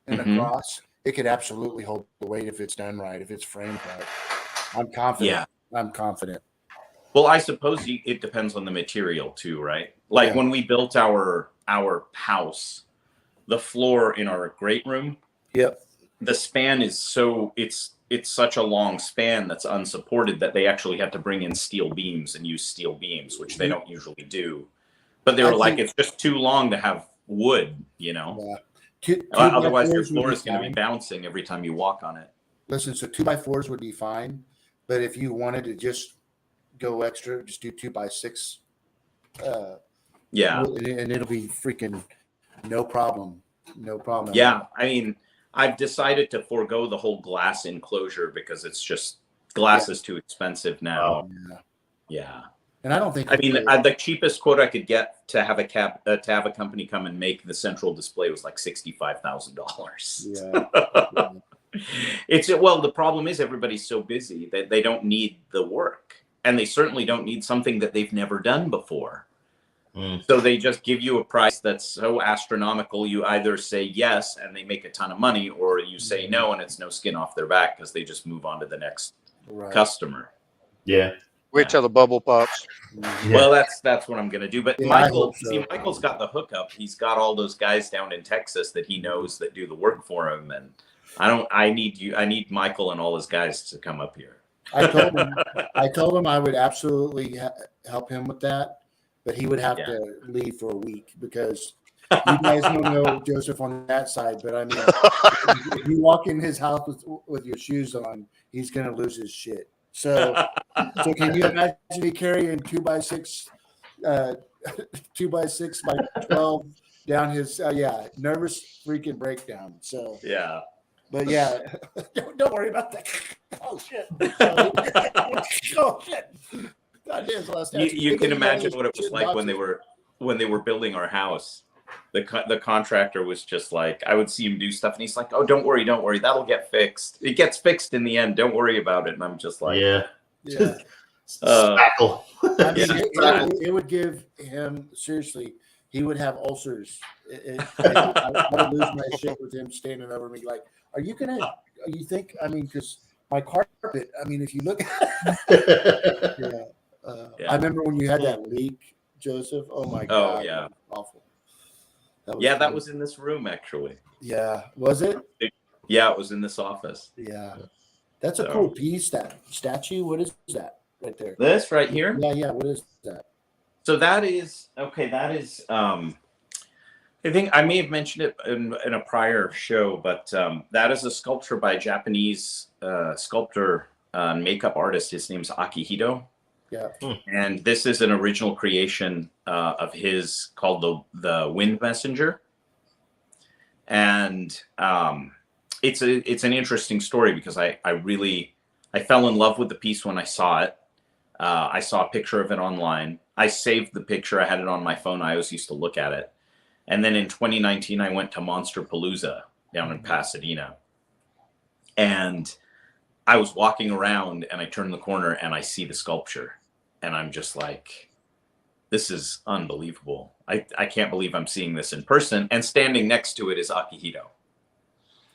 and across. It could absolutely hold the weight if it's done right, if it's framed right. I'm confident. Yeah. I'm confident. Well, I suppose it depends on the material too, right? Like when we built our house, the floor in our great room, the span is it's such a long span that's unsupported that they actually had to bring in steel beams and use steel beams, which they don't usually do. But they were it's just too long to have wood, Yeah. Otherwise, your floor is going to be bouncing every time you walk on it. Listen, so 2x4s would be fine. But if you wanted to just go extra, just do 2x6. And it'll be freaking No problem. No problem. Yeah, I mean, I've decided to forego the whole glass enclosure because it's just glass is too expensive now. Yeah. And I don't think. I mean, the cheapest quote I could get to have a company come and make the central display was like $65,000. Yeah. It's well, the problem is everybody's so busy that they don't need the work, and they certainly don't need something that they've never done before. So they just give you a price that's so astronomical. You either say yes and they make a ton of money, or you say no and it's no skin off their back because they just move on to the next customer. Yeah. Wait till the bubble pops. Well, that's what I'm gonna do. But Michael's got the hookup. He's got all those guys down in Texas that he knows that do the work for him, and I need Michael and all his guys to come up here. I told him I would absolutely help him with that, but he would have to leave for a week because you guys don't know Joseph on that side. But I mean, if you walk in his house with your shoes on, he's gonna lose his shit. So can you imagine me carrying 2x6 by 12 down his nervous freaking breakdown. So but don't worry about that. Oh shit. Oh shit. You can imagine what it was like when they were building our house. The contractor was just like, I would see him do stuff and he's like, oh, don't worry, that'll get fixed. It gets fixed in the end, don't worry about it. And I'm just like, spackle. I mean, it would give him, seriously, he would have ulcers. I would lose my shit with him standing over me like, you think, I mean, because my carpet, I mean, if you look I remember when you had that leak, Joseph. Oh my God. Oh yeah. Awful. That was in this room actually. Yeah. Was it? Yeah, it was in this office. Yeah. That's a cool piece, that statue. What is that right there? This right here? Yeah. What is that? So that is I think I may have mentioned it in a prior show, but that is a sculpture by a Japanese sculptor and makeup artist. His name's Akihito. Yeah. And this is an original creation of his called the Wind Messenger. And it's an interesting story because I fell in love with the piece when I saw it. I saw a picture of it online. I saved the picture. I had it on my phone. I always used to look at it. And then in 2019, I went to Monster Palooza down in Pasadena. And I was walking around and I turned the corner and I see the sculpture. And I'm just like, this is unbelievable. I can't believe I'm seeing this in person. And standing next to it is Akihito.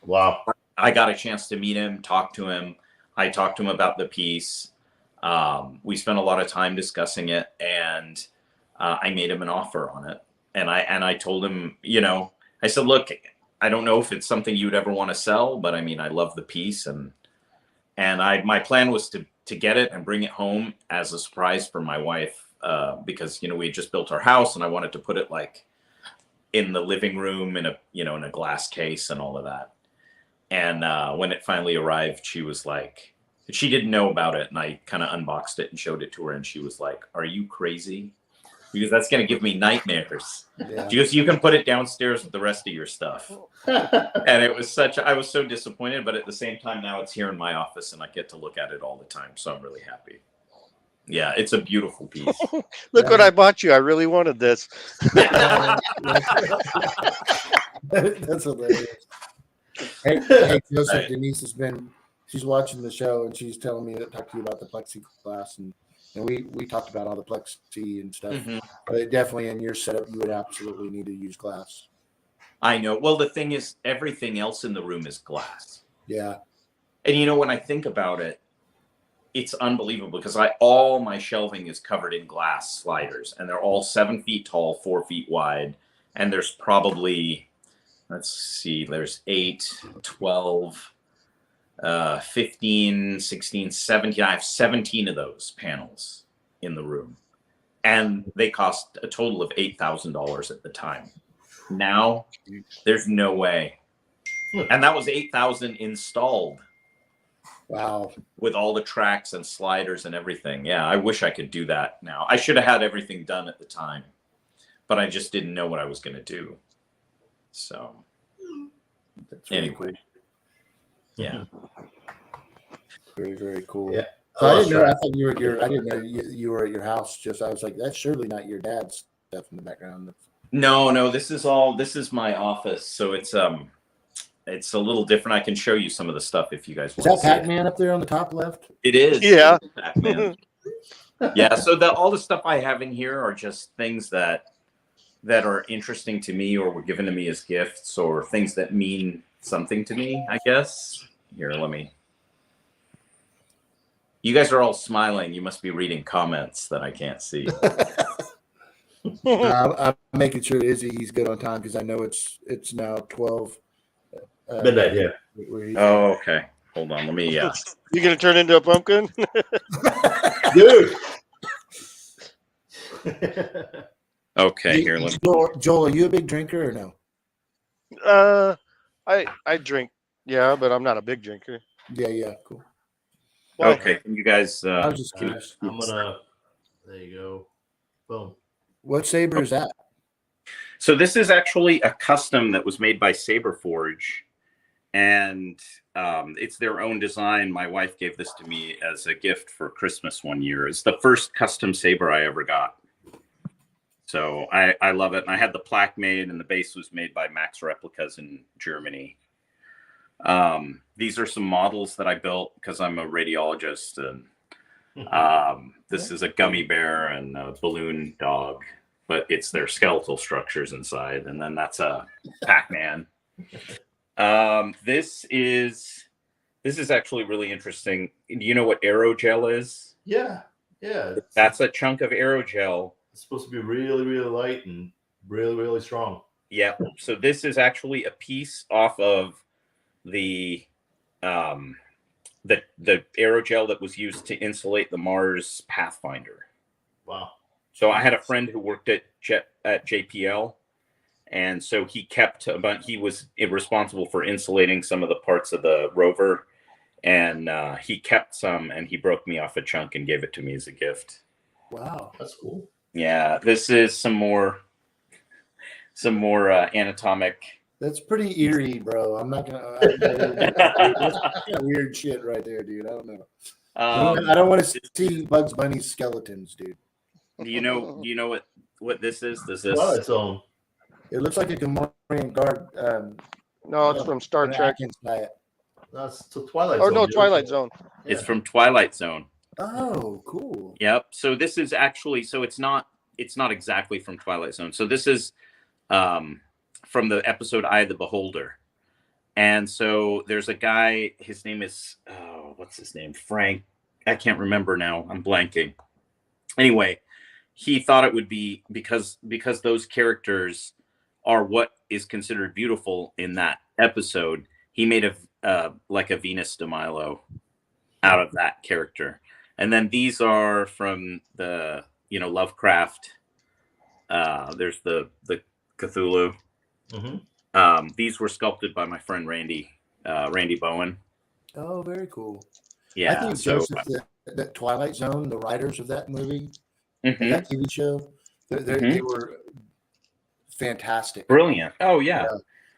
Wow. I got a chance to meet him, talk to him. I talked to him about the piece. We spent a lot of time discussing it, and I made him an offer on it. And I told him, I said, look, I don't know if it's something you'd ever want to sell, but I mean, I love the piece. And my plan was to get it and bring it home as a surprise for my wife, because, we had just built our house and I wanted to put it like in the living room in a glass case and all of that. And when it finally arrived, she was like, she didn't know about it. And I kind of unboxed it and showed it to her. And she was like, are you crazy? Because that's going to give me nightmares. Yeah. She goes, you can put it downstairs with the rest of your stuff. And it was I was so disappointed, but at the same time, now it's here in my office and I get to look at it all the time. So I'm really happy. Yeah, it's a beautiful piece. Look what I bought you. I really wanted this. That's hilarious. Hey, Joseph, right. Denise she's watching the show and she's telling me to talk to you about the plexiglass and we talked about all the plexi and stuff. Mm-hmm. But definitely in your setup, you would absolutely need to use glass. I know. Well, the thing is, everything else in the room is glass. Yeah. And when I think about it, it's unbelievable because all my shelving is covered in glass sliders and they're all 7 feet tall, 4 feet wide. And there's probably, let's see, there's 8, 12, 15, 16, 17. I have 17 of those panels in the room. And they cost a total of $8,000 at the time. Now, there's no way. And that was $8,000 installed. Wow. With all the tracks and sliders and everything. Yeah, I wish I could do that now. I should have had everything done at the time. But I just didn't know what I was going to do. So That's really anyway, cool. yeah. Very, very cool. Yeah. So I didn't know. I thought you were at your. I didn't know you were at your house. Just I was like, that's surely not your dad's stuff in the background. No, this is my office. So it's a little different. I can show you some of the stuff if you guys Is want that to see Pac-Man up there on the top left? it. It is. Yeah. It is Pac-Man. Yeah. So all the stuff I have in here are just things that are interesting to me or were given to me as gifts or things that mean something to me, I guess. Here, let me. You guys are all smiling. You must be reading comments that I can't see. I'm making sure Izzy's good on time because I know it's now 12. Midnight, yeah. Oh, okay. Hold on. Let me. You gonna turn into a pumpkin? Dude. Okay, here. Let me. Joel, are you a big drinker or no? I drink, yeah, but I'm not a big drinker. Yeah, cool. Why? Okay, can you guys? I was just curious. I'm gonna. There you go. Boom. What saber is that? So this is actually a custom that was made by Saberforge, and it's their own design. My wife gave this to me as a gift for Christmas one year. It's the first custom saber I ever got. So I love it. And I had the plaque made, and the base was made by Max Replicas in Germany. These are some models that I built because I'm a radiologist, and this is a gummy bear and a balloon dog, but it's their skeletal structures inside. And then that's a Pac-Man. This is actually really interesting. Do you know what aerogel is? Yeah. That's a chunk of aerogel. It's supposed to be really, really light and really, really strong. Yeah. So this is actually a piece off of the aerogel that was used to insulate the Mars Pathfinder. Wow. So I had a friend who worked at JPL, and so he was responsible for insulating some of the parts of the rover, and he kept some, and he broke me off a chunk and gave it to me as a gift. Wow, that's cool. Yeah, this is some more anatomic. That's pretty eerie, bro. I'm not gonna. That's kind of weird shit right there, dude. I don't know. I don't want to see Bugs Bunny's skeletons, dude. Do you know what this is? Twilight Zone. It looks like a Gamorrean guard. No, it's from Star Trek. That's the Twilight Zone. Oh no, Twilight Zone. It's from Twilight Zone. Oh, cool. Yep. So this is actually, so it's not exactly from Twilight Zone. So this is from the episode Eye of the Beholder. And so there's a guy, his name is, what's his name? Frank. I can't remember now. I'm blanking. Anyway, he thought it would be because those characters are what is considered beautiful in that episode. He made like a Venus de Milo out of that character. And then these are from the, Lovecraft. There's the Cthulhu. Mm-hmm. These were sculpted by my friend Randy Bowen. Oh, very cool. Yeah. I think Joseph, the Twilight Zone, the writers of that movie, that TV show, they were fantastic. Brilliant. Oh, yeah.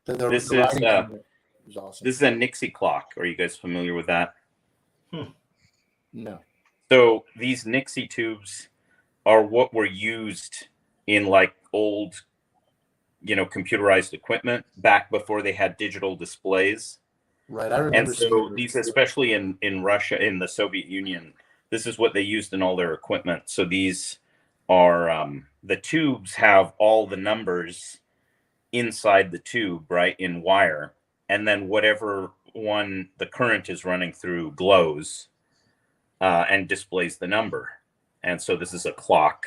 This is awesome. This is a Nixie clock. Are you guys familiar with that? No. So these Nixie tubes are what were used in like old, computerized equipment back before they had digital displays. Right. I remember. And so these, especially in Russia, in the Soviet Union, this is what they used in all their equipment. So these are the tubes have all the numbers inside the tube, right, in wire, and then whatever one the current is running through glows and displays the number. And so this is a clock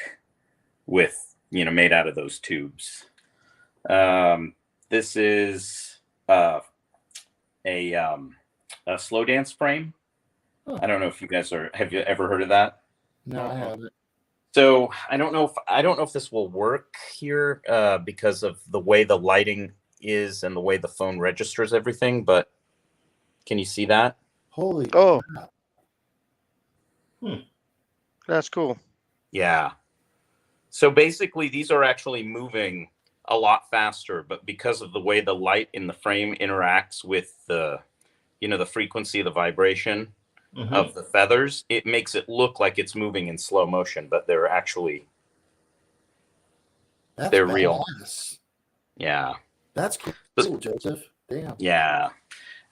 with made out of those tubes. This is a slow dance frame. I don't know if you guys have you ever heard of that? No, I haven't. So I don't know if this will work here because of the way the lighting is and the way the phone registers everything, but can you see that? Holy crap. That's cool. Yeah. So basically these are actually moving a lot faster, but because of the way the light in the frame interacts with the, the frequency, the vibration of the feathers, it makes it look like it's moving in slow motion, but they're actually, they're real. Yeah. That's cool, Joseph. Damn. Yeah.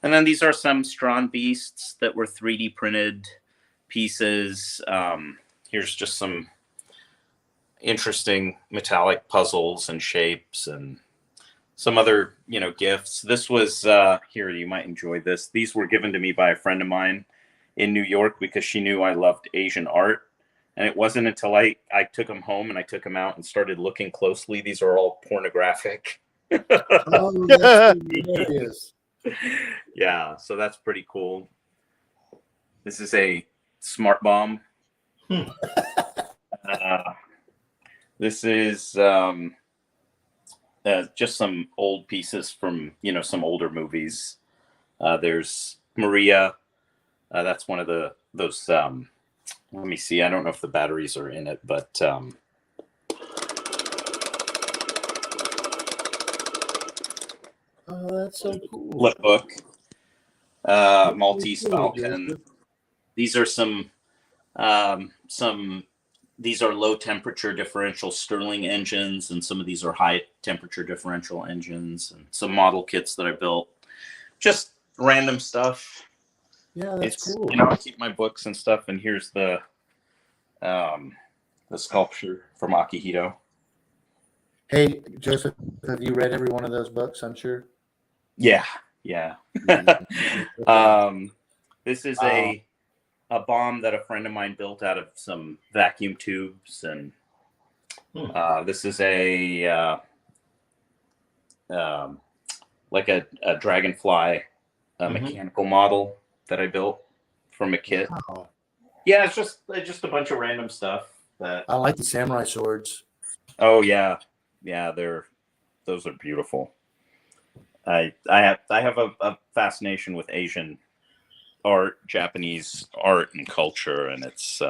And then these are some Strawn Beasts that were 3D printed pieces. Here's just some interesting metallic puzzles and shapes and some other, gifts. This was, here, you might enjoy this. These were given to me by a friend of mine in New York because she knew I loved Asian art. And it wasn't until I took them home and I took them out and started looking closely. These are all pornographic. Oh, that's hilarious. Yeah, so that's pretty cool. This is a smart bomb. This is just some old pieces from some older movies. There's Maria. That's one of those. Let me see. I don't know if the batteries are in it, but oh, that's so cool. flip book. Maltese Falcon. These are some. These are low temperature differential Stirling engines, and some of these are high temperature differential engines, and some model kits that I built. Just random stuff. Yeah, that's cool. I keep my books and stuff, and here's the sculpture from Akihito. Hey, Joseph, have you read every one of those books? I'm sure. Yeah. This is a bomb that a friend of mine built out of some vacuum tubes, and this is a like a dragonfly mechanical model that I built from a kit. Wow. Yeah, it's just a bunch of random stuff that I like the samurai swords. Oh yeah, those are beautiful. I have a fascination with Asian art, Japanese art and culture, and it's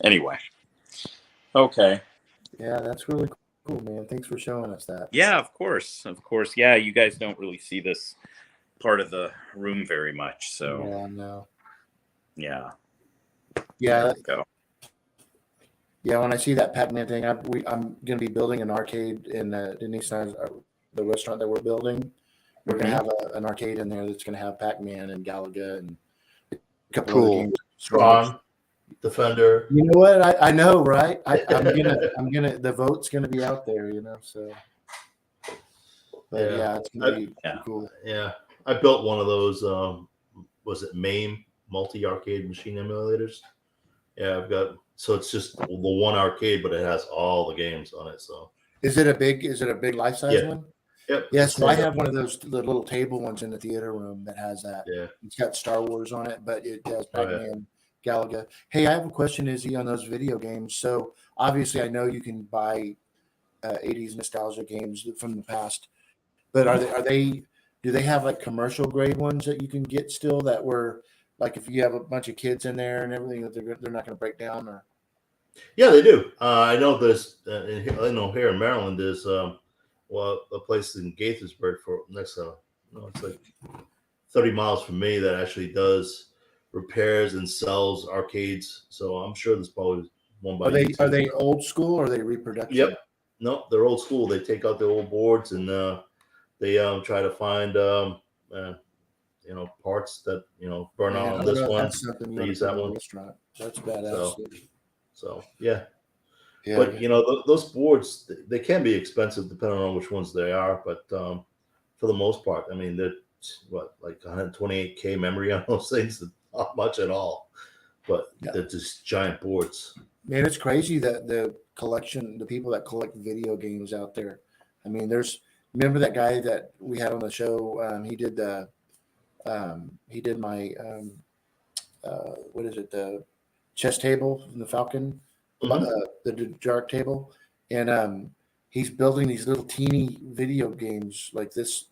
Anyway, okay. Yeah, that's really cool, man. Thanks for showing us that. Yeah, of course. Yeah, you guys don't really see this part of the room very much, so yeah, no. Yeah. Yeah. Go. Yeah, when I see that Pac-Man thing, I'm going to be building an arcade in Denise and the restaurant that we're building. We're going to have an arcade in there that's going to have Pac-Man and Galaga and a couple of games. Strong Defender. You know what? I know, right? I'm gonna. The vote's gonna be out there, So, but it's gonna be cool. Yeah, I built one of those. Was it MAME multi-arcade machine emulators? Yeah, I've got. So it's just the one arcade, but it has all the games on it. So is it a big life size one? Yep. Yeah, so I have one of those the little table ones in the theater room that has that. Yeah. It's got Star Wars on it, but it has Pac-Man, Galaga. Hey, I have a question, Izzy, on those video games. So obviously I know you can buy 80s nostalgia games from the past, but do they have like commercial grade ones that you can get still that were like if you have a bunch of kids in there and everything that they're not going to break down or? Yeah, they do. I know this. Here in Maryland, there's a place in Gaithersburg it's like 30 miles from me that actually does repairs and sells arcades. So I'm sure there's probably one by. Are they old school or are they reproduction? Yep. No, they're old school. They take out the old boards and they try to find parts that burn out on this one. They use that one. That's badass. So yeah. But those boards, they can be expensive depending on which ones they are. But for the most part, I mean, they're like 128K memory on those things. Not much at all. But they're just giant boards. Man, it's crazy that the people that collect video games out there. I mean, remember that guy that we had on the show? He did my what is it? The chess table from the Falcon. The dark table, and he's building these little teeny video games like this,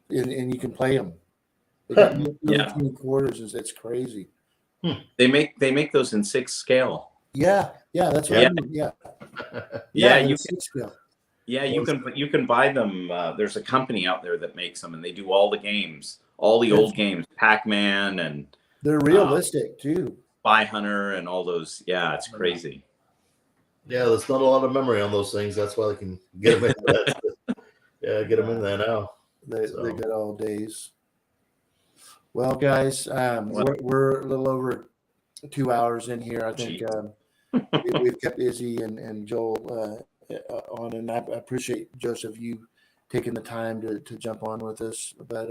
and you can play them. Teeny quarters, it's crazy. They make those in 6 scale. Yeah, that's right. Yeah, you 6 scale. Yeah, you can buy them. There's a company out there that makes them, and they do all the games, all the old games, Pac-Man, and they're realistic too. Spy Hunter, and all those. Yeah, it's crazy. Yeah, there's not a lot of memory on those things. That's why they can get them in that. Yeah, get them in there now. They got all days. Well, guys, we're a little over 2 hours in here. I think we've kept Izzy and Joel on, and I appreciate, Joseph, you taking the time to jump on with us. But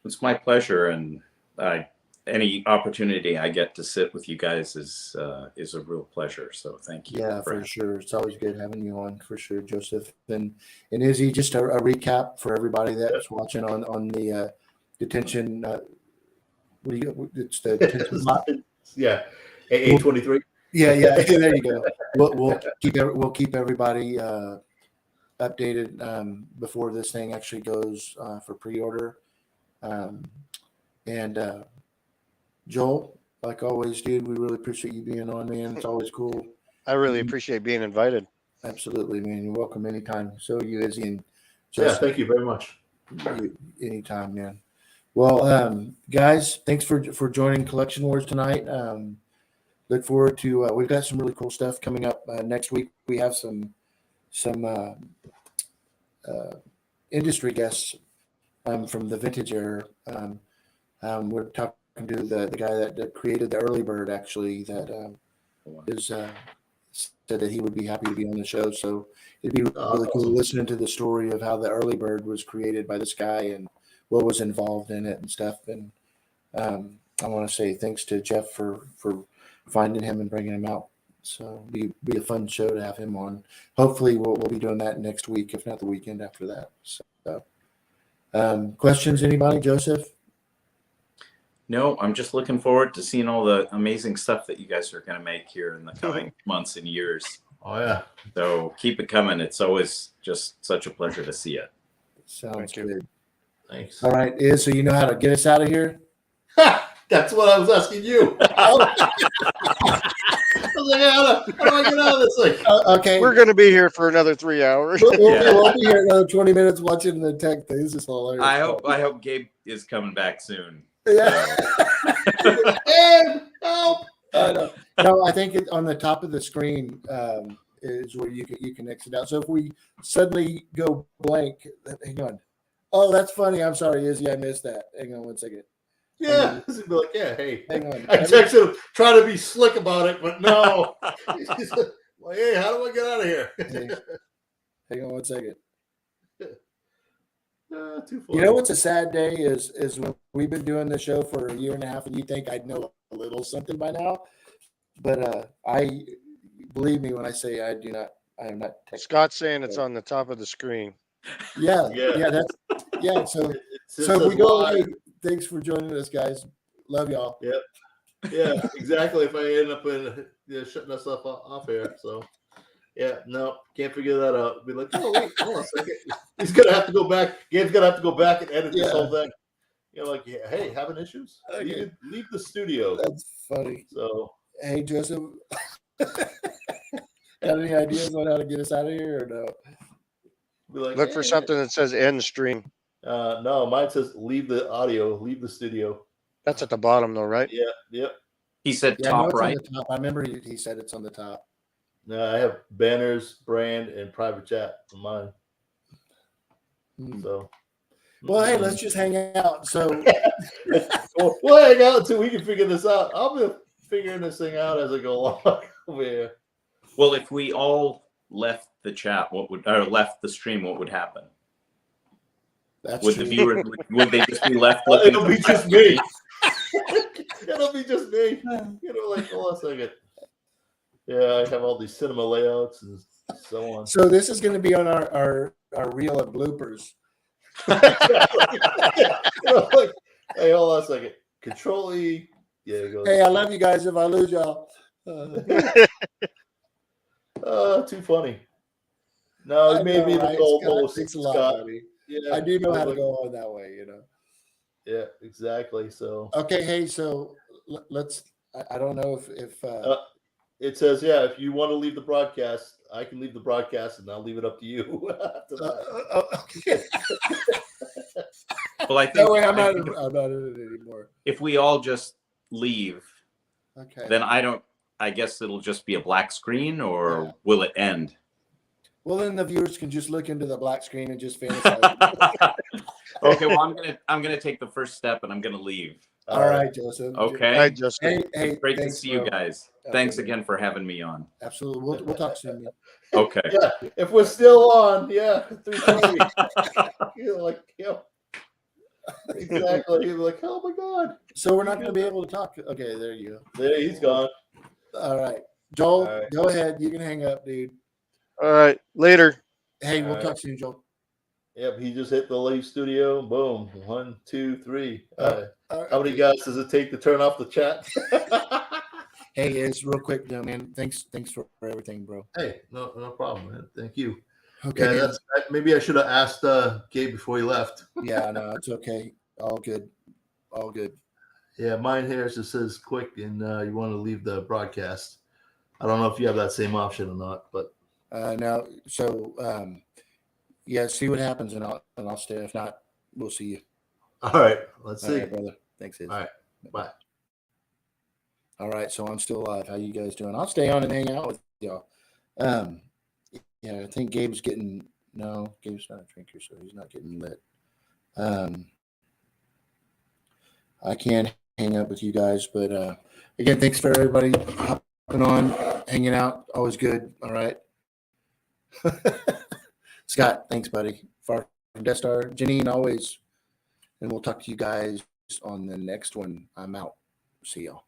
it's my pleasure, and any opportunity I get to sit with you guys is a real pleasure. So thank you. Yeah, for sure. It's always good having you on, for sure, Joseph. And Izzy, just a recap for everybody that's watching on the detention. It's the detention yeah, AA23. Yeah, there you go. We'll keep everybody updated before this thing actually goes for pre-order. And Joel, like always, dude, we really appreciate you being on, man. It's always cool. I really appreciate being invited. Absolutely, man. You're welcome anytime. So you, Izzy, and Joseph, thank you very much. Anytime, man. Well, guys, thanks for joining Collection Wars tonight. Look forward to we've got some really cool stuff coming up next week. We have some industry guests from the vintage era. We're talking to the guy that created the early bird, actually, that is said that he would be happy to be on the show. So it'd be really cool listening to the story of how the early bird was created by this guy and what was involved in it and stuff. And I want to say thanks to Jeff for finding him and bringing him out. So be a fun show to have him on. Hopefully we'll be doing that next week, if not the weekend after that. So questions, anybody? Joseph? No, I'm just looking forward to seeing all the amazing stuff that you guys are going to make here in the coming months and years. Oh, yeah. So keep it coming. It's always just such a pleasure to see it. Sounds good. Thanks. All right, so you know how to get us out of here? That's what I was asking you. I was like, how do I get out of this thing? Okay. We're going to be here for another 3 hours. We'll be here another 20 minutes watching the tech thing. This is hilarious. I hope Gabe is coming back soon. Yeah. Help. No, I think on the top of the screen is where you can exit out. So if we suddenly go blank, hang on. Oh, that's funny. I'm sorry, Izzy. I missed that. Hang on 1 second. Yeah. He'd be like, yeah, hey. Hang on. I texted him, try to be slick about it, but no. He's like, hey, how do I get out of here? Hang on 1 second. Too funny. You know what's a sad day is when we've been doing the show for 1.5 years and you think I'd know a little something by now, but I believe me when I say I am not. Scott's saying it's on the top of the screen. Yeah. So we go. Hey, thanks for joining us, guys. Love y'all. Yep. Yeah, exactly. If I end up shutting that stuff off here, so. Yeah, no, can't figure that out. Be like, oh wait, hold on a second. He's gonna have to go back. Gabe's gonna have to go back and edit this whole thing. You're like, yeah, hey, having issues? Okay. Leave the studio. That's funny. So, hey, Joseph, got any ideas on how to get us out of here or no? be like, Look for something that says end stream. No, mine says leave the audio, leave the studio. That's at the bottom, though, right? Yeah, yep. He said Yeah, top no, right. on the top. I remember he said it's on the top. No, I have banners, brand, and private chat for mine. So, well, hey, let's just hang out. So, we'll hang out until we can figure this out. I'll be figuring this thing out as I go along over here. Well, if we all left the chat, left the stream, what would happen? That's would true. The viewers would they just be left looking? It'll be just me. It'll be just me. Like, hold on a second. Yeah, I have all these cinema layouts and so on. So this is going to be on our reel of bloopers. Like, hey, hold on a second. Control E. Yeah, it goes. Hey, I love you guys. If I lose y'all, too funny. No, maybe the goalpost. Thanks a lot, buddy. Yeah, I do know how to go on that way, Yeah, exactly. So okay, hey, so let's. I don't know if it says, yeah, if you want to leave the broadcast, I can leave the broadcast, and I'll leave it up to you after that. Okay. Well, I think that way I'm not in it anymore. If we all just leave, okay, then I guess it'll just be a black screen, or will it end? Well, then the viewers can just look into the black screen and just fantasize. Okay, well, I'm gonna take the first step, and I'm gonna leave. All right, Joseph. Okay. Hi, Justin. Hey, Great to see you guys. Thanks again for having me on. Absolutely. We'll talk soon. Man. Okay. Yeah, if we're still on, 3:30. You're like, exactly. You're like, oh my god. So we're not going to be able to talk. Okay, there you go. There, he's gone. All right, Joel, All right. go ahead. You can hang up, dude. All right, later. Hey, we'll talk soon, Joel. Yep, he just hit the leave studio. Boom. 1, 2, 3. How many Okay. guys does it take to turn off the chat? Hey, it's real quick, though, man. Thanks for everything, bro. Hey, no problem, man. Thank you. Okay. Yeah, maybe I should have asked Gabe before he left. Yeah, no, it's okay. All good. All good. Yeah, mine here just says quick, and you want to leave the broadcast. I don't know if you have that same option or not, but no. So, yeah, see what happens, and I'll stay. If not, we'll see you. all right. Let's All see. right, brother. Thanks. Iz. All right. Bye. All right, so I'm still alive. How you guys doing? I'll stay on and hang out with y'all. Yeah, I think Gabe's getting Gabe's not a drinker, so he's not getting lit. I can hang up with you guys, but again, thanks for everybody hopping on, hanging out. Always good. All right. Scott, thanks, buddy. Far from Death Star. Janine, always. And we'll talk to you guys on the next one. I'm out. See y'all.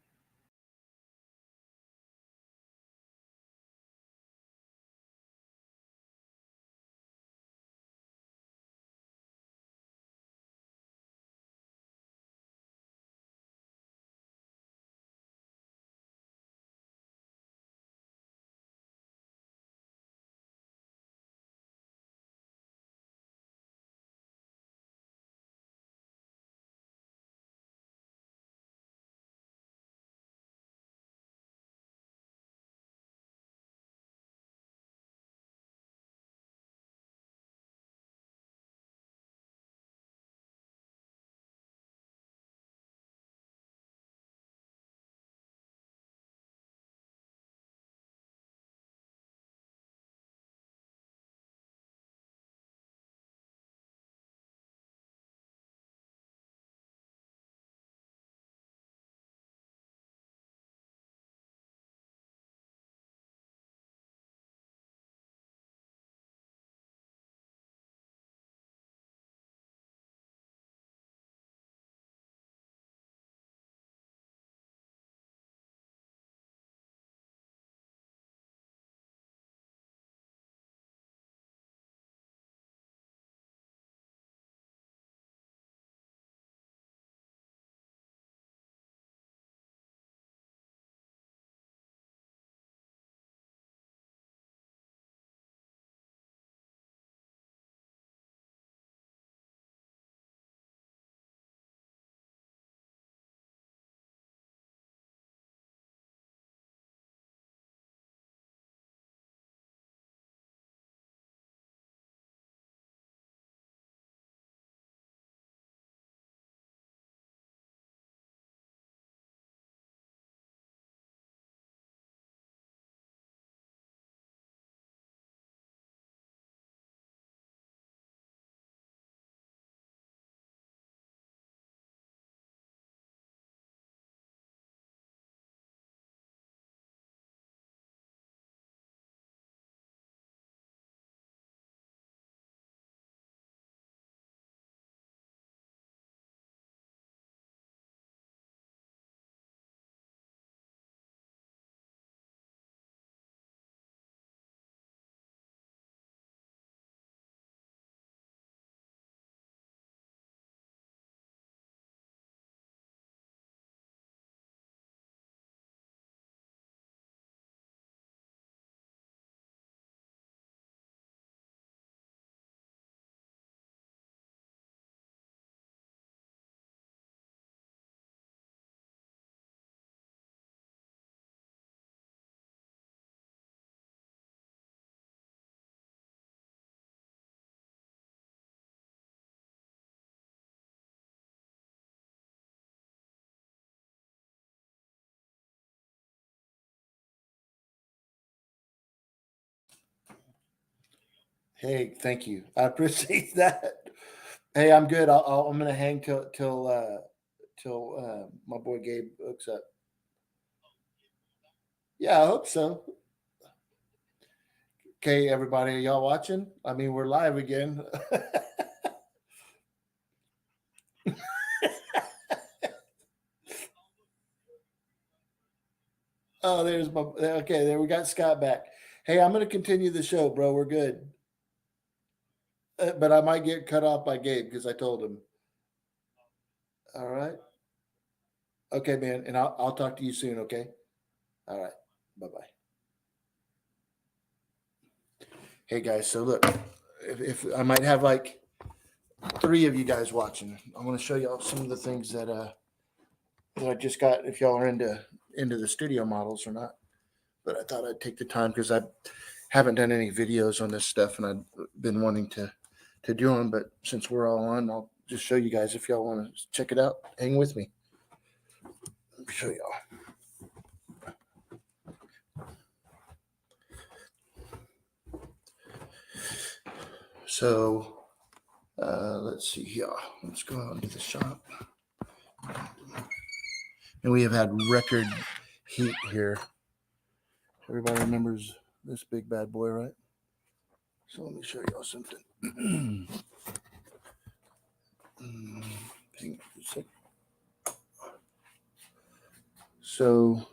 Hey, thank you. I appreciate that. Hey, I'm good. I'm gonna hang till my boy Gabe hooks up. Yeah, I hope so. Okay, everybody, are y'all watching? I mean, we're live again. Oh, there's my okay. There we got Scott back. Hey, I'm gonna continue the show, bro. We're good, but I might get cut off by Gabe because I told him. All right. Okay, man, and I'll talk to you soon. Okay. All right. Bye bye. Hey guys, so look, if I might have like 3 of you guys watching, I want to show y'all some of the things that I just got. If y'all are into the studio models or not, but I thought I'd take the time because I haven't done any videos on this stuff, and I've been wanting to do them. But since we're all on, I'll just show you guys. If y'all want to check it out, hang with me. Let me show y'all. So let's see here. Let's go out into the shop. And we have had record heat here. Everybody remembers this big bad boy, right? So let me show y'all something. Hang on a sec. So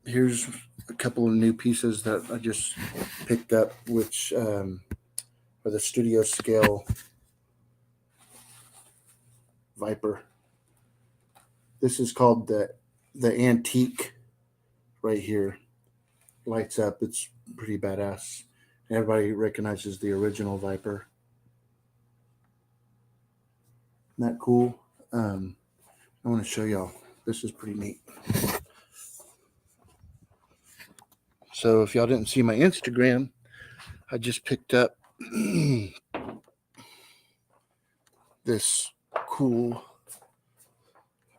here's a couple of new pieces that I just picked up, which are the studio scale Viper. This is called the antique right here. Lights up. It's pretty badass. Everybody recognizes the original Viper. Isn't that cool? I want to show y'all. This is pretty neat. So if y'all didn't see my Instagram, I just picked up this cool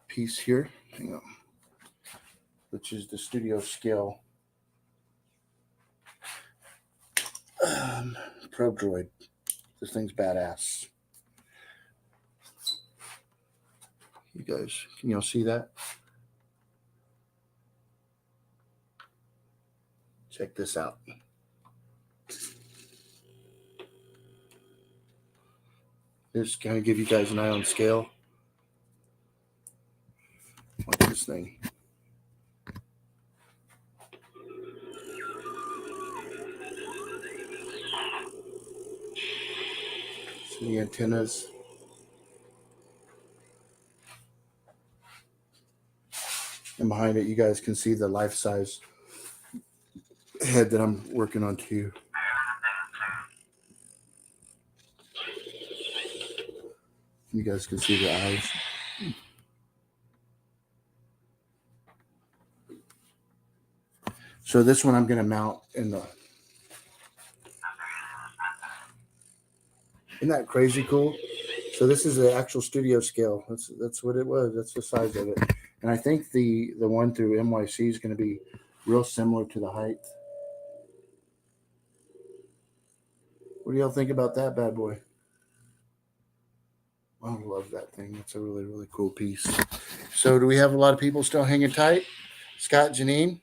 piece here. Hang on. Which is the studio scale probe droid. This thing's badass. You guys, can y'all see that? Check this out. Just kind of give you guys an eye on scale. Watch this thing. See the antennas. And behind it, you guys can see the life-size head that I'm working on too. You guys can see the eyes. So this one I'm going to mount in the... Isn't that crazy cool? So this is the actual studio scale. That's what it was. That's the size of it. And I think the one through NYC is going to be real similar to the height. What do y'all think about that bad boy? I love that thing. It's a really, really cool piece. So do we have a lot of people still hanging tight? Scott, Janine?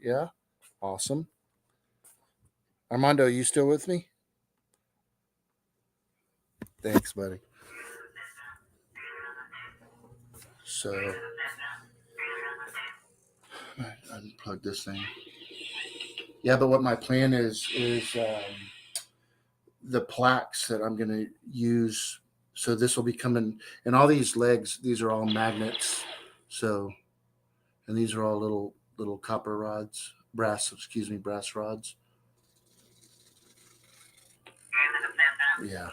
Yeah? Awesome. Armando, you still with me? Thanks, buddy. So unplug this thing. Yeah, but what my plan is the plaques that I'm going to use. So this will be coming, and all these legs, these are all magnets. So, and these are all little copper rods, brass rods. Yeah.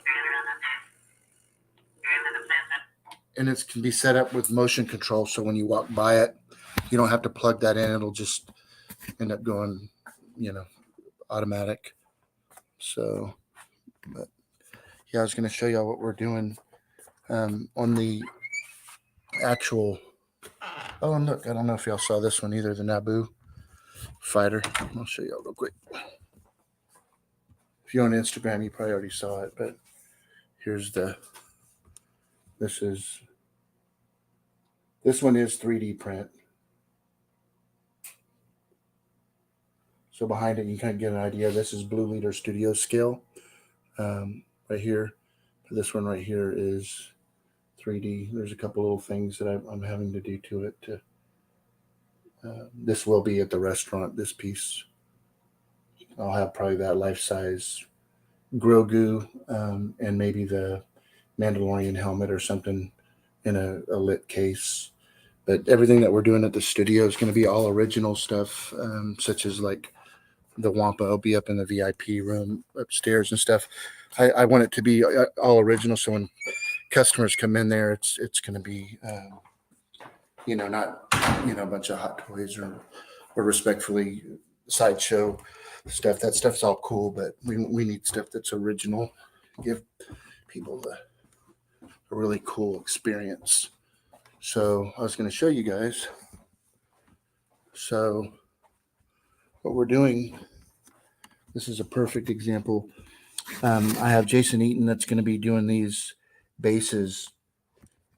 And it can be set up with motion control. So when you walk by it, you don't have to plug that in. It'll just end up going, automatic. So, but yeah, I was going to show y'all what we're doing on the actual. Oh, and look, I don't know if y'all saw this one either, the Naboo fighter. I'll show y'all real quick. if you're on Instagram, you probably already saw it, but here's this one is 3D print. So behind it, you kind of get an idea. This is Blue Leader Studio scale right here. This one right here is 3D. There's a couple little things that I'm having to do to it. This will be at the restaurant, this piece. I'll have probably that life-size Grogu and maybe the Mandalorian helmet or something in a lit case. But everything that we're doing at the studio is going to be all original stuff, such as like the Wampa will be up in the VIP room upstairs and stuff. I want it to be all original, so when customers come in there, it's going to be, not, a bunch of Hot Toys or respectfully sideshow stuff. That stuff's all cool, but we need stuff that's original. Give people a really cool experience. So I was going to show you guys. So what we're doing, this is a perfect example. I have Jason Eaton that's going to be doing these bases.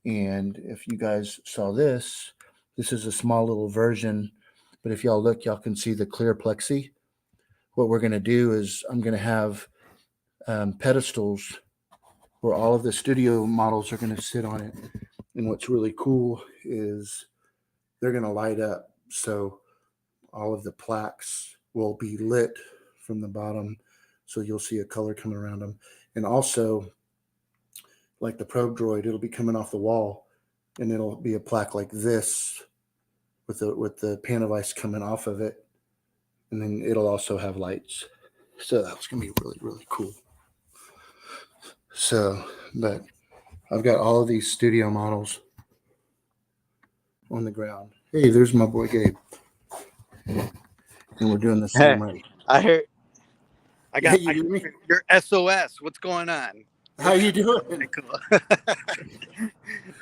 And if you guys saw this is a small little version. But if y'all look, y'all can see the clear plexi. What we're going to do is I'm going to have pedestals where all of the studio models are going to sit on it. And what's really cool is they're going to light up. So all of the plaques will be lit from the bottom. So you'll see a color coming around them. And also, like the probe droid, it'll be coming off the wall. And it'll be a plaque like this with the pan of ice coming off of it. And then it'll also have lights. So that's going to be really, really cool. So, but I've got all of these studio models on the ground. Hey, there's my boy Gabe. And we're doing the same right. I heard. I got Hey, your SOS. What's going on? How you doing? Cool.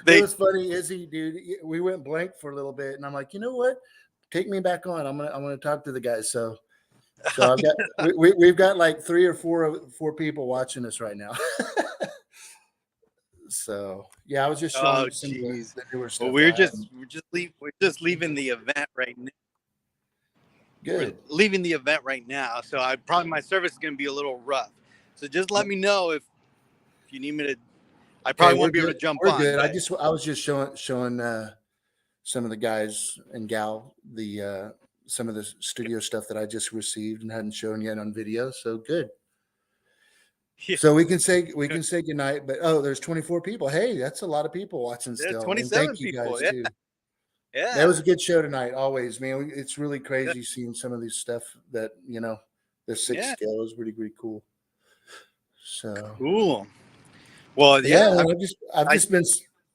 It was funny, Izzy, dude. We went blank for a little bit, and I'm like, you know what? Take me back on. I'm gonna talk to the guys. So I've got we've got like 3 or 4 people watching us right now. So yeah, I was just showing some of the newer stuff. Well, we're just leaving the event right now. Good. We're leaving the event right now, so my service is gonna be a little rough. So just let me know if you need me to. I probably won't be able to jump on. Good. I was just showing some of the guys and gal the some of the studio stuff that I just received and hadn't shown yet on video. So good. Yeah. So we can say goodnight, but there's 24 people. Hey, that's a lot of people watching still. There's 27 and thank you people. Guys too. Yeah. That was a good show tonight. Always, man. It's really crazy seeing some of these stuff that, the 6 scale is really, really cool. So cool. Well, yeah. I've just been.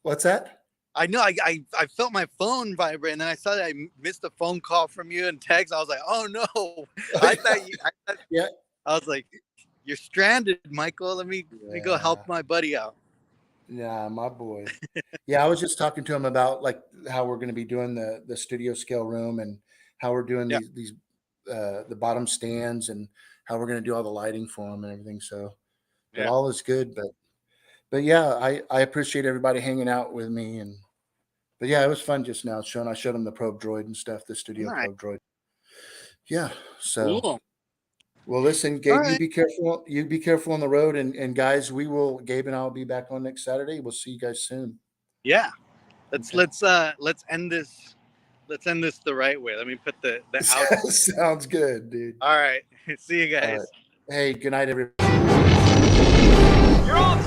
What's that? I know. I felt my phone vibrate, and then I saw that I missed a phone call from you and text. I was like, oh no. I thought yeah. I was like, you're stranded, Michael. Let me go help my buddy out. Yeah, my boy. Yeah, I was just talking to him about like how we're going to be doing the studio scale room and how we're doing these the bottom stands and how we're going to do all the lighting for them and everything. So all is good, but yeah, I appreciate everybody hanging out with me but yeah, it was fun just now. I showed him the probe droid and stuff, the studio probe droid. Yeah, so. Cool. Well, listen, Gabe, you be careful. You be careful on the road, and guys, Gabe and I will be back on next Saturday. We'll see you guys soon. Yeah, let's end this. Let's end this the right way. Let me put the out. Sounds good, dude. All right, see you guys. Hey, good night, everybody. You're all